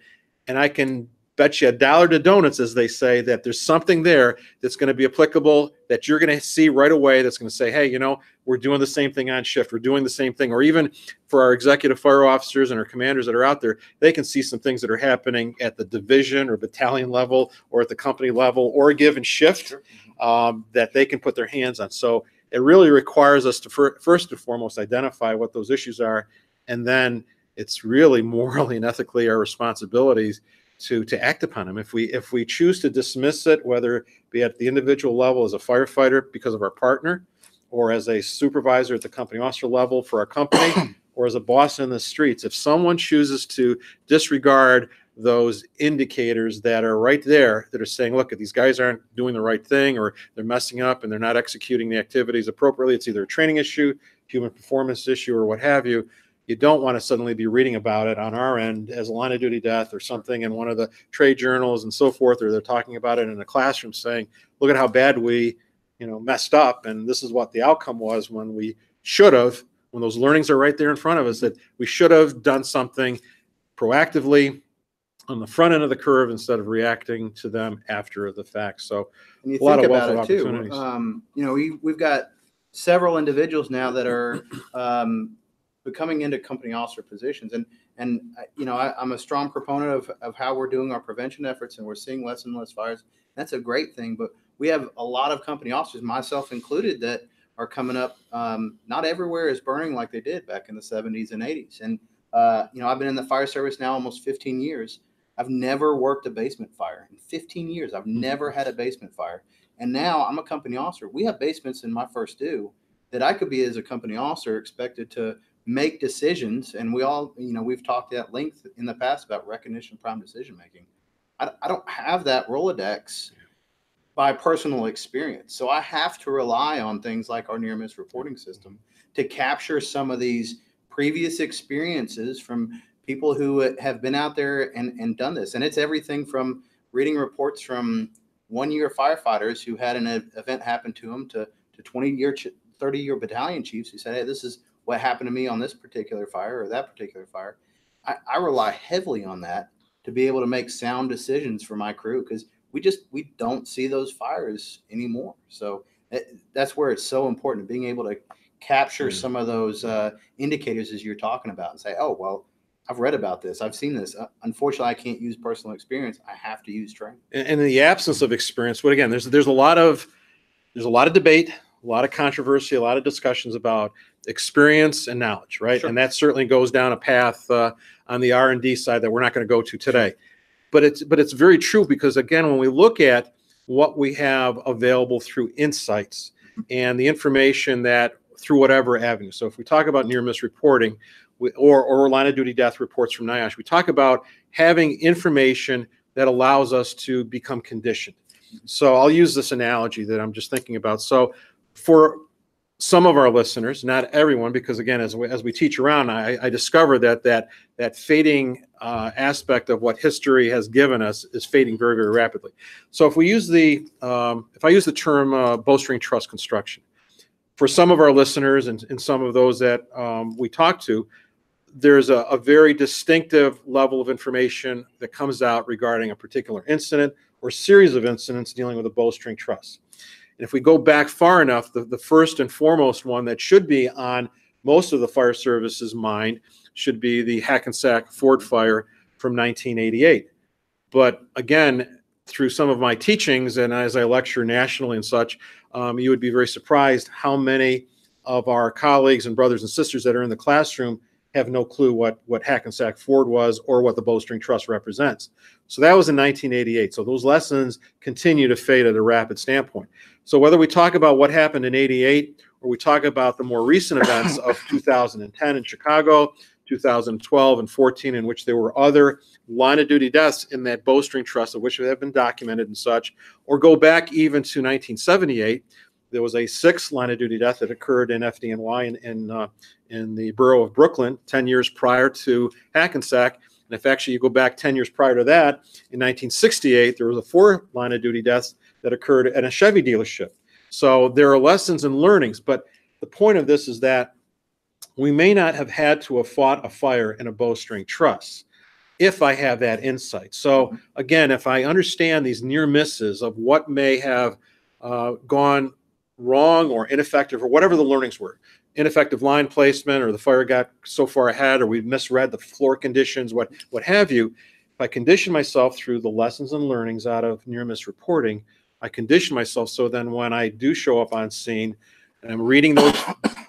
And I can bet you $1 to donuts, as they say, that there's something there that's going to be applicable, that you're going to see right away, that's going to say, hey, you know, we're doing the same thing on shift. We're doing the same thing. Or even for our executive fire officers and our commanders that are out there, they can see some things that are happening at the division or battalion level or at the company level or a given shift that they can put their hands on. So it really requires us to first and foremost identify what those issues are. And then it's really morally and ethically our responsibilities to act upon them. If we choose to dismiss it, whether it be at the individual level as a firefighter because of our partner, or as a supervisor at the company officer level for our company, or as a boss in the streets, if someone chooses to disregard those indicators that are right there that are saying, look, if these guys aren't doing the right thing, or they're messing up and they're not executing the activities appropriately, it's either a training issue, human performance issue, or what have you. You don't want to suddenly be reading about it on our end as a line of duty death or something in one of the trade journals and so forth, or they're talking about it in a classroom saying, look at how bad we, messed up. And this is what the outcome was, when we should have, when those learnings are right there in front of us, that we should have done something proactively on the front end of the curve instead of reacting to them after the fact. So and you a lot think of about wealth it of too. opportunities. We've got several individuals now that are becoming into company officer positions. And I'm a strong proponent of how we're doing our prevention efforts, and we're seeing less and less fires. That's a great thing. But we have a lot of company officers, myself included, that are coming up. Not everywhere is burning like they did back in the 70s and 80s. And I've been in the fire service now almost 15 years. I've never worked a basement fire in 15 years. I've never had a basement fire. And now I'm a company officer. We have basements in my first due that I could be, as a company officer, expected to make decisions. And we all, we've talked at length in the past about recognition, prime decision making. I don't have that Rolodex by personal experience. So I have to rely on things like our near miss reporting system to capture some of these previous experiences from people who have been out there and done this. And it's everything from reading reports from 1-year firefighters who had an event happen to them to 20-year, 30-year battalion chiefs who said, hey, this is what happened to me on this particular fire or that particular fire. I rely heavily on that to be able to make sound decisions for my crew, because we don't see those fires anymore. So that's where it's so important, being able to capture some of those indicators as you're talking about and say, oh, well, I've read about this. I've seen this. Unfortunately, I can't use personal experience. I have to use training. And in the absence of experience, but again, there's a lot of debate, a lot of controversy, a lot of discussions about experience and knowledge, right? Sure. And that certainly goes down a path on the R&D side that we're not going to go to today. But it's very true, because again, when we look at what we have available through insights and the information that through whatever avenue. So if we talk about near miss reporting or line of duty death reports from NIOSH, we talk about having information that allows us to become conditioned. So I'll use this analogy that I'm just thinking about. So for some of our listeners, not everyone, because again, as we teach around, I discover that fading aspect of what history has given us is fading very, very rapidly. So if we use if I use the term bowstring truss construction, for some of our listeners and some of those that we talk to, there's a very distinctive level of information that comes out regarding a particular incident or series of incidents dealing with a bowstring truss. And if we go back far enough, the first and foremost one that should be on most of the fire service's mind should be the Hackensack Ford fire from 1988. But again, through some of my teachings and as I lecture nationally and such, you would be very surprised how many of our colleagues and brothers and sisters that are in the classroom have no clue what Hackensack Ford was or what the bowstring truss represents. So that was in 1988. So those lessons continue to fade at a rapid standpoint. So whether we talk about what happened in 88 or we talk about the more recent events of 2010 in Chicago, 2012 and 14, in which there were other line of duty deaths in that bowstring truss, of which have been documented and such, or go back even to 1978, there was a 6th line of duty death that occurred in FDNY in the borough of Brooklyn 10 years prior to Hackensack. And if actually you go back 10 years prior to that, in 1968, there was a 4 line of duty deaths that occurred at a Chevy dealership. So there are lessons and learnings, but the point of this is that we may not have had to have fought a fire in a bowstring truss if I have that insight. So again, if I understand these near misses of what may have gone wrong or ineffective or whatever the learnings were, ineffective line placement or the fire got so far ahead or we misread the floor conditions, what have you, if I condition myself through the lessons and learnings out of near miss reporting, I condition myself so then when I do show up on scene and I'm reading those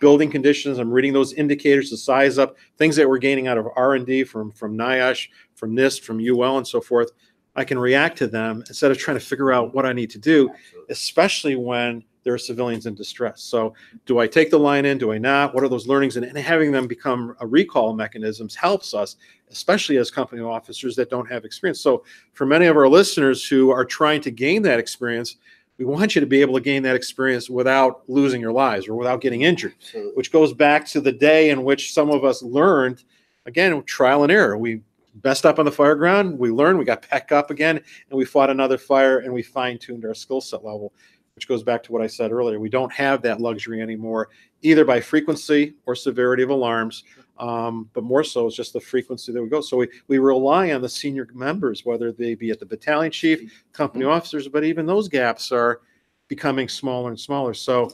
building conditions, I'm reading those indicators to size up things that we're gaining out of R&D from NIOSH, from NIST, from UL and so forth, I can react to them instead of trying to figure out what I need to do, especially when there are civilians in distress. So do I take the line in? Do I not? What are those learnings? And having them become a recall mechanisms helps us, especially as company officers that don't have experience. So for many of our listeners who are trying to gain that experience, we want you to be able to gain that experience without losing your lives or without getting injured, which goes back to the day in which some of us learned, again, trial and error. We messed up on the fire ground, we learned, we got back up again, and we fought another fire and we fine-tuned our skill set level, which goes back to what I said earlier. We don't have that luxury anymore, either by frequency or severity of alarms, but more so it's just the frequency that we go. So we rely on the senior members, whether they be at the battalion chief, company officers, but even those gaps are becoming smaller and smaller. So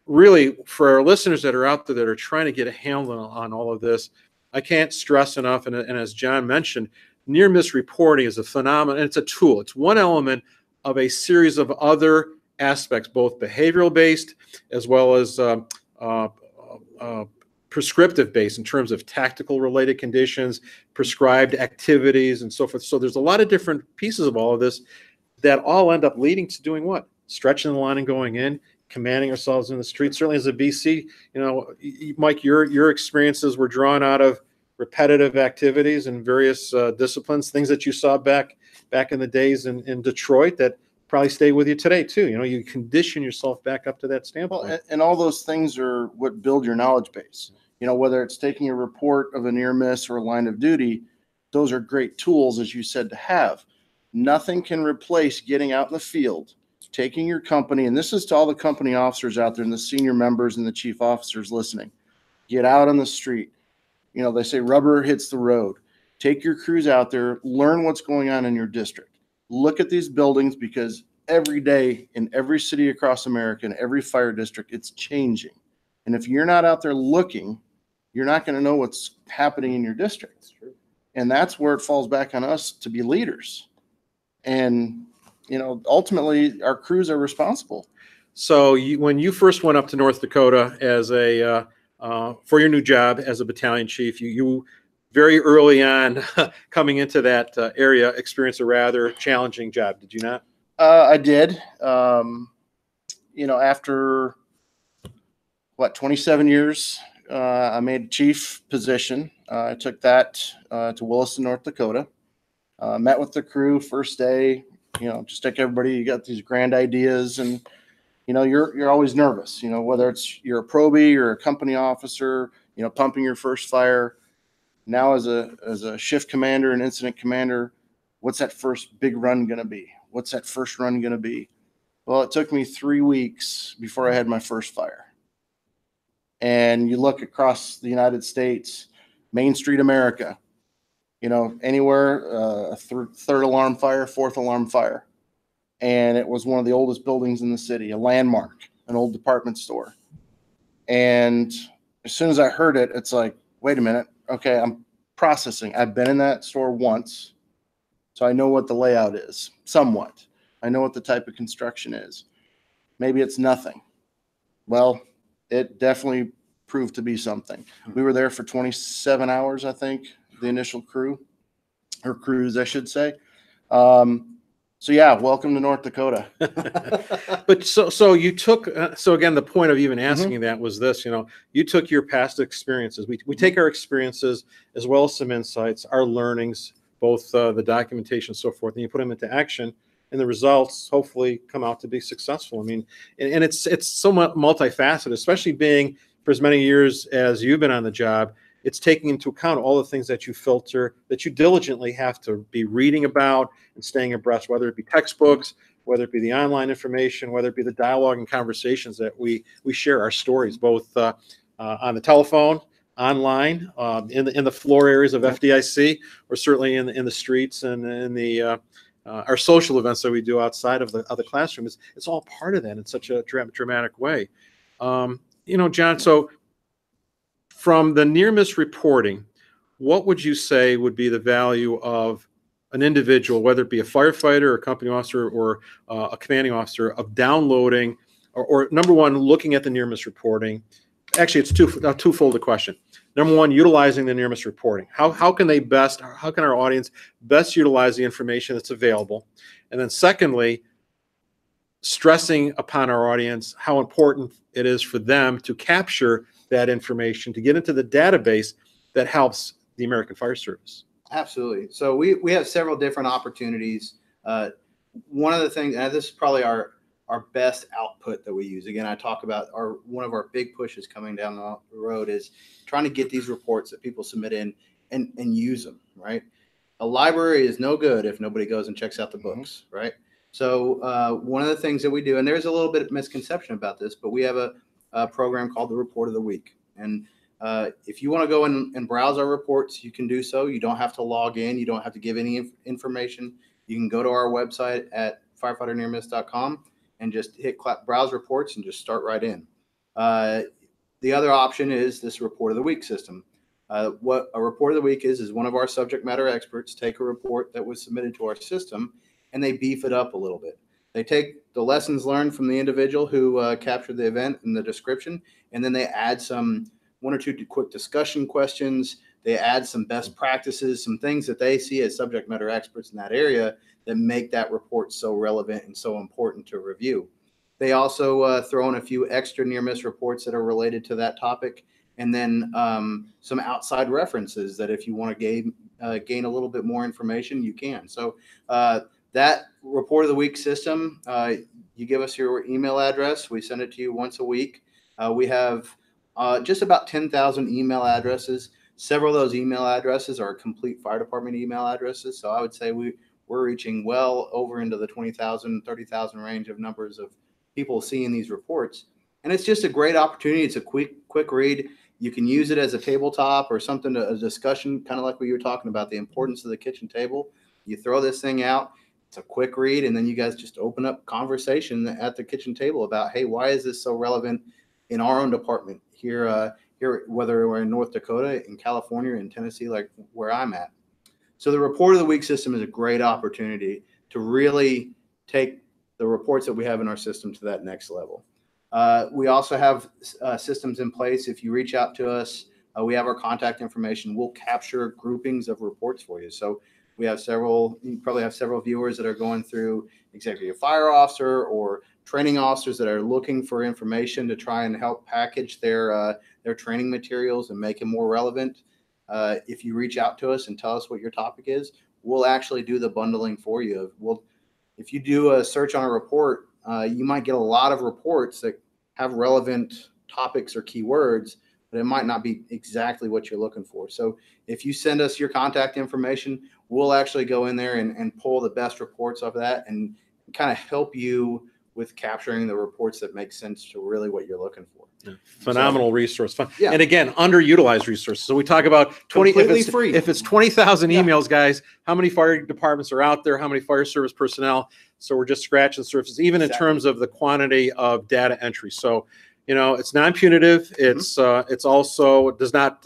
really, for our listeners that are out there that are trying to get a handle on all of this, I can't stress enough, and as John mentioned, near miss reporting is a phenomenon, and it's a tool. It's one element of a series of other aspects, both behavioral based as well as prescriptive based in terms of tactical related conditions, prescribed activities, and so forth. So there's a lot of different pieces of all of this that all end up leading to doing what? Stretching the line and going in, commanding ourselves in the street. Certainly as a BC, Mike, your experiences were drawn out of repetitive activities and various disciplines, things that you saw back in the days in Detroit that probably stay with you today too. You condition yourself back up to that standpoint. Well, and all those things are what build your knowledge base. Whether it's taking a report of a near miss or a line of duty, those are great tools, as you said, to have. Nothing can replace getting out in the field, taking your company, and this is to all the company officers out there and the senior members and the chief officers listening. Get out on the street. They say rubber hits the road. Take your crews out there, learn what's going on in your district. Look at these buildings, because every day in every city across America, in every fire district, it's changing. And if you're not out there looking, you're not going to know what's happening in your district. That's true. And that's where it falls back on us to be leaders. And, ultimately our crews are responsible. So when you first went up to North Dakota as for your new job as a battalion chief, you very early on coming into that area experienced a rather challenging job. Did you not? I did. After 27 years, I made a chief position. I took that to Williston, North Dakota. Met with the crew first day. Just like everybody, you got these grand ideas, and you're always nervous. Whether it's you're a probie or a company officer, pumping your first fire. Now as a shift commander and incident commander, what's that first big run going to be? What's that first run going to be? Well, it took me 3 weeks before I had my first fire. And you look across the United States, Main Street America, anywhere, a third alarm fire, fourth alarm fire. And it was one of the oldest buildings in the city, a landmark, an old department store. And as soon as I heard it, it's like, wait a minute. Okay, I'm processing. I've been in that store once, so I know what the layout is, somewhat. I know what the type of construction is. Maybe it's nothing. Well, it definitely proved to be something. We were there for 27 hours, I think, the initial crew, or crews, I should say. So yeah, welcome to North Dakota. But so you took so again, the point of even asking that was this, you took your past experiences. We take our experiences as well as some insights, our learnings, both the documentation and so forth, and you put them into action, and the results hopefully come out to be successful. I mean, and it's so multifaceted, especially being for as many years as you've been on the job. It's taking into account all the things that you filter, that you diligently have to be reading about and staying abreast, whether it be textbooks, whether it be the online information, whether it be the dialogue and conversations that we share our stories, both on the telephone, online, in the floor areas of FDIC, or certainly in the streets and in the our social events that we do outside of the classroom. It's all part of that in such a dramatic way. John, so from the near miss reporting, what would you say would be the value of an individual, whether it be a firefighter or a company officer or a commanding officer, of downloading or number one, looking at the near miss reporting? Actually, it's a twofold question. Number one, utilizing the near miss reporting. How can our audience best utilize the information that's available? And then secondly, stressing upon our audience how important it is for them to capture that information, to get into the database that helps the American Fire Service. Absolutely. So we have several different opportunities. One of the things, and this is probably our best output that we use. Again, I talk about one of our big pushes coming down the road is trying to get these reports that people submit in and use them, right? A library is no good if nobody goes and checks out the books, right? So one of the things that we do, and there's a little bit of misconception about this, but we have a program called the Report of the Week. And if you want to go and browse our reports, you can do so. You don't have to log in. You don't have to give any information. You can go to our website at firefighternearmiss.com and just hit browse reports and just start right in. The other option is this Report of the Week system. What a Report of the Week is one of our subject matter experts take a report that was submitted to our system and they beef it up a little bit. They take the lessons learned from the individual who captured the event and the description, and then they add some one or two quick discussion questions. They add some best practices, some things that they see as subject matter experts in that area that make that report so relevant and so important to review. They also throw in a few extra near-miss reports that are related to that topic, and then some outside references that if you want to gain a little bit more information, you can. So that report of the week system, you give us your email address. We send it to you once a week. We have just about 10,000 email addresses. Several of those email addresses are complete fire department email addresses. So I would say we're reaching well over into the 20,000, 30,000 range of numbers of people seeing these reports. And it's just a great opportunity. It's a quick read. You can use it as a tabletop or something, a discussion, kind of like what you were talking about, the importance of the kitchen table. You throw this thing out, it's a quick read, and then you guys just open up conversation at the kitchen table about, hey, why is this so relevant in our own department here, whether we're in North Dakota, in California, in Tennessee, like where I'm at. So the report of the week system is a great opportunity to really take the reports that we have in our system to that next level. We also have systems in place. If you reach out to us, we have our contact information. We'll capture groupings of reports for you. So we have you probably have several viewers that are going through executive fire officer or training officers that are looking for information to try and help package their training materials and make it more relevant. If you reach out to us and tell us what your topic is, we'll actually do the bundling for you. If you do a search on a report, you might get a lot of reports that have relevant topics or keywords, but it might not be exactly what you're looking for. So if you send us your contact information, we'll actually go in there and pull the best reports of that and kind of help you with capturing the reports that make sense to really what you're looking for. Yeah. Phenomenal resource. Yeah. And again, underutilized resources. So we talk about 20, if it's 20,000 emails, guys, how many fire departments are out there? How many fire service personnel? So we're just scratching the surface, even in terms of the quantity of data entry. So, it's non-punitive. It's also does not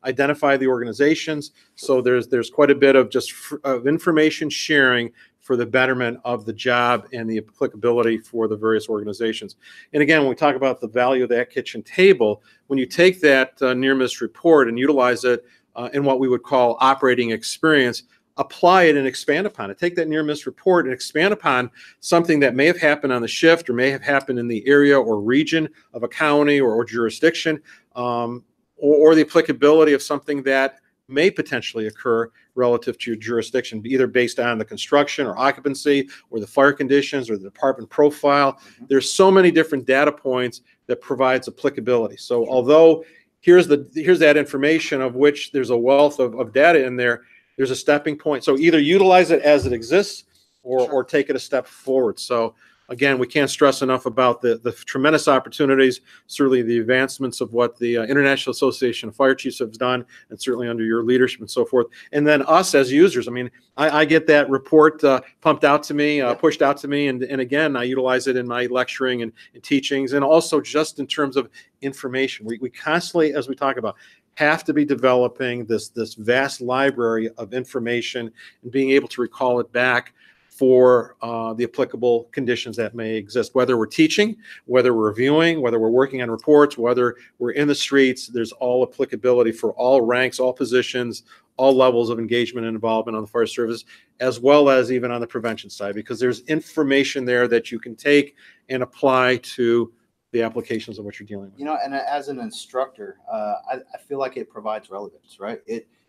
identify the organizations. So there's quite a bit of just of information sharing for the betterment of the job and the applicability for the various organizations. And again, when we talk about the value of that kitchen table, when you take that near-miss report and utilize it in what we would call operating experience, apply it and expand upon it. Take that near-miss report and expand upon something that may have happened on the shift or may have happened in the area or region of a county or jurisdiction, or the applicability of something that may potentially occur relative to your jurisdiction, either based on the construction or occupancy or the fire conditions or the department profile. There's so many different data points that provides applicability. So although here's that information of which there's a wealth of data in there, there's a stepping point. So either utilize it as it exists or take it a step forward. So again, we can't stress enough about the tremendous opportunities, certainly the advancements of what the International Association of Fire Chiefs has done, and certainly under your leadership and so forth. And then us as users, I mean, I get that report pumped out to me, pushed out to me, and again, I utilize it in my lecturing and teachings, and also just in terms of information. We constantly, as we talk about, have to be developing this vast library of information and being able to recall it back for the applicable conditions that may exist, whether we're teaching, whether we're reviewing, whether we're working on reports, whether we're in the streets. There's all applicability for all ranks, all positions, all levels of engagement and involvement on the fire service, as well as even on the prevention side, because there's information there that you can take and apply to the applications of what you're dealing with. And as an instructor, I feel like it provides relevance, right?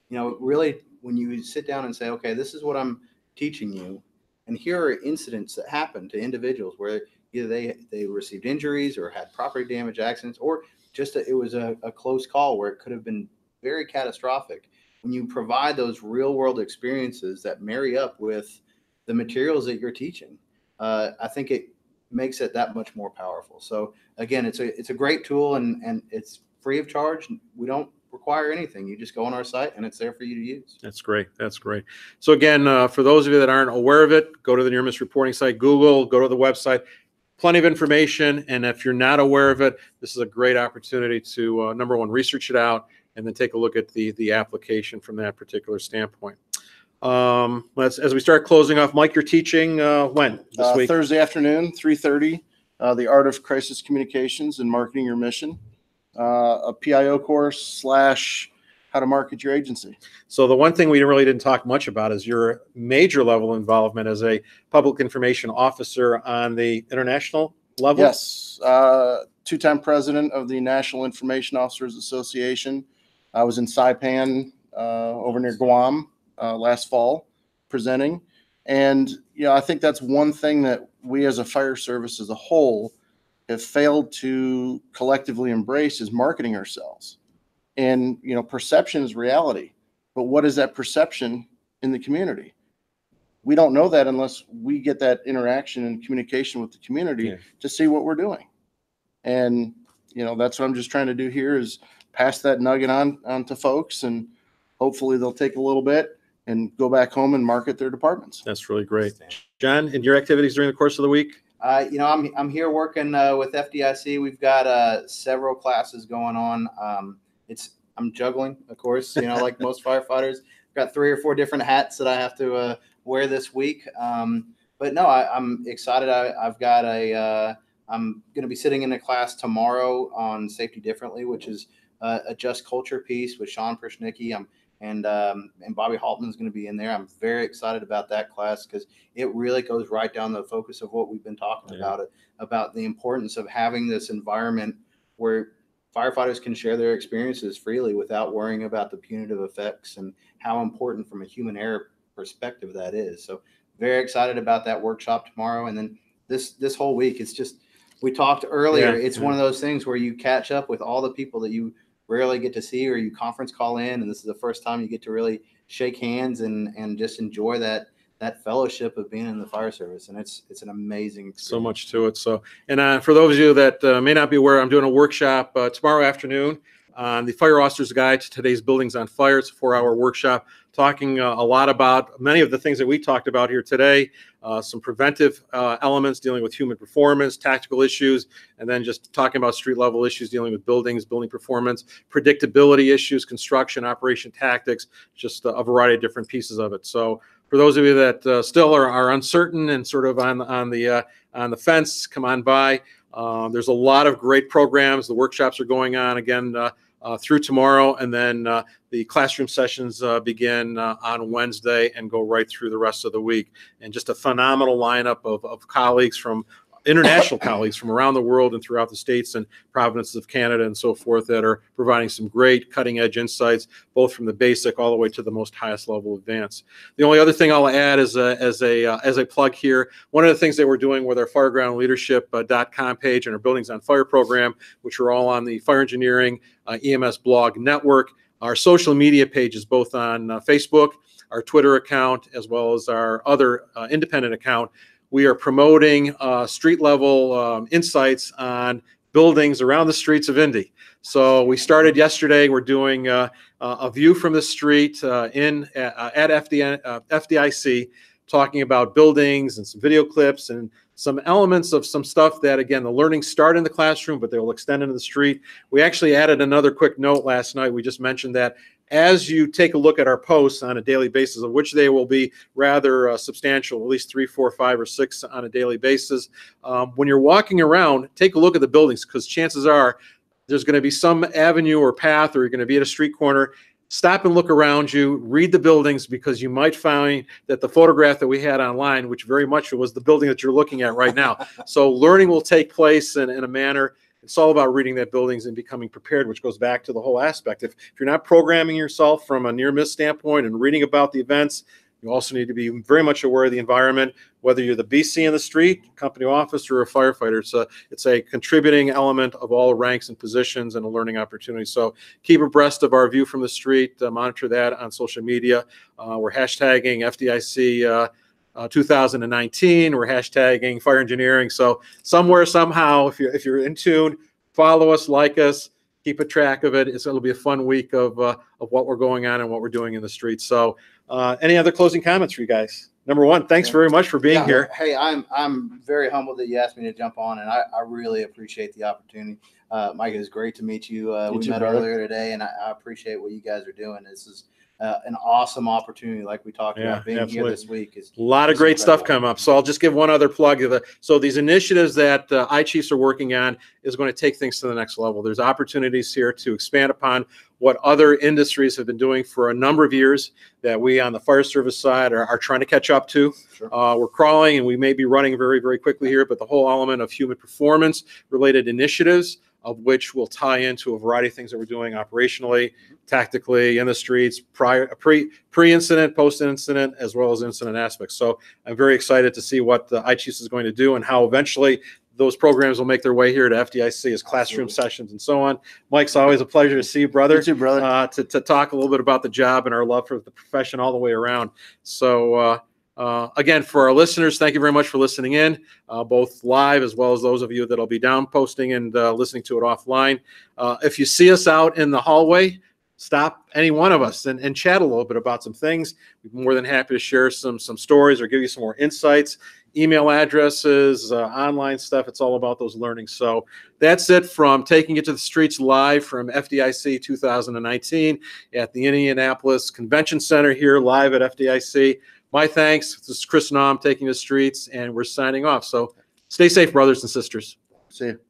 Really, when you sit down and say, okay, this is what I'm teaching you, and here are incidents that happen to individuals where either they received injuries or had property damage accidents, or just it was a close call where it could have been very catastrophic. When you provide those real world experiences that marry up with the materials that you're teaching, I think it makes it that much more powerful. So again, it's a great tool, and it's free of charge. We don't require anything. You just go on our site and it's there for you to use. That's great. That's great. So again, for those of you that aren't aware of it, go to the near-miss reporting site, Google, go to the website, plenty of information. And if you're not aware of it, this is a great opportunity to, number one, research it out, and then take a look at the application from that particular standpoint. As we start closing off, Mike, you're teaching when this week? Thursday afternoon, 3:30, the Art of Crisis Communications and Marketing Your Mission. a PIO course / how to market your agency. So the one thing we really didn't talk much about is your major level involvement as a public information officer on the international level. Yes, two-time president of the National Information Officers Association. I was in Saipan over near Guam last fall presenting. And, I think that's one thing that we as a fire service as a whole have failed to collectively embrace is marketing ourselves. And, perception is reality. But what is that perception in the community? We don't know that unless we get that interaction and communication with the community to see what we're doing. And, that's what I'm just trying to do here is pass that nugget on to folks, and hopefully they'll take a little bit and go back home and market their departments. That's really great. John, in your activities during the course of the week? I'm here working with FDIC. We've got several classes going on. I'm juggling, of course, like most firefighters. I've got 3 or 4 different hats that I have to wear this week. But no, I'm excited. I'm going to be sitting in a class tomorrow on Safety Differently, which is a just culture piece with Sean Persnicki. And Bobby Haltman's going to be in there. I'm very excited about that class because it really goes right down the focus of what we've been talking about the importance of having this environment where firefighters can share their experiences freely without worrying about the punitive effects and how important from a human error perspective that is. So very excited about that workshop tomorrow. And then this whole week, it's just, we talked earlier, it's one of those things where you catch up with all the people that you rarely get to see, or you conference call in, and this is the first time you get to really shake hands and just enjoy that fellowship of being in the fire service. And it's an amazing experience. So much to it. So, and for those of you that may not be aware, I'm doing a workshop tomorrow afternoon on the Fire Officer's Guide to Today's Buildings on Fire. It's a 4-hour workshop talking a lot about many of the things that we talked about here today, some preventive elements dealing with human performance, tactical issues, and then just talking about street level issues dealing with buildings, building performance, predictability issues, construction, operation tactics, just a variety of different pieces of it. So for those of you that still are uncertain and sort of on the fence, come on by. There's a lot of great programs. The workshops are going on again through tomorrow, and then the classroom sessions begin on Wednesday and go right through the rest of the week. And just a phenomenal lineup of colleagues from international colleagues from around the world and throughout the states and provinces of Canada and so forth that are providing some great cutting edge insights, both from the basic all the way to the most highest level advance. The only other thing I'll add is as a plug here, one of the things that we're doing with our firegroundleadership.com page and our Buildings on Fire program, which are all on the Fire Engineering EMS blog network, our social media pages, both on Facebook, our Twitter account, as well as our other independent account. We are promoting street level insights on buildings around the streets of Indy. So we started yesterday. We're doing a view from the street at FDIC, talking about buildings and some video clips and some elements of some stuff that, again, the learning start in the classroom, but they will extend into the street. We actually added another quick note last night. We just mentioned that as you take a look at our posts on a daily basis, of which they will be rather substantial, at least 3, 4, 5, or 6 on a daily basis, when you're walking around, take a look at the buildings, because chances are there's going to be some avenue or path, or you're going to be at a street corner. Stop and look around you, read the buildings, because you might find that the photograph that we had online, which very much was the building that you're looking at right now. So learning will take place in a manner. It's all about reading that buildings and becoming prepared, which goes back to the whole aspect. If you're not programming yourself from a near miss standpoint and reading about the events, you also need to be very much aware of the environment, whether you're the BC in the street, company office, or a firefighter. It's a contributing element of all ranks and positions and a learning opportunity. So keep abreast of our view from the street, monitor that on social media. We're hashtagging FDIC 2019. We're hashtagging fire engineering. So somewhere, somehow, if you're in tune, follow us, like us, keep a track of it. It'll be a fun week of what we're going on and what we're doing in the streets. So any other closing comments for you guys? Number one, thanks very much for being here. Hey, I'm very humbled that you asked me to jump on, and I really appreciate the opportunity. Mike, it was great to meet you. We met earlier today, and I appreciate what you guys are doing. This is an awesome opportunity, like we talked Yeah, about being absolutely. here this week. Is A lot of It's great stuff incredible. come up. So I'll just give one other plug. So these initiatives that iChiefs are working on is going to take things to the next level. There's opportunities here to expand upon what other industries have been doing for a number of years that we on the fire service side are trying to catch up to. Sure. We're crawling and we may be running very, very quickly here, but the whole element of human performance related initiatives, of which will tie into a variety of things that we're doing operationally, tactically, in the streets, pre-incident, post-incident, as well as incident aspects. So I'm very excited to see what the iChiefs is going to do and how eventually those programs will make their way here to FDIC as classroom Absolutely. sessions and so on. Mike's always a pleasure to see you, brother. You too, brother. To talk a little bit about the job and our love for the profession all the way around. So again, for our listeners, thank you very much for listening in, both live as well as those of you that'll be down posting and listening to it offline. If you see us out in the hallway, stop any one of us and chat a little bit about some things. We'd be more than happy to share some stories or give you some more insights. Email addresses, online stuff. It's all about those learnings. So that's it from Taking It to the Streets live from FDIC 2019 at the Indianapolis Convention Center here live at FDIC. My thanks. This is Chris Naum, Taking the Streets, and we're signing off. So stay safe, brothers and sisters. See you.